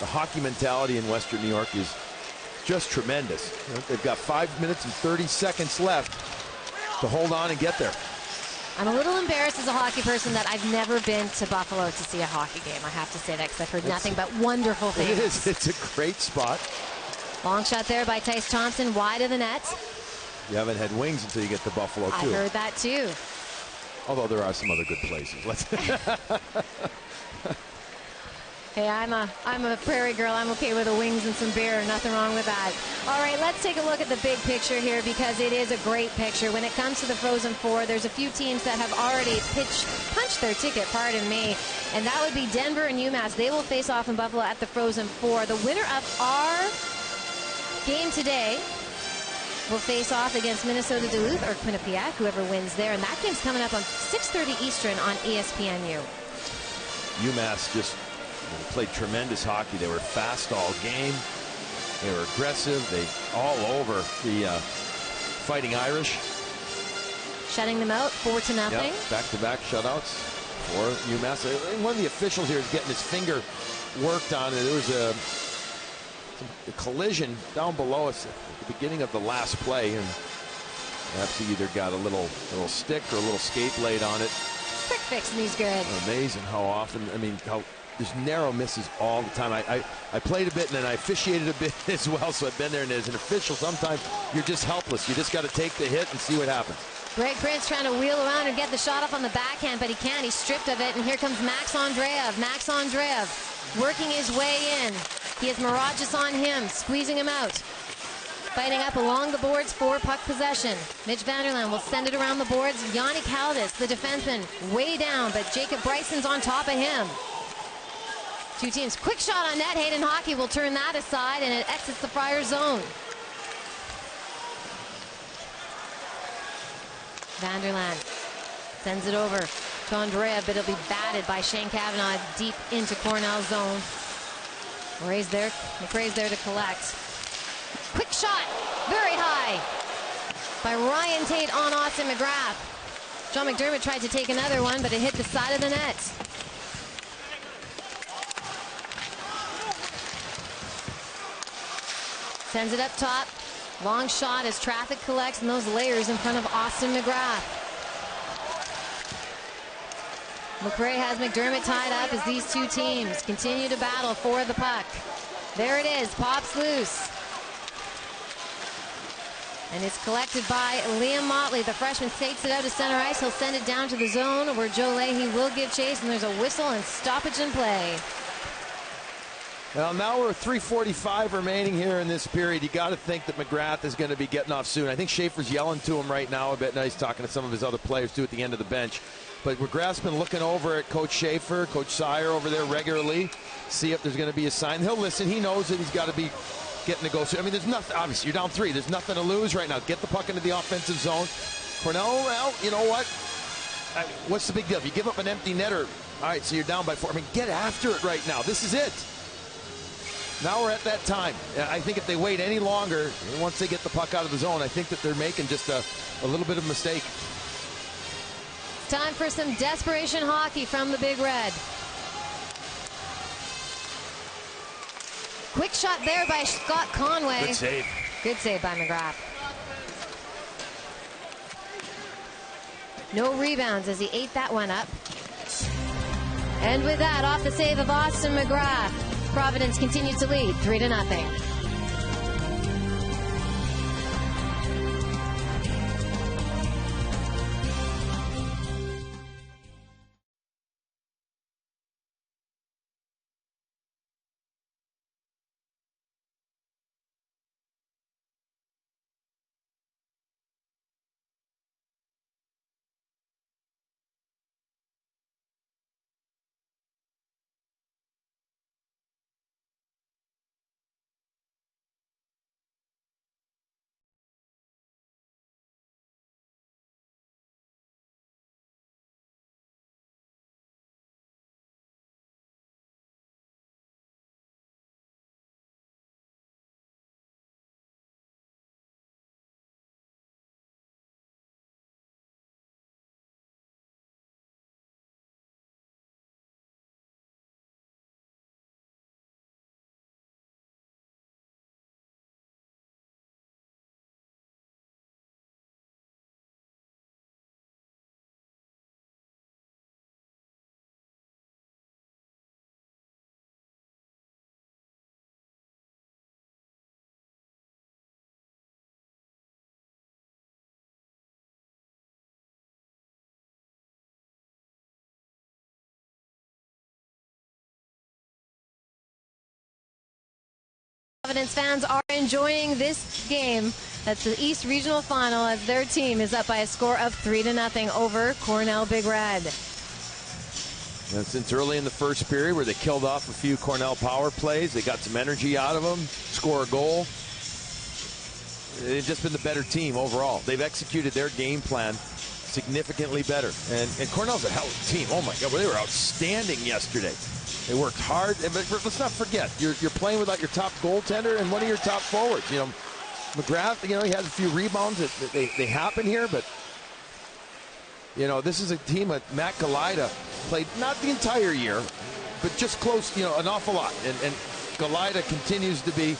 hockey mentality in Western New York is just tremendous. They've got 5 minutes and 30 seconds left to hold on and get there. I'm a little embarrassed as a hockey person that I've never been to Buffalo to see a hockey game. I have to say that because I've heard nothing but wonderful things. It is. It's a great spot. Long shot there by Tice Thompson, wide of the net. You haven't had wings until you get to Buffalo, too. I heard that, too. Although there are some other good places. Hey, I'm a prairie girl. I'm okay with the wings and some beer. Nothing wrong with that. All right, let's take a look at the big picture here because it is a great picture. When it comes to the Frozen Four, there's a few teams that have already punched their ticket, pardon me, and that would be Denver and UMass. They will face off in Buffalo at the Frozen Four. The winner of our game today will face off against Minnesota Duluth or Quinnipiac, whoever wins there. And that game's coming up on 6:30 Eastern on ESPNU. UMass just played tremendous hockey. They were fast all game. They were aggressive. They all over the Fighting Irish. Shutting them out 4-0. Yep, back-to-back shutouts for UMass. One of the officials here is getting his finger worked on. There was a collision down below us at the beginning of the last play, and perhaps he either got a little stick or a little skate blade on it. Quick fix, and he's good. Amazing how often, I mean, how there's narrow misses all the time. I played a bit and then I officiated a bit as well, so I've been there, and as an official, sometimes you're just helpless. You just got to take the hit and see what happens. Greg Prince trying to wheel around and get the shot off on the backhand, but he can't. He's stripped of it, and here comes Max Andreev. Max Andreev working his way in. He has Mirages on him, squeezing him out. Fighting up along the boards for puck possession. Mitch Vanderland will send it around the boards. Yanni Kaldis, the defenseman, way down, but Jacob Bryson's on top of him. Two teams. Quick shot on net. Hayden Hockey will turn that aside, and it exits the Friars zone. Vanderland sends it over to Andreev, but it'll be batted by Shane Cavanaugh deep into Cornell zone. McRae's there to collect. Quick shot, very high by Ryan Tate on Austin McGrath. John McDermott tried to take another one, but it hit the side of the net. Sends it up top. Long shot as traffic collects in those layers in front of Austin McGrath. McRae has McDermott tied up as these two teams continue to battle for the puck. There it is, pops loose. And it's collected by Liam Motley. The freshman takes it out to center ice. He'll send it down to the zone where Joe Leahy will give chase, and there's a whistle and stoppage in play. Well, now we're 3:45 remaining here in this period. You got to think that McGrath is going to be getting off soon. I think Schaefer's yelling to him right now a bit. Nice talking to some of his other players, too, at the end of the bench. But McGrath's been looking over at Coach Schaefer, Coach Sire over there regularly, see if there's going to be a sign. He'll listen. He knows that he's got to be getting to go. I mean, there's nothing. Obviously, you're down 3. There's nothing to lose right now. Get the puck into the offensive zone. Cornell, well, you know what? What's the big deal? If you give up an empty netter, all right, so you're down by 4. I mean, get after it right now. This is it. Now we're at that time. I think if they wait any longer, once they get the puck out of the zone, I think that they're making just a little bit of a mistake. Time for some desperation hockey from the Big Red. Quick shot there by Scott Conway. Good save. Good save by McGrath. No rebounds as he ate that one up. And with that, off the save of Austin McGrath, Providence continued to lead 3-0. Providence fans are enjoying this game. That's the East Regional Final as their team is up by a score of 3-0 over Cornell Big Red. And since early in the first period where they killed off a few Cornell power plays, they got some energy out of them, score a goal. They've just been the better team overall. They've executed their game plan significantly better. And Cornell's a hell of a team. Oh my God, well, they were outstanding yesterday. They worked hard, but let's not forget, you're playing without your top goaltender and one of your top forwards. You know, McGrath, you know, he has a few rebounds that they happen here, but you know, this is a team that Matt Galida played not the entire year, but just close, you know, an awful lot. And Galida continues to be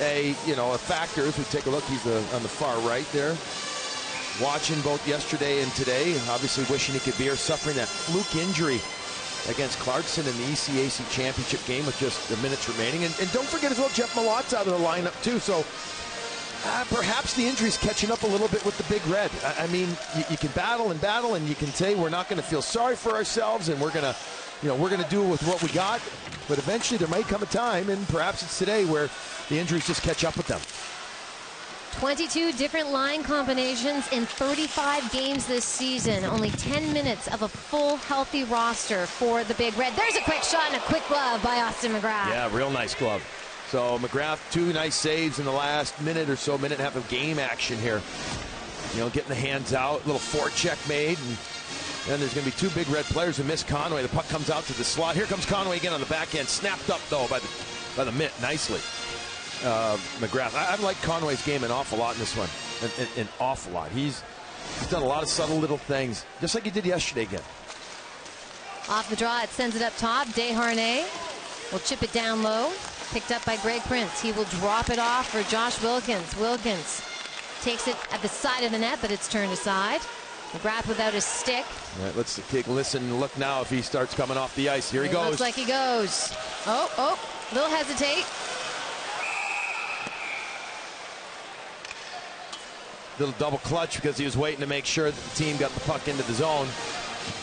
a factor as we take a look. He's on the far right there. Watching both yesterday and today, obviously wishing he could be here, suffering that fluke injury against Clarkson in the ECAC championship game with just the minutes remaining. And don't forget as well, Jeff Malot's out of the lineup too. So perhaps the injury's catching up a little bit with the Big Red. I mean, you can battle and you can say we're not going to feel sorry for ourselves and we're going to do with what we got. But eventually there might come a time, and perhaps it's today, where the injuries just catch up with them. 22 different line combinations in 35 games this season. Only 10 minutes of a full, healthy roster for the Big Red. There's a quick shot and a quick glove by Austin McGrath. Yeah, real nice glove. So McGrath, 2 nice saves in the last minute or so, minute and a half of game action here. You know, getting the hands out, little forecheck made, and then there's going to be 2 Big Red players who miss Conway. The puck comes out to the slot. Here comes Conway again on the back end, snapped up though by the mitt nicely. McGrath, I've liked Conway's game an awful lot in this one. An awful lot. He's done a lot of subtle little things, just like he did yesterday again. Off the draw, it sends it up top. Desharnais will chip it down low. Picked up by Greg Prince. He will drop it off for Josh Wilkins. Wilkins takes it at the side of the net, but it's turned aside. McGrath without his stick. All right, let's take a listen and look now if he starts coming off the ice. Here he goes. Looks like he goes. Oh, little hesitate. Little double clutch because he was waiting to make sure that the team got the puck into the zone.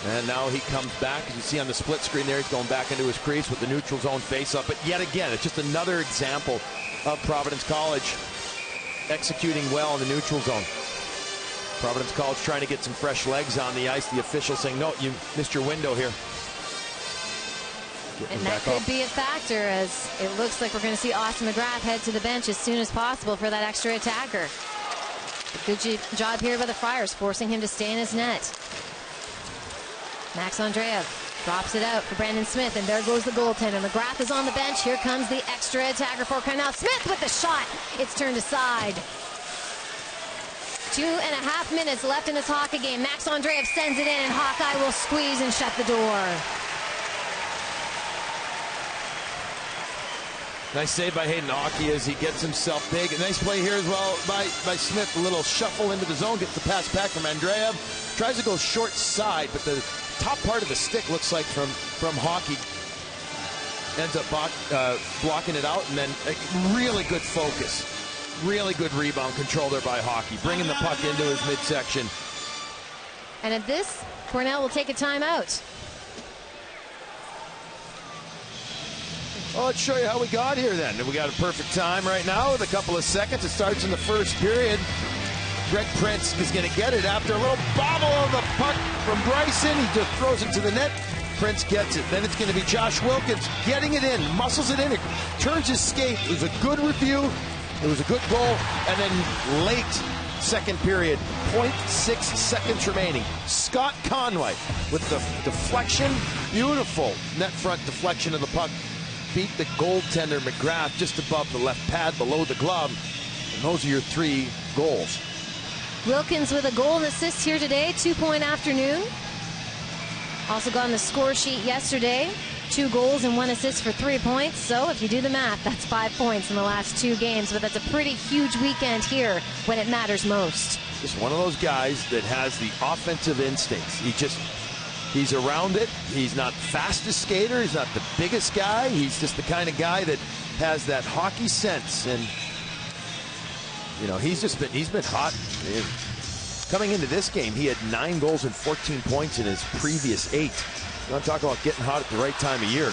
And now he comes back. As you see on the split screen there, he's going back into his crease with the neutral zone face-up. But yet again, it's just another example of Providence College executing well in the neutral zone. Providence College trying to get some fresh legs on the ice. The official saying, no, you missed your window here. And that could be a factor, as it looks like we're going to see Austin McGrath head to the bench as soon as possible for that extra attacker. Good job here by the Friars, forcing him to stay in his net. Max Andreev drops it out for Brandon Smith, and there goes the goaltender. McGrath is on the bench. Here comes the extra attacker for Cornell. Smith with the shot. It's turned aside. 2.5 minutes left in this hockey game. Max Andreev sends it in, and Hawkeye will squeeze and shut the door. Nice save by Hayden Hockey as he gets himself big. A nice play here as well by Smith. A little shuffle into the zone, gets the pass back from Andreev. Tries to go short side, but the top part of the stick looks like from Hockey. Ends up blocking it out, and then a really good focus. Really good rebound control there by Hockey, bringing the puck into his midsection. And at this, Cornell will take a timeout. Well, let's show you how we got here then. We got a perfect time right now with a couple of seconds. It starts in the first period. Greg Prince is going to get it after a little bobble of the puck from Bryson. He just throws it to the net. Prince gets it. Then it's going to be Josh Wilkins getting it in, muscles it in, it turns his skate. It was a good review. It was a good goal. And then late second period, 0.6 seconds remaining. Scott Conway with the deflection, beautiful net front deflection of the puck. Beat the goaltender McGrath just above the left pad, below the glove. And those are your 3 goals. Wilkins with a goal and assist here today, 2-point afternoon. Also got on the score sheet yesterday, 2 goals and 1 assist for 3 points. So if you do the math, that's 5 points in the last 2 games. But that's a pretty huge weekend here when it matters most. Just one of those guys that has the offensive instincts. He's around it. He's not the fastest skater. He's not the biggest guy. He's just the kind of guy that has that hockey sense. And, you know, he's been hot. Coming into this game, he had 9 goals and 14 points in his previous 8. You want to talk about getting hot at the right time of year.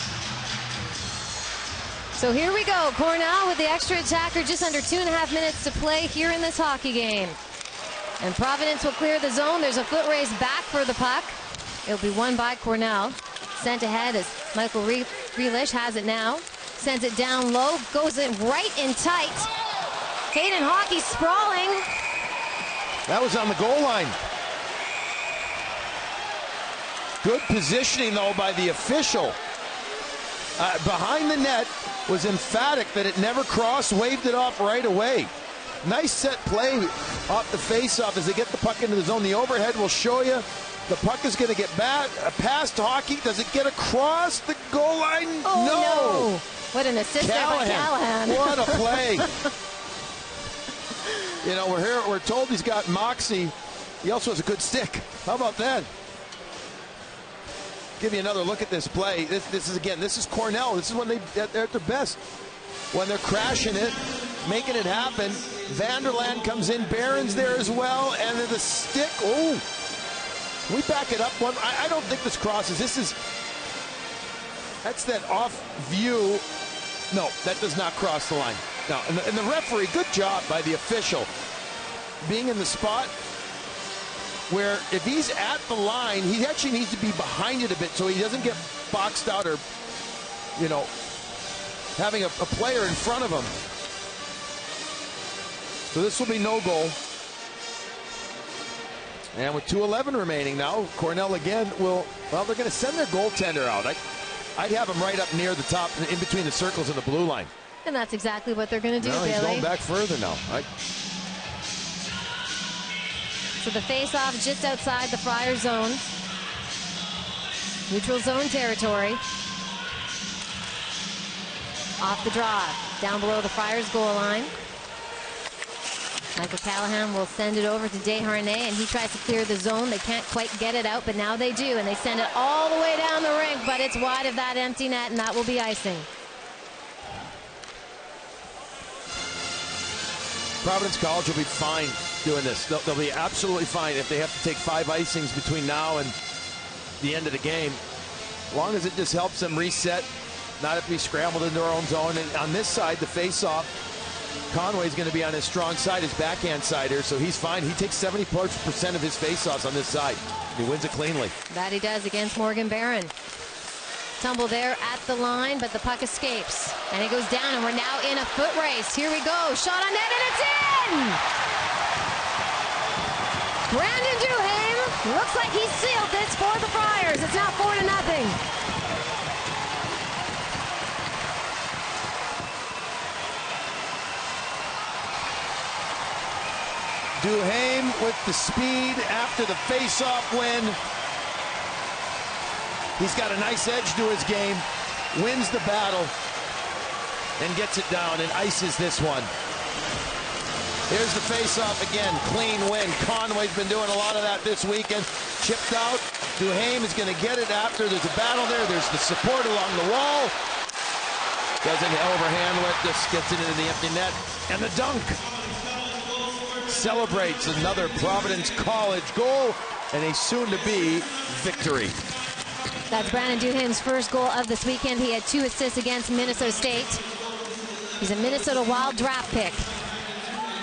So here we go. Cornell with the extra attacker, just under 2.5 minutes to play here in this hockey game. And Providence will clear the zone. There's a foot race back for the puck. It'll be won by Cornell. Sent ahead as Michael Relish has it now. Sends it down low, goes in right in tight. Hayden Hockey sprawling. That was on the goal line. Good positioning, though, by the official. Behind the net was emphatic that it never crossed, waved it off right away. Nice set play off the face-off as they get the puck into the zone. The overhead will show you. The puck is going to get back, past Hockey. Does it get across the goal line? Oh, no. What an assist there by Callahan. What a play. You know, we're told he's got moxie. He also has a good stick. How about that? Give you another look at this play. This is Cornell. This is when they're at their best. When they're crashing it, making it happen. Vanderland comes in. Barron's there as well. And then the stick. Oh. We back it up one. I don't think this crosses. That's that off view. No, that does not cross the line. No, and the referee, good job by the official, being in the spot where if he's at the line, he actually needs to be behind it a bit so he doesn't get boxed out or, you know, having a player in front of him. So this will be no goal. And with 2:11 remaining now, Cornell again they're going to send their goaltender out. I'd have him right up near the top, in between the circles and the blue line. And that's exactly what they're going to do, no, Bailey. He's going back further now. So the face-off just outside the Friar zone. Neutral zone territory. Off the draw, down below the Friars goal line. Michael Callahan will send it over to Desharnais, and he tries to clear the zone. They can't quite get it out, but now they do, and they send it all the way down the rink, but it's wide of that empty net, and that will be icing. Providence College will be fine doing this. They'll be absolutely fine if they have to take 5 icings between now and the end of the game. As long as it just helps them reset, not have to be scrambled into their own zone. And on this side, the face-off, Conway's going to be on his strong side, his backhand side here, so he's fine. He takes 70% of his face-offs on this side. He wins it cleanly. That he does against Morgan Barron. Tumble there at the line, but the puck escapes. And it goes down, and we're now in a foot race. Here we go. Shot on net, and it's in! Brandon Duhaime looks like he sealed this for the Friars. It's now 4-0. Duhaime with the speed after the face-off win. He's got a nice edge to his game, wins the battle, and gets it down and ices this one. Here's the face-off again, clean win. Conway's been doing a lot of that this weekend. Chipped out. Duhaime is going to get it after. There's a battle there. There's the support along the wall. Doesn't overhandle it. Just gets it into the empty net. And the dunk. Celebrates another Providence College goal and a soon-to-be victory. That's Brandon Duhaime's first goal of this weekend. He had 2 assists against Minnesota State. He's a Minnesota Wild draft pick.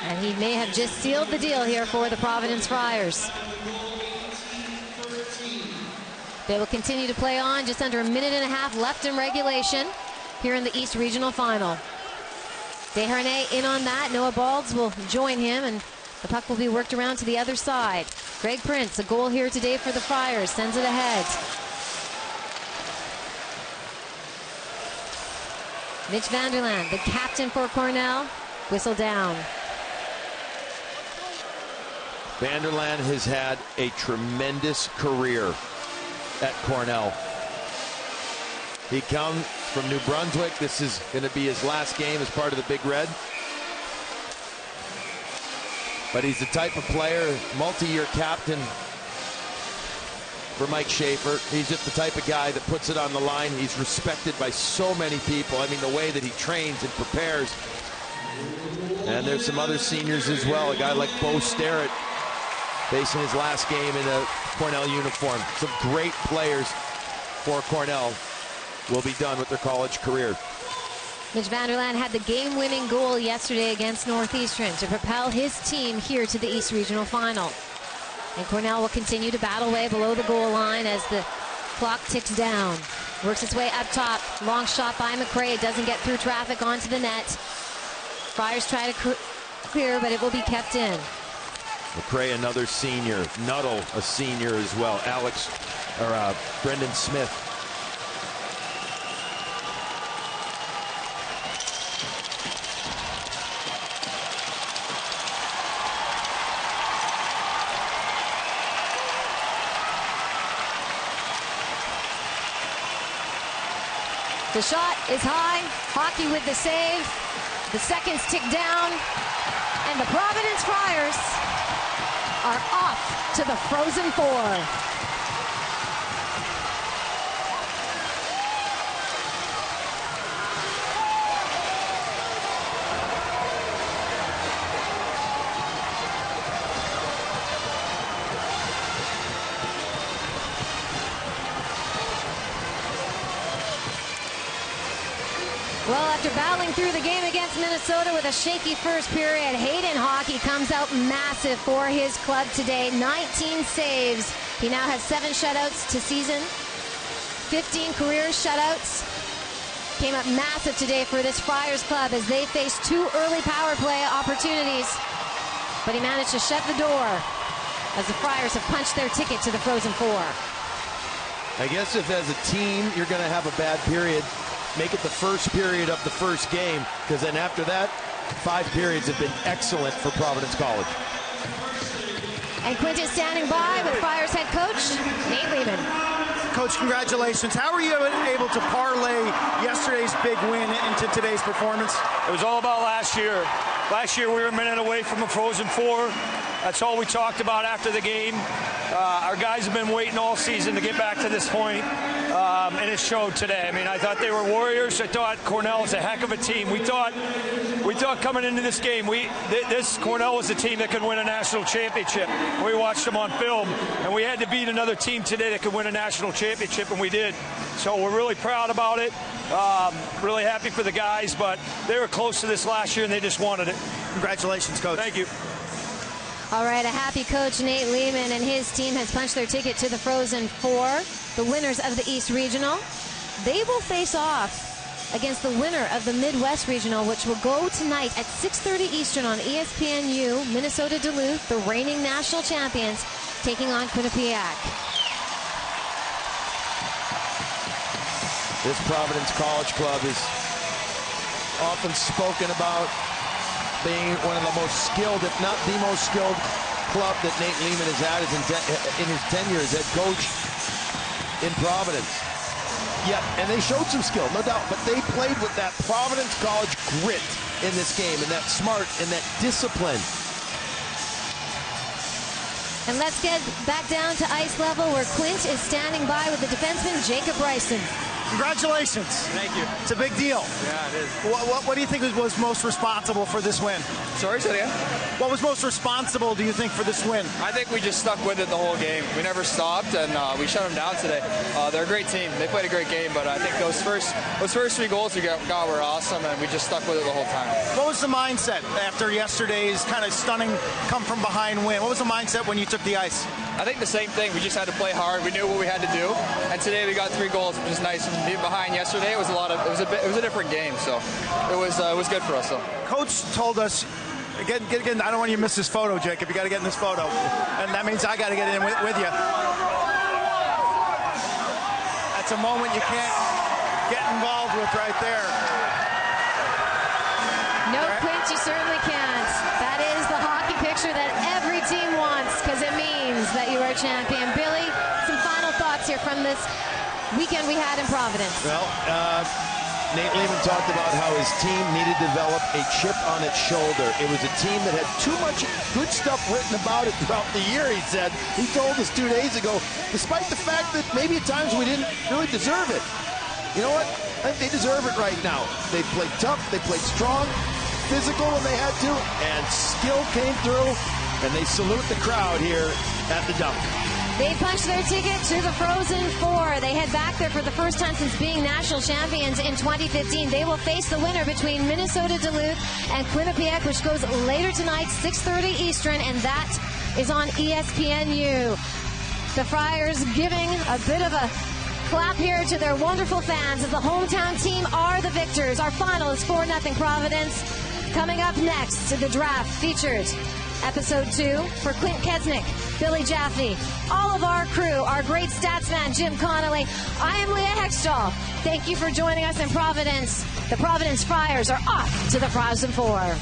And he may have just sealed the deal here for the Providence Friars. They will continue to play on. Just under a minute and a half left in regulation here in the East Regional Final. Desharnais in on that. Noah Balds will join him, and the puck will be worked around to the other side. Greg Prince, a goal here today for the Friars, sends it ahead. Mitch Vanderland, the captain for Cornell, whistle down. Vanderland has had a tremendous career at Cornell. He comes from New Brunswick. This is going to be his last game as part of the Big Red. But he's the type of player, multi-year captain for Mike Schaefer. He's just the type of guy that puts it on the line. He's respected by so many people. I mean, the way that he trains and prepares. And there's some other seniors as well. A guy like Bo Starrett facing his last game in a Cornell uniform. Some great players for Cornell will be done with their college career. Mitch Vanderland had the game-winning goal yesterday against Northeastern to propel his team here to the East Regional Final. And Cornell will continue to battle way below the goal line as the clock ticks down. Works its way up top. Long shot by McRae. It doesn't get through traffic onto the net. Friars try to clear, but it will be kept in. McRae, another senior. Nuttall, a senior as well. Brendan Smith. The shot is high. Hockey with the save. The seconds tick down. And the Providence Friars are off to the Frozen Four. Well, after battling through the game against Minnesota with a shaky first period, Hayden Hockey comes out massive for his club today. 19 saves. He now has 7 shutouts to season. 15 career shutouts. Came up massive today for this Friars club as they faced 2 early power play opportunities. But he managed to shut the door as the Friars have punched their ticket to the Frozen Four. I guess if as a team you're going to have a bad period, make it the first period of the first game, because then after that, 5 periods have been excellent for Providence College. And Quintus standing by with Friars head coach Nate Lehman. Coach, congratulations. How were you able to parlay yesterday's big win into today's performance? It was all about last year. Last year we were a minute away from a Frozen Four. That's all we talked about after the game. Our guys have been waiting all season to get back to this point, and it showed today. I mean, I thought they were warriors. I thought Cornell was a heck of a team. We thought coming into this game, this Cornell was a team that could win a national championship. We watched them on film, and we had to beat another team today that could win a national championship, and we did. So we're really proud about it. Really happy for the guys, but they were close to this last year, and they just wanted it. Congratulations, Coach. Thank you. All right, a happy coach, Nate Lehman, and his team has punched their ticket to the Frozen Four, the winners of the East Regional. They will face off against the winner of the Midwest Regional, which will go tonight at 6:30 Eastern on ESPNU. Minnesota Duluth, the reigning national champions, taking on Quinnipiac. This Providence College club is often spoken about. being one of the most skilled, if not the most skilled club that Nate Lehman has had in his tenure as head coach in Providence. Yeah, and they showed some skill, no doubt, but they played with that Providence College grit in this game, and that smart and that discipline. And let's get back down to ice level where Quint is standing by with the defenseman Jacob Bryson. Congratulations. Thank you. It's a big deal. Yeah, it is. What do you think was most responsible for this win? Sorry, say that again? What was most responsible, do you think, for this win? I think we just stuck with it the whole game. We never stopped, and we shut them down today. They're a great team. They played a great game, but I think those first 3 goals we got were awesome, and we just stuck with it the whole time. What was the mindset after yesterday's kind of stunning come-from-behind win? What was the mindset when you took the ice? I think the same thing. We just had to play hard. We knew what we had to do, and today we got 3 goals, which is nice. From being behind yesterday, it was a different game, so it was good for us. So. Coach told us, again, I don't want you to miss this photo, Jacob. You got to get in this photo, and that means I got to get in with you. That's a moment you can't get involved with right there. No, Quint, you certainly can't. That is the hockey picture that every team wants because it means that you are champion. Billy, some final thoughts here from this weekend we had in Providence. Well, Nate Lehman talked about how his team needed to develop a chip on its shoulder. It was a team that had too much good stuff written about it throughout the year, he said. He told us 2 days ago, despite the fact that maybe at times we didn't really deserve it. You know what? I think they deserve it right now. They played tough, they played strong, physical when they had to, and skill came through, and they salute the crowd here at the dump. They punched their ticket to the Frozen Four. They head back there for the first time since being national champions in 2015. They will face the winner between Minnesota Duluth and Quinnipiac, which goes later tonight, 6:30 Eastern, and that is on ESPNU. The Friars giving a bit of a clap here to their wonderful fans as the hometown team are the victors. Our final is 4-0 Providence. Coming up next, the draft features Episode 2 for Quint Kesnick, Billy Jaffe, all of our crew, our great stats man, Jim Connolly. I am Leah Hextall. Thank you for joining us in Providence. The Providence Friars are off to the Frozen Four.